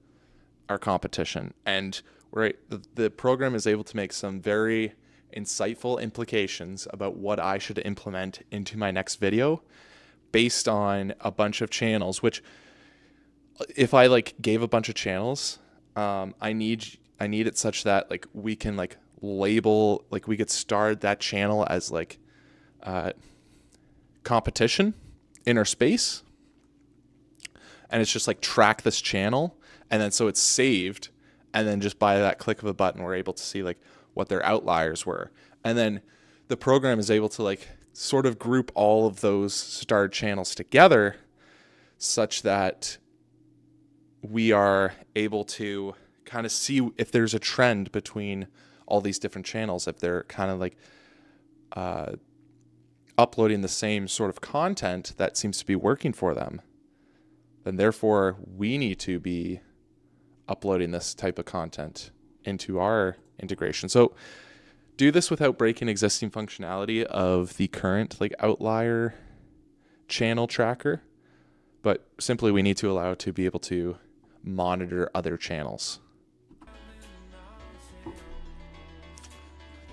our competition. And right, the program is able to make some very insightful implications about what I should implement into my next video based on a bunch of channels, which if I like gave a bunch of channels, I need it such that like we can like label, like we could start that channel as like competition in our space, and it's just like track this channel, and then so it's saved, and then just by that click of a button we're able to see like what their outliers were, and then the program is able to like sort of group all of those starred channels together such that we are able to kind of see if there's a trend between all these different channels, if they're kind of like uploading the same sort of content that seems to be working for them, then therefore we need to be uploading this type of content into our integration. So do this without breaking existing functionality of the current like outlier channel tracker, but simply we need to allow it to be able to monitor other channels.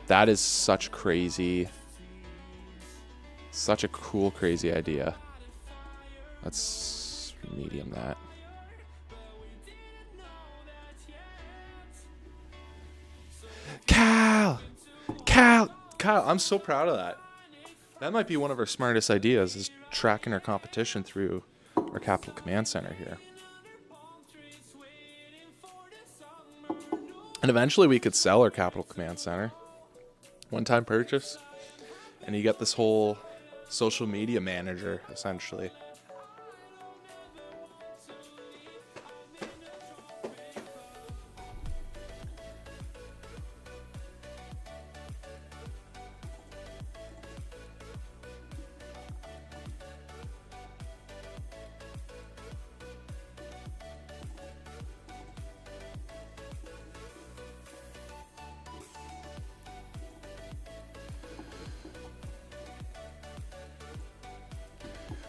That is such a cool, crazy idea. Let's medium that. Kyle, I'm so proud of that. That might be one of our smartest ideas, is tracking our competition through our Capital Command Center here. And eventually we could sell our Capital Command Center. One-time purchase. And you get this whole social media manager, essentially.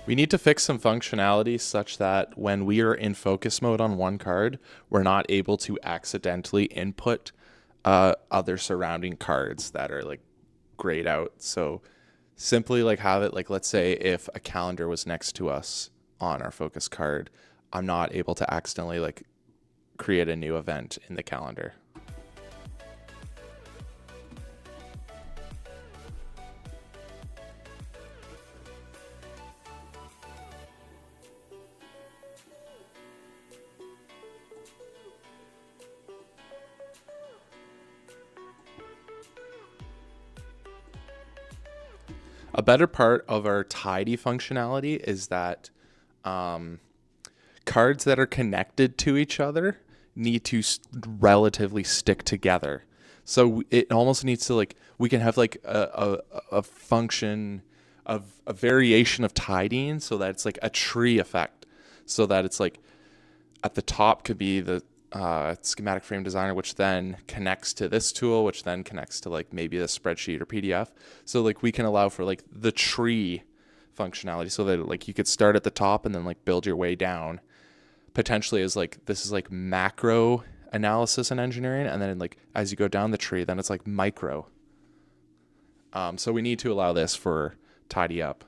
We need to fix some functionality such that when we are in focus mode on one card, we're not able to accidentally input other surrounding cards that are like grayed out. So simply like have it like, let's say if a calendar was next to us on our focus card, I'm not able to accidentally like create a new event in the calendar. A better part of our tidy functionality is that cards that are connected to each other need to relatively stick together. So it almost needs to like, we can have like a function of a variation of tidying so that it's like a tree effect. So that it's like at the top could be the schematic frame designer, which then connects to this tool, which then connects to like maybe the spreadsheet or PDF. So like we can allow for like the tree functionality so that like you could start at the top and then like build your way down potentially as like, this is like macro analysis and engineering. And then like, as you go down the tree, then it's like micro. So we need to allow this for tidy up.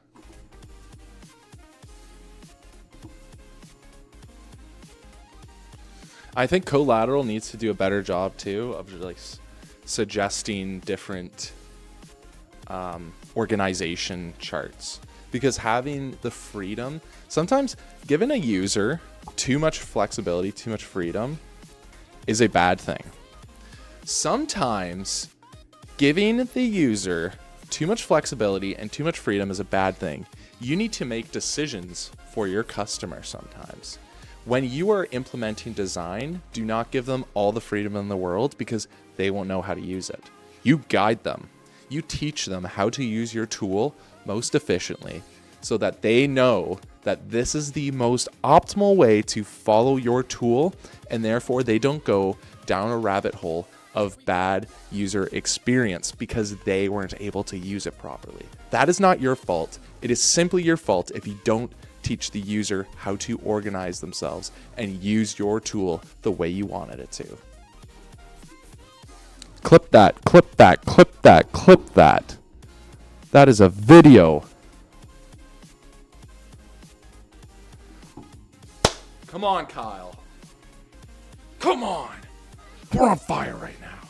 I think Collateral needs to do a better job too of like suggesting different organization charts, because having the freedom, sometimes giving a user too much flexibility, too much freedom is a bad thing. Sometimes giving the user too much flexibility and too much freedom is a bad thing. You need to make decisions for your customer sometimes. When you are implementing design, do not give them all the freedom in the world because they won't know how to use it. You guide them. You teach them how to use your tool most efficiently so that they know that this is the most optimal way to follow your tool, and therefore they don't go down a rabbit hole of bad user experience because they weren't able to use it properly. That is not your fault. It is simply your fault if you don't teach the user how to organize themselves and use your tool the way you wanted it to. Clip that, clip that, clip that, clip that. That is a video. Come on, Kyle. Come on. We're on fire right now.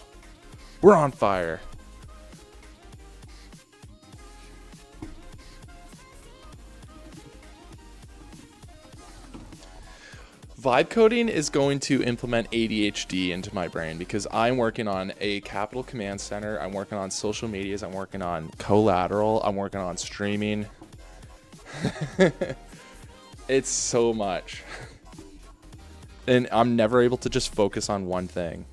We're on fire. Vibe coding is going to implement ADHD into my brain because I'm working on a Capital Command Center. I'm working on social medias. I'm working on Collateral. I'm working on streaming. It's so much. And I'm never able to just focus on one thing.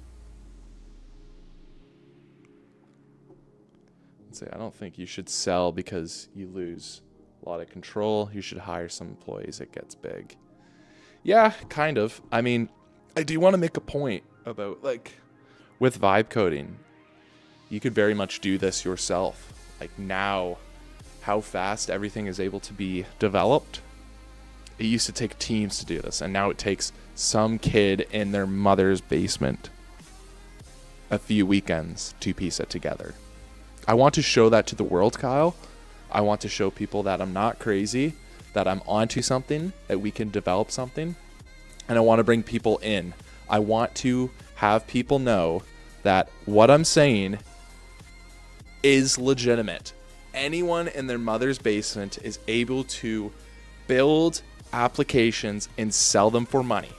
say, I don't think you should sell because you lose a lot of control. You should hire some employees. It gets big. Yeah, kind of. I mean, I do want to make a point about, like, with vibe coding, you could very much do this yourself. Like, now, how fast everything is able to be developed. It used to take teams to do this, and now it takes some kid in their mother's basement a few weekends to piece it together. I want to show that to the world, Kyle. I want to show people that I'm not crazy, that I'm onto something, that we can develop something, and I want to bring people in. I want to have people know that what I'm saying is legitimate. Anyone in their mother's basement is able to build applications and sell them for money.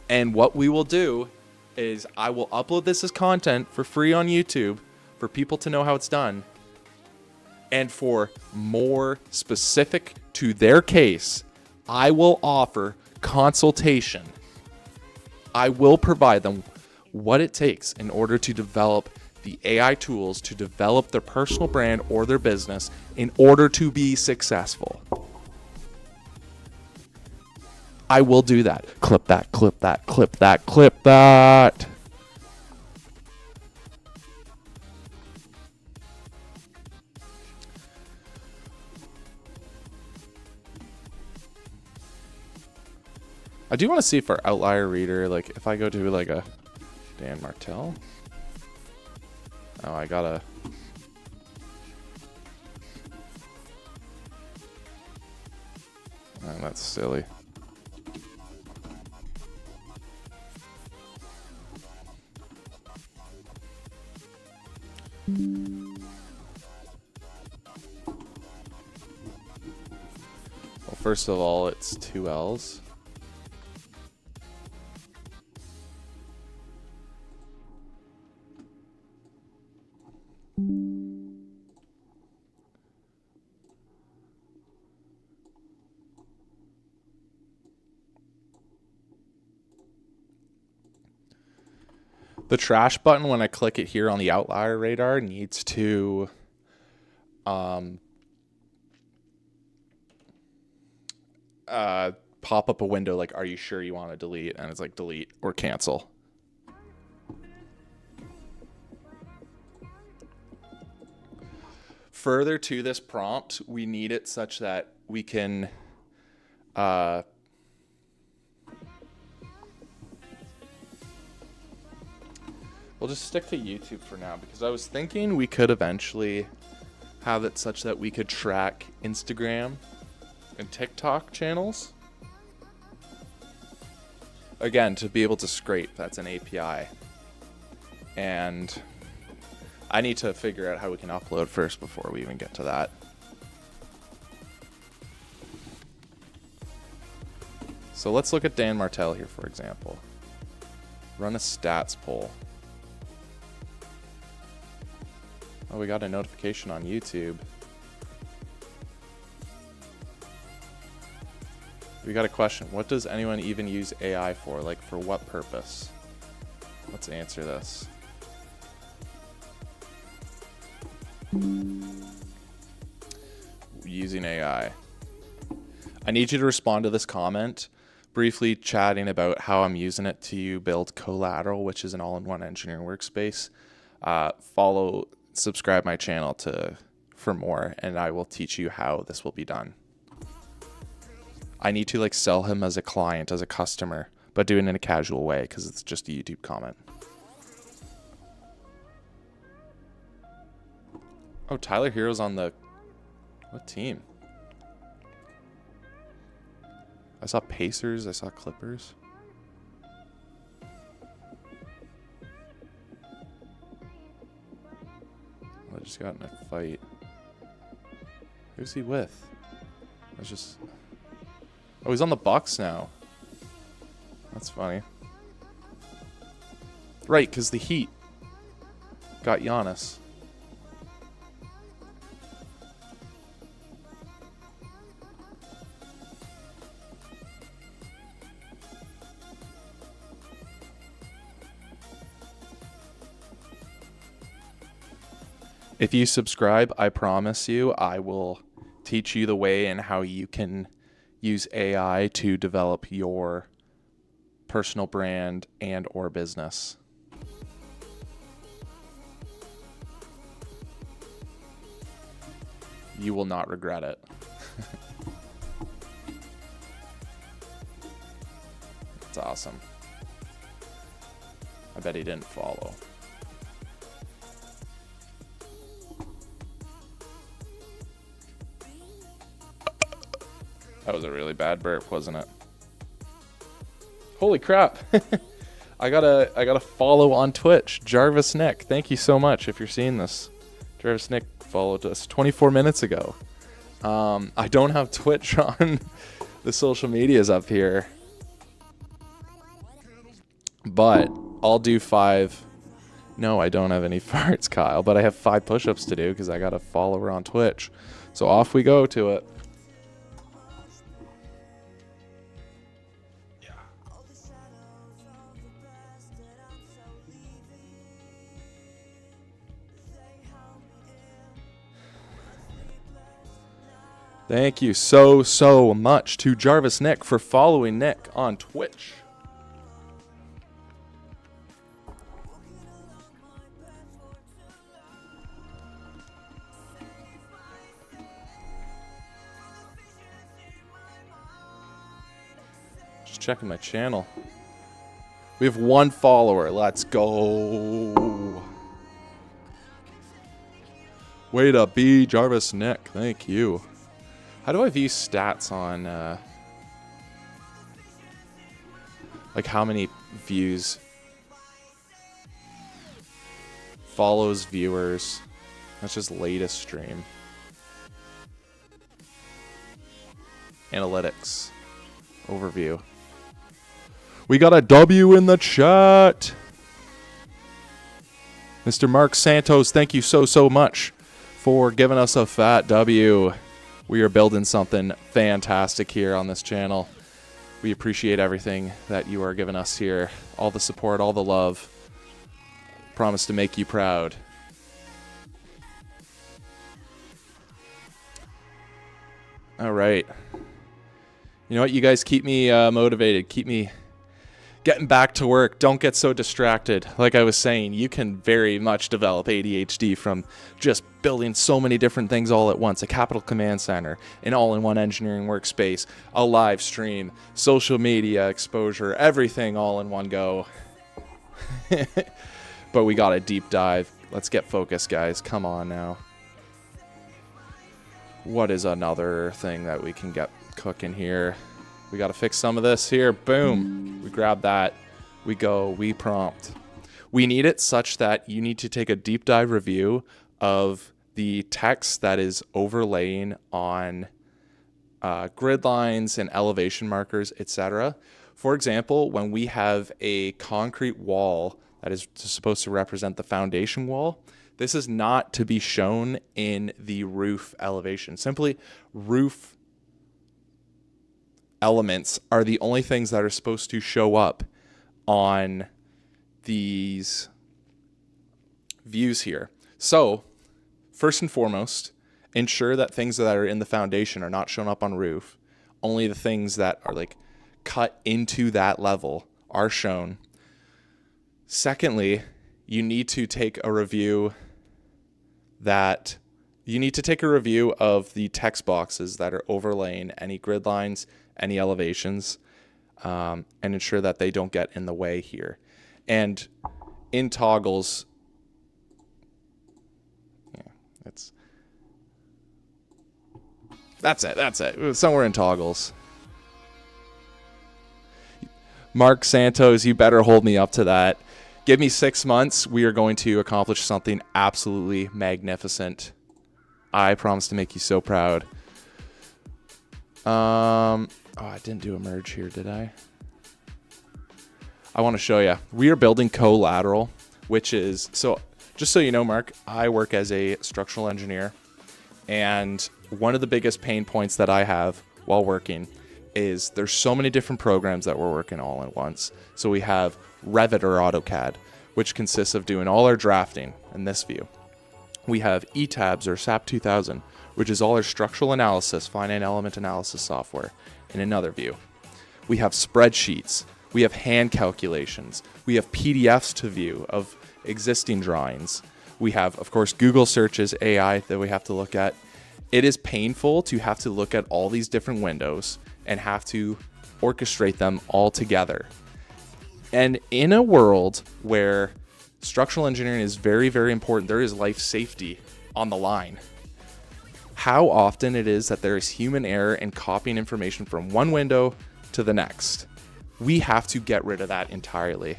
And what we will do is I will upload this as content for free on YouTube for people to know how it's done. And for more specific to their case, I will offer consultation. I will provide them what it takes in order to develop the AI tools to develop their personal brand or their business in order to be successful. I will do that. Clip that, clip that, clip that, clip that. I do want to see if our outlier reader, like if I go to like a Dan Martell. Oh, I gotta. Oh, that's silly. Well, first of all, it's 2 L's. The trash button, when I click it here on the outlier radar, needs to pop up a window like, are you sure you want to delete? And it's like delete or cancel. Further to this prompt, we need it such that we can we'll just stick to YouTube for now, because I was thinking we could eventually have it such that we could track Instagram and TikTok channels. Again, to be able to scrape, that's an API. And I need to figure out how we can upload first before we even get to that. So let's look at Dan Martell here, for example. Run a stats poll. Oh, we got a notification on YouTube. We got a question. What does anyone even use AI for? Like, for what purpose? Let's answer this. Using AI. I need you to respond to this comment, briefly chatting about how I'm using it to build Collateral, which is an all-in-one engineering workspace. Subscribe my channel for more, and I will teach you how this will be done. I need to like sell him as a client, as a customer, but do it in a casual way because it's just a YouTube comment. Oh, Tyler Hero's on the... What team? I saw Pacers, I saw Clippers. I just got in a fight. Who's he with? I was just... Oh, he's on the Bucks now. That's funny. Right, because the Heat got Giannis. If you subscribe, I promise you, I will teach you the way and how you can use AI to develop your personal brand and or business. You will not regret it. It's awesome. I bet he didn't follow. That was a really bad burp, wasn't it? Holy crap. I gotta follow on Twitch. Jarvis Nick, thank you so much if you're seeing this. Jarvis Nick followed us 24 minutes ago. I don't have Twitch on the social medias up here, but I'll do 5. No, I don't have any farts, Kyle, but I have 5 push-ups to do because I got a follower on Twitch. So off we go to it. Thank you so much to Jarvis Nick for following Nick on Twitch. Just checking my channel. We have 1 follower. Let's go. Way to be, Jarvis Nick. Thank you. How do I view stats on, like how many views, follows, viewers? That's just latest stream. Analytics, overview. We got a W in the chat. Mr. Mark Santos, thank you so much for giving us a fat W. We are building something fantastic here on this channel. We appreciate everything that you are giving us here. All the support, all the love. Promise to make you proud. All right. You know what? You guys keep me motivated. Keep me getting back to work. Don't get so distracted. Like I was saying, you can very much develop ADHD from just building so many different things all at once. A capital command center, an all-in-one engineering workspace, a live stream, social media exposure, everything all in one go. But we got a deep dive. Let's get focused, guys. Come on now. What is another thing that we can get cooking here? We got to fix some of this here. Boom. We grab that. We go. We prompt. We need it such that you need to take a deep dive review of the text that is overlaying on grid lines and elevation markers, etc. For example, when we have a concrete wall that is supposed to represent the foundation wall, this is not to be shown in the roof elevation. Simply, roof elements are the only things that are supposed to show up on these views here. So, first and foremost, ensure that things that are in the foundation are not shown up on roof. Only the things that are like cut into that level are shown. Secondly, you need to take a review of the text boxes that are overlaying any grid lines, any elevations, and ensure that they don't get in the way here. And in toggles, that's it. Somewhere in toggles. Mark Santos, you better hold me up to that. Give me 6 months. We are going to accomplish something absolutely magnificent. I promise to make you so proud. Oh, I didn't do a merge here, did I? I want to show you. We are building collateral, which is, so just so you know, Mark, I work as a structural engineer, and one of the biggest pain points that I have while working is there's so many different programs that we're working all at once. So we have Revit or AutoCAD, which consists of doing all our drafting in this view. We have ETABS or SAP 2000, which is all our structural analysis, finite element analysis software in another view. We have spreadsheets. We have hand calculations. We have PDFs to view of existing drawings. We have, of course, Google searches, AI that we have to look at. It is painful to have to look at all these different windows and have to orchestrate them all together. And in a world where structural engineering is very, very important, there is life safety on the line. How often it is that there is human error in copying information from one window to the next. We have to get rid of that entirely.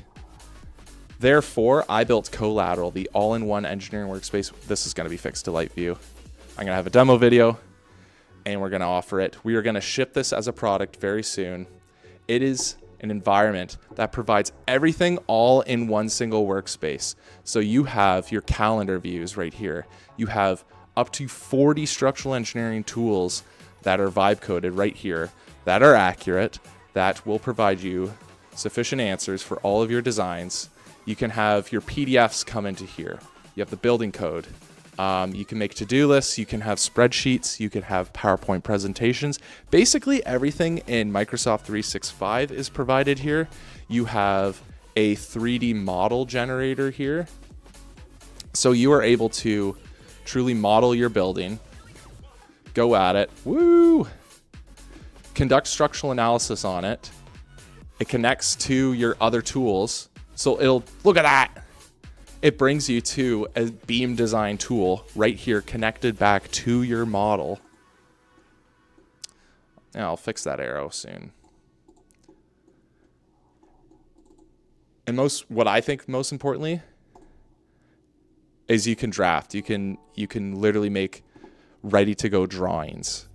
Therefore, I built Collateral, the all-in-one engineering workspace. This is going to be fixed to light view. I'm going to have a demo video, and we're going to offer it. We are going to ship this as a product very soon. It is an environment that provides everything all in one single workspace. So you have your calendar views right here. You have up to 40 structural engineering tools that are vibe coded right here, that are accurate, that will provide you sufficient answers for all of your designs. You can have your PDFs come into here. You have the building code. You can make to-do lists. You can have spreadsheets. You can have PowerPoint presentations. Basically, everything in Microsoft 365 is provided here. You have a 3D model generator here. So you are able to truly model your building. Go at it. Woo! Conduct structural analysis on it. It connects to your other tools. So it'll, look at that. It brings you to a beam design tool right here connected back to your model. Now I'll fix that arrow soon. And what I think most importantly is you can draft. You can literally make ready to go drawings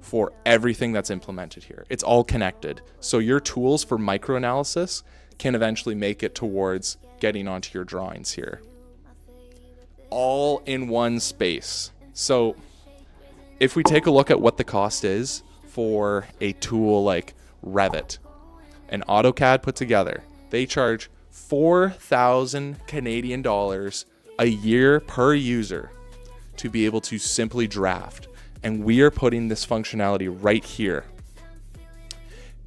for everything that's implemented here. It's all connected. So your tools for microanalysis can eventually make it towards getting onto your drawings here. All in one space. So if we take a look at what the cost is for a tool like Revit and AutoCAD put together, they charge 4,000 Canadian dollars a year per user to be able to simply draft. And we are putting this functionality right here.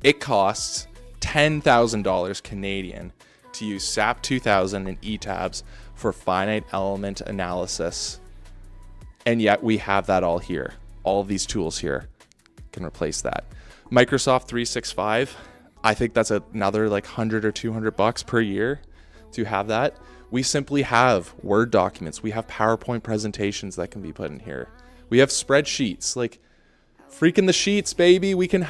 It costs $10,000 Canadian to use SAP 2000 and ETABS for finite element analysis. And yet we have that all here. All of these tools here can replace that. Microsoft 365, I think that's another like 100 or 200 bucks per year to have that. We simply have Word documents. We have PowerPoint presentations that can be put in here. We have spreadsheets, like freaking the sheets, baby. We can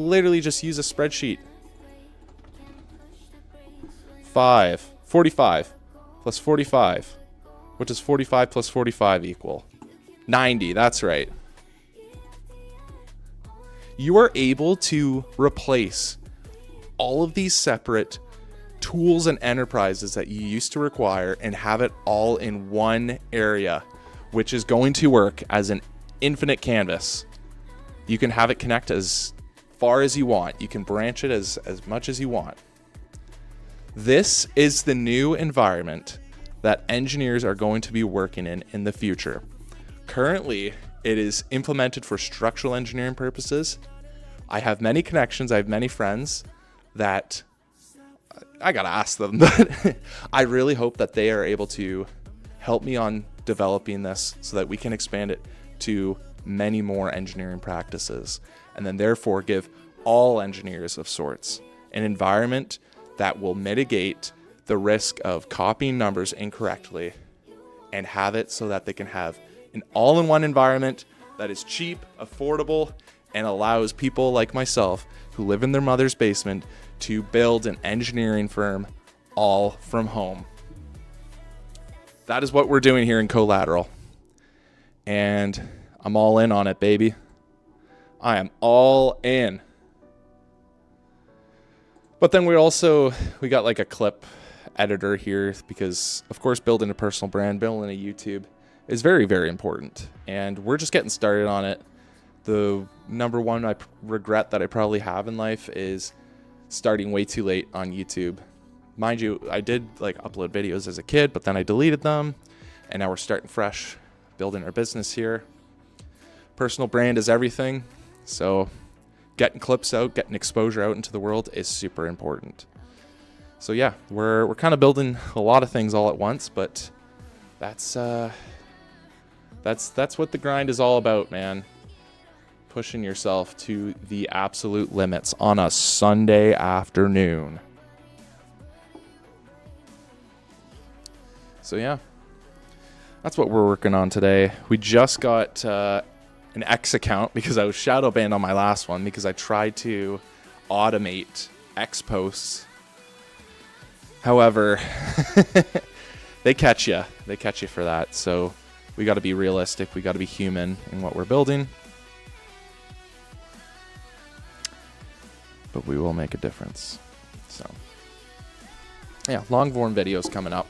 literally just use a spreadsheet. 45 plus 45. What does 45 plus 45 equal? 90, that's right. You are able to replace all of these separate tools and enterprises that you used to require and have it all in one area, which is going to work as an infinite canvas. You can have it connect as far as you want. You can branch it as much as you want. This is the new environment that engineers are going to be working in the future. Currently, it is implemented for structural engineering purposes. I have many connections. I have many friends that I gotta ask them, but I really hope that they are able to help me on developing this so that we can expand it to many more engineering practices, and then therefore give all engineers of sorts an environment that will mitigate the risk of copying numbers incorrectly and have it so that they can have an all-in-one environment that is cheap, affordable, and allows people like myself who live in their mother's basement to build an engineering firm all from home. That is what we're doing here in Collateral. And I'm all in on it, baby. I am all in. But then we got like a clip editor here because, of course, building a personal brand, building a YouTube is very, very important. And we're just getting started on it. The number one regret that I probably have in life is starting way too late on YouTube. Mind you, I did like upload videos as a kid, but then I deleted them, and now we're starting fresh building our business here. Personal brand is everything. So getting clips out, getting exposure out into the world is super important. So yeah, we're kind of building a lot of things all at once, but that's what the grind is all about, man. Pushing yourself to the absolute limits on a Sunday afternoon. So yeah, that's what we're working on today. We just got an X account because I was shadow banned on my last one because I tried to automate X posts. However, they catch you. They catch you for that. So we got to be realistic. We got to be human in what we're building. But we will make a difference. So yeah, long form videos coming up.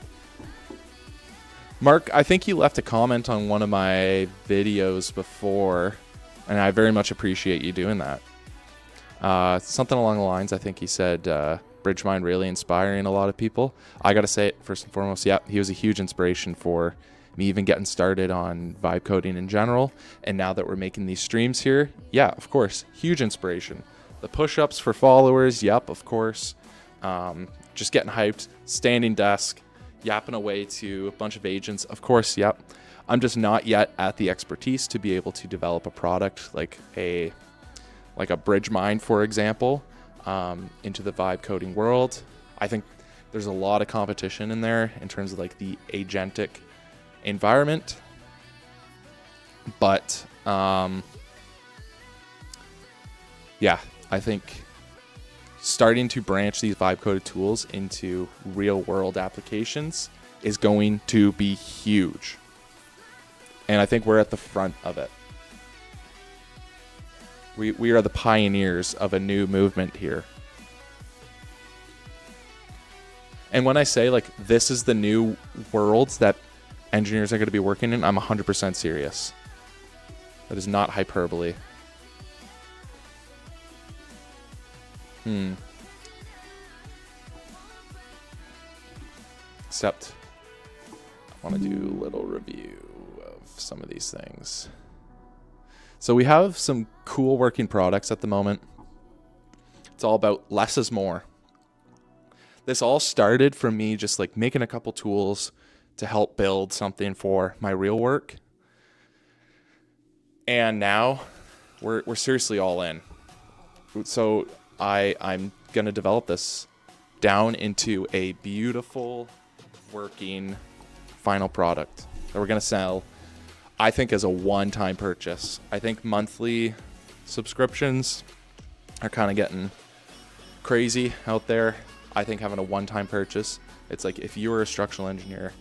Mark, I think you left a comment on one of my videos before, and I very much appreciate you doing that. Something along the lines, I think he said, Bridgemind really inspiring a lot of people. I got to say it first and foremost, yeah, he was a huge inspiration for me even getting started on vibe coding in general. And now that we're making these streams here, yeah, of course, huge inspiration. The push-ups for followers, yep, of course. Just getting hyped, standing desk, yapping away to a bunch of agents, of course, yep. I'm just not yet at the expertise to be able to develop a product like a Bridgemind, for example, into the vibe coding world. I think there's a lot of competition in there in terms of like the agentic environment. But yeah, I think starting to branch these vibe coded tools into real world applications is going to be huge. And I think we're at the front of it. We are the pioneers of a new movement here. And when I say like this is the new worlds that engineers are going to be working in, I'm 100% serious. That is not hyperbole. Except I want to do a little review of some of these things. So we have some cool working products at the moment. It's all about less is more. This all started from me just like making a couple tools to help build something for my real work. And now we're seriously all in. So I'm going to develop this down into a beautiful working final product that we're going to sell, I think, as a one-time purchase. I think monthly subscriptions are kind of getting crazy out there. I think having a one-time purchase, it's like if you were a structural engineer,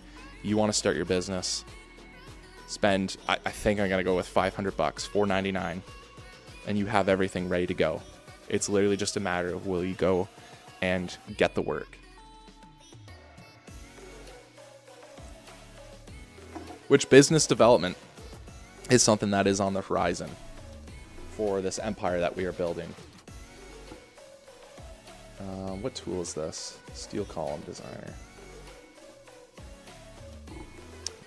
you want to start your business, spend, I think I'm going to go with $500, $4.99, and you have everything ready to go. It's literally just a matter of will you go and get the work. Which business development is something that is on the horizon for this empire that we are building. What tool is this? Steel column designer.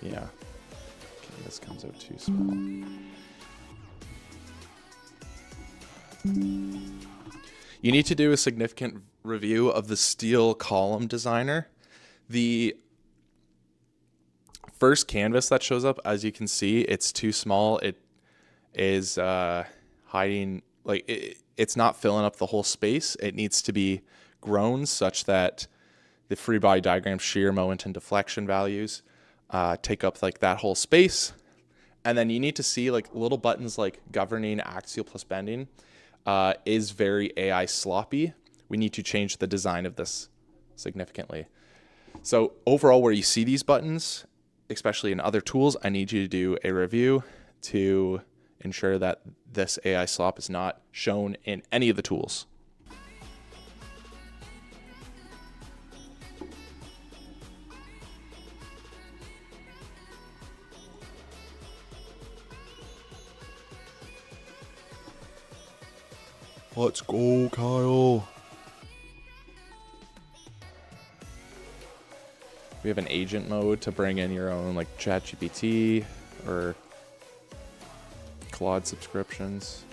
Yeah. Okay, this comes out too small. You need to do a significant review of the steel column designer. The first canvas that shows up, as you can see, it's too small. It is hiding, like it's not filling up the whole space. It needs to be grown such that the free body diagram, shear, moment, and deflection values take up like that whole space. And then you need to see like little buttons like governing axial plus bending is very AI sloppy. We need to change the design of this significantly. So overall, where you see these buttons, especially in other tools, I need you to do a review to ensure that this AI slop is not shown in any of the tools. Let's go, Kyle. We have an agent mode to bring in your own like ChatGPT or Claude subscriptions.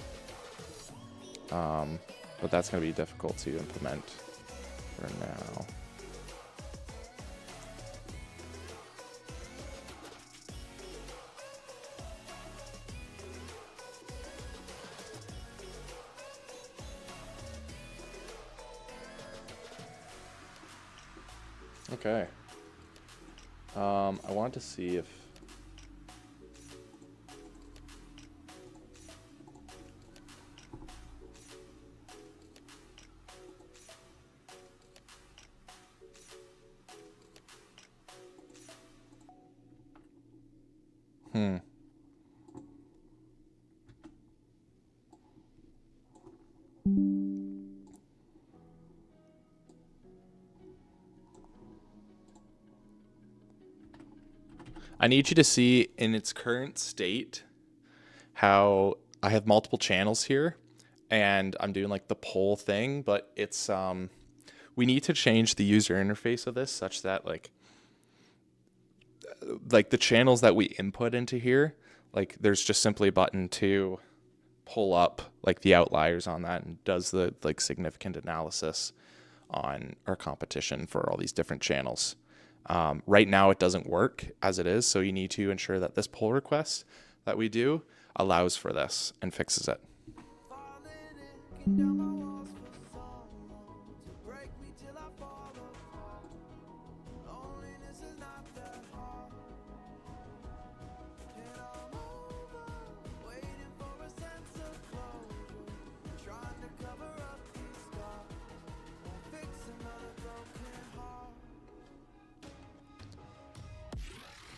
But that's going to be difficult to implement for now. Okay. I want to see if I need you to see in its current state how I have multiple channels here and I'm doing like the poll thing, but it's we need to change the user interface of this such that like the channels that we input into here, like there's just simply a button to pull up like the outliers on that and does the like significant analysis on our competition for all these different channels. Right now it doesn't work as it is, so you need to ensure that this pull request that we do allows for this and fixes it.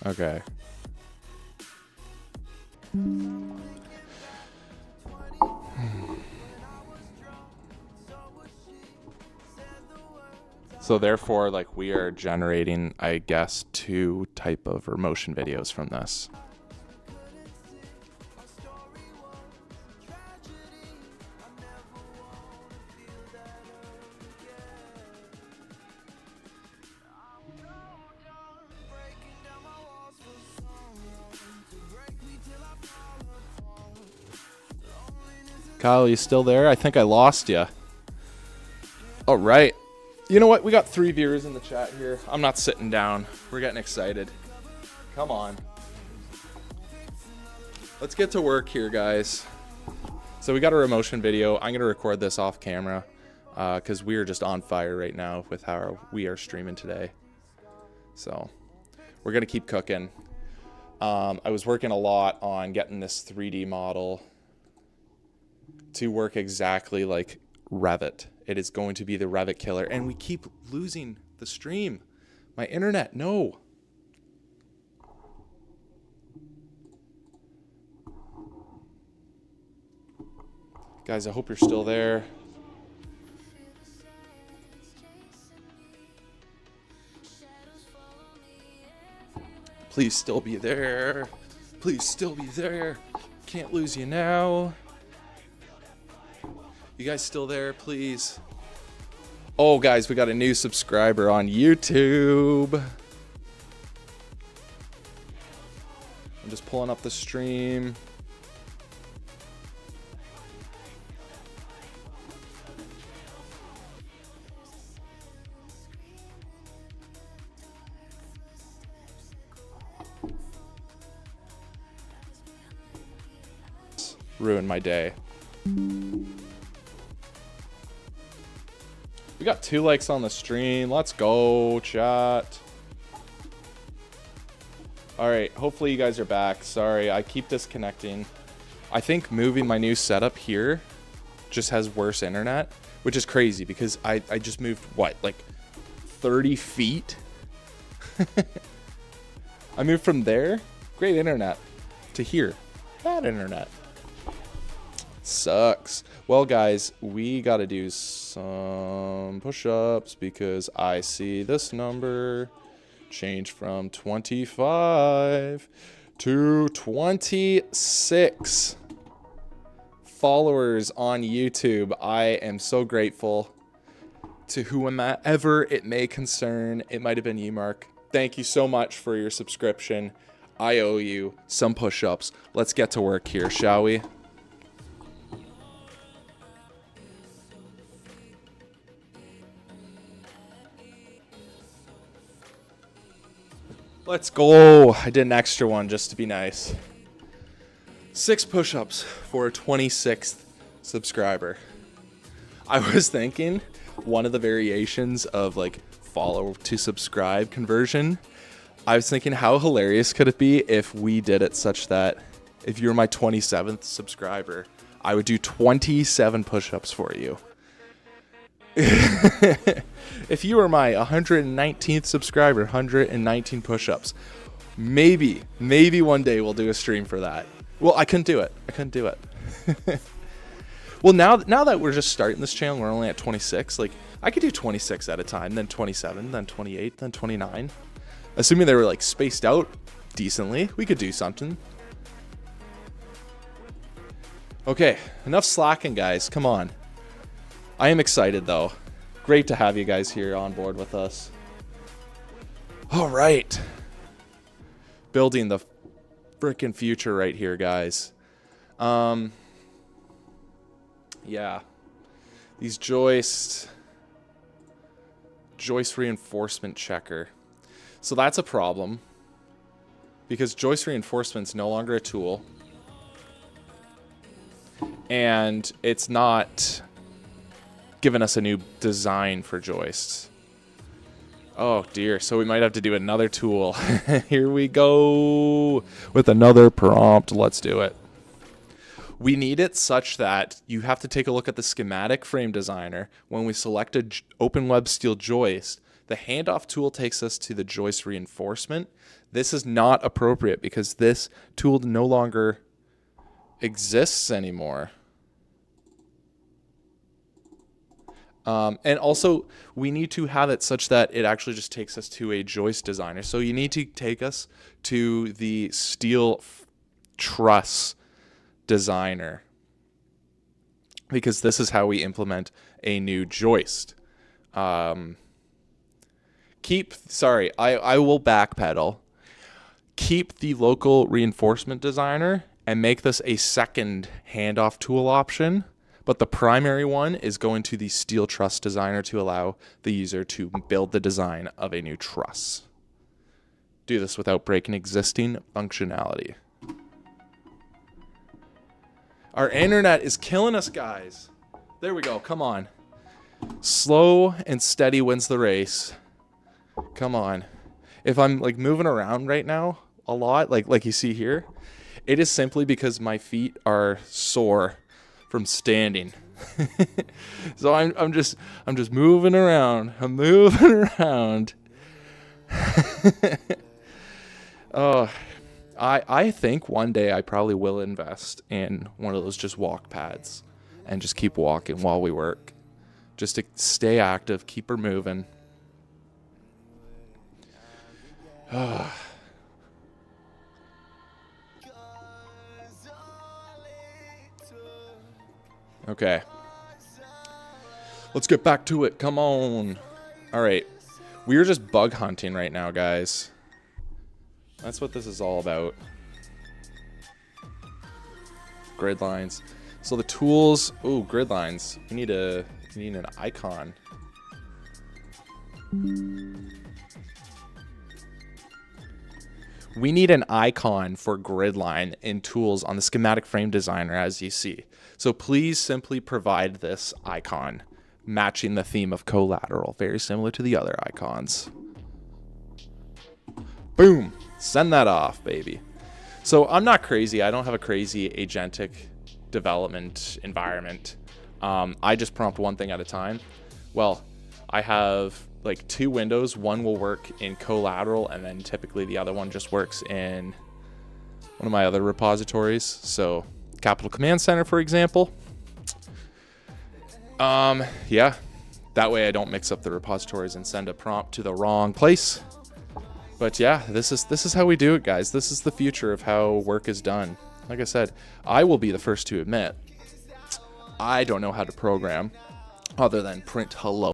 Okay. So therefore, like we are generating, I guess, 2 type of motion videos from this. Kyle, you still there? I think I lost you. All right. You know what? We got 3 viewers in the chat here. I'm not sitting down. We're getting excited. Come on. Let's get to work here, guys. So we got a Remotion video. I'm going to record this off camera because we are just on fire right now with how we are streaming today. So we're going to keep cooking. I was working a lot on getting this 3D model to work exactly like Revit. It is going to be the Revit killer, and we keep losing the stream. My internet, no. Guys, I hope you're still there. Please still be there. Please still be there. Can't lose you now. You guys still there, please? Oh, guys, we got a new subscriber on YouTube. I'm just pulling up the stream. Ruined my day. We got 2 likes on the stream. Let's go, chat. All right, hopefully you guys are back. Sorry, I keep disconnecting. I think moving my new setup here just has worse internet, which is crazy because I just moved, what, like 30 feet? I moved from there, great internet, to here, bad internet. Sucks. Well, guys, we got to do some push-ups because I see this number change from 25 to 26 followers on YouTube. I am so grateful to whomever it may concern. It might have been you, Mark. Thank you so much for your subscription. I owe you some push-ups. Let's get to work here, shall we? Let's go. I did an extra one just to be nice. 6 push-ups for a 26th subscriber. I was thinking one of the variations of like follow to subscribe conversion. I was thinking how hilarious could it be if we did it such that if you're my 27th subscriber, I would do 27 push-ups for you. If you were my 119th subscriber, 119 push-ups. Maybe one day we'll do a stream for that. Well, I couldn't do it. Well, now that we're just starting this channel, we're only at 26. Like, I could do 26 at a time, then 27, then 28, then 29. Assuming they were like spaced out decently, we could do something. Okay, enough slacking, guys. Come on. I am excited, though. Great to have you guys here on board with us. All right. Building the freaking future right here, guys. Yeah. These joist reinforcement checker. So that's a problem because joist reinforcement's no longer a tool. And it's not giving us a new design for joists. Oh dear, so we might have to do another tool. Here we go with another prompt. Let's do it. We need it such that you have to take a look at the schematic frame designer. When we select a open web steel joist, the handoff tool takes us to the joist reinforcement. This is not appropriate because this tool no longer exists anymore. And also, we need to have it such that it actually just takes us to a joist designer. So you need to take us to the steel truss designer, because this is how we implement a new joist. I will backpedal. Keep the local reinforcement designer and make this a second handoff tool option. But the primary one is going to the steel truss designer to allow the user to build the design of a new truss. Do this without breaking existing functionality. Our internet is killing us, guys. There we go. Come on. Slow and steady wins the race. Come on. If I'm like moving around right now a lot, like you see here, it is simply because my feet are sore from standing. So I'm just moving around. I'm moving around. Oh, I think one day I probably will invest in one of those just walk pads and just keep walking while we work, just to stay active, keep her moving. Okay. Let's get back to it. Come on. All right. We are just bug hunting right now, guys. That's what this is all about. Grid lines. So the tools. Ooh, grid lines. We need an icon. We need an icon for grid line in tools on the schematic frame designer, as you see. So please simply provide this icon matching the theme of collateral, very similar to the other icons. Boom. Send that off, baby. So I'm not crazy. I don't have a crazy agentic development environment. I just prompt one thing at a time. Well, I have like 2 windows. One will work in collateral, and then typically the other one just works in one of my other repositories. So Capital Command Center, for example. Yeah, that way I don't mix up the repositories and send a prompt to the wrong place. But yeah, this is how we do it, guys. This is the future of how work is done. Like I said, I will be the first to admit, I don't know how to program other than print hello.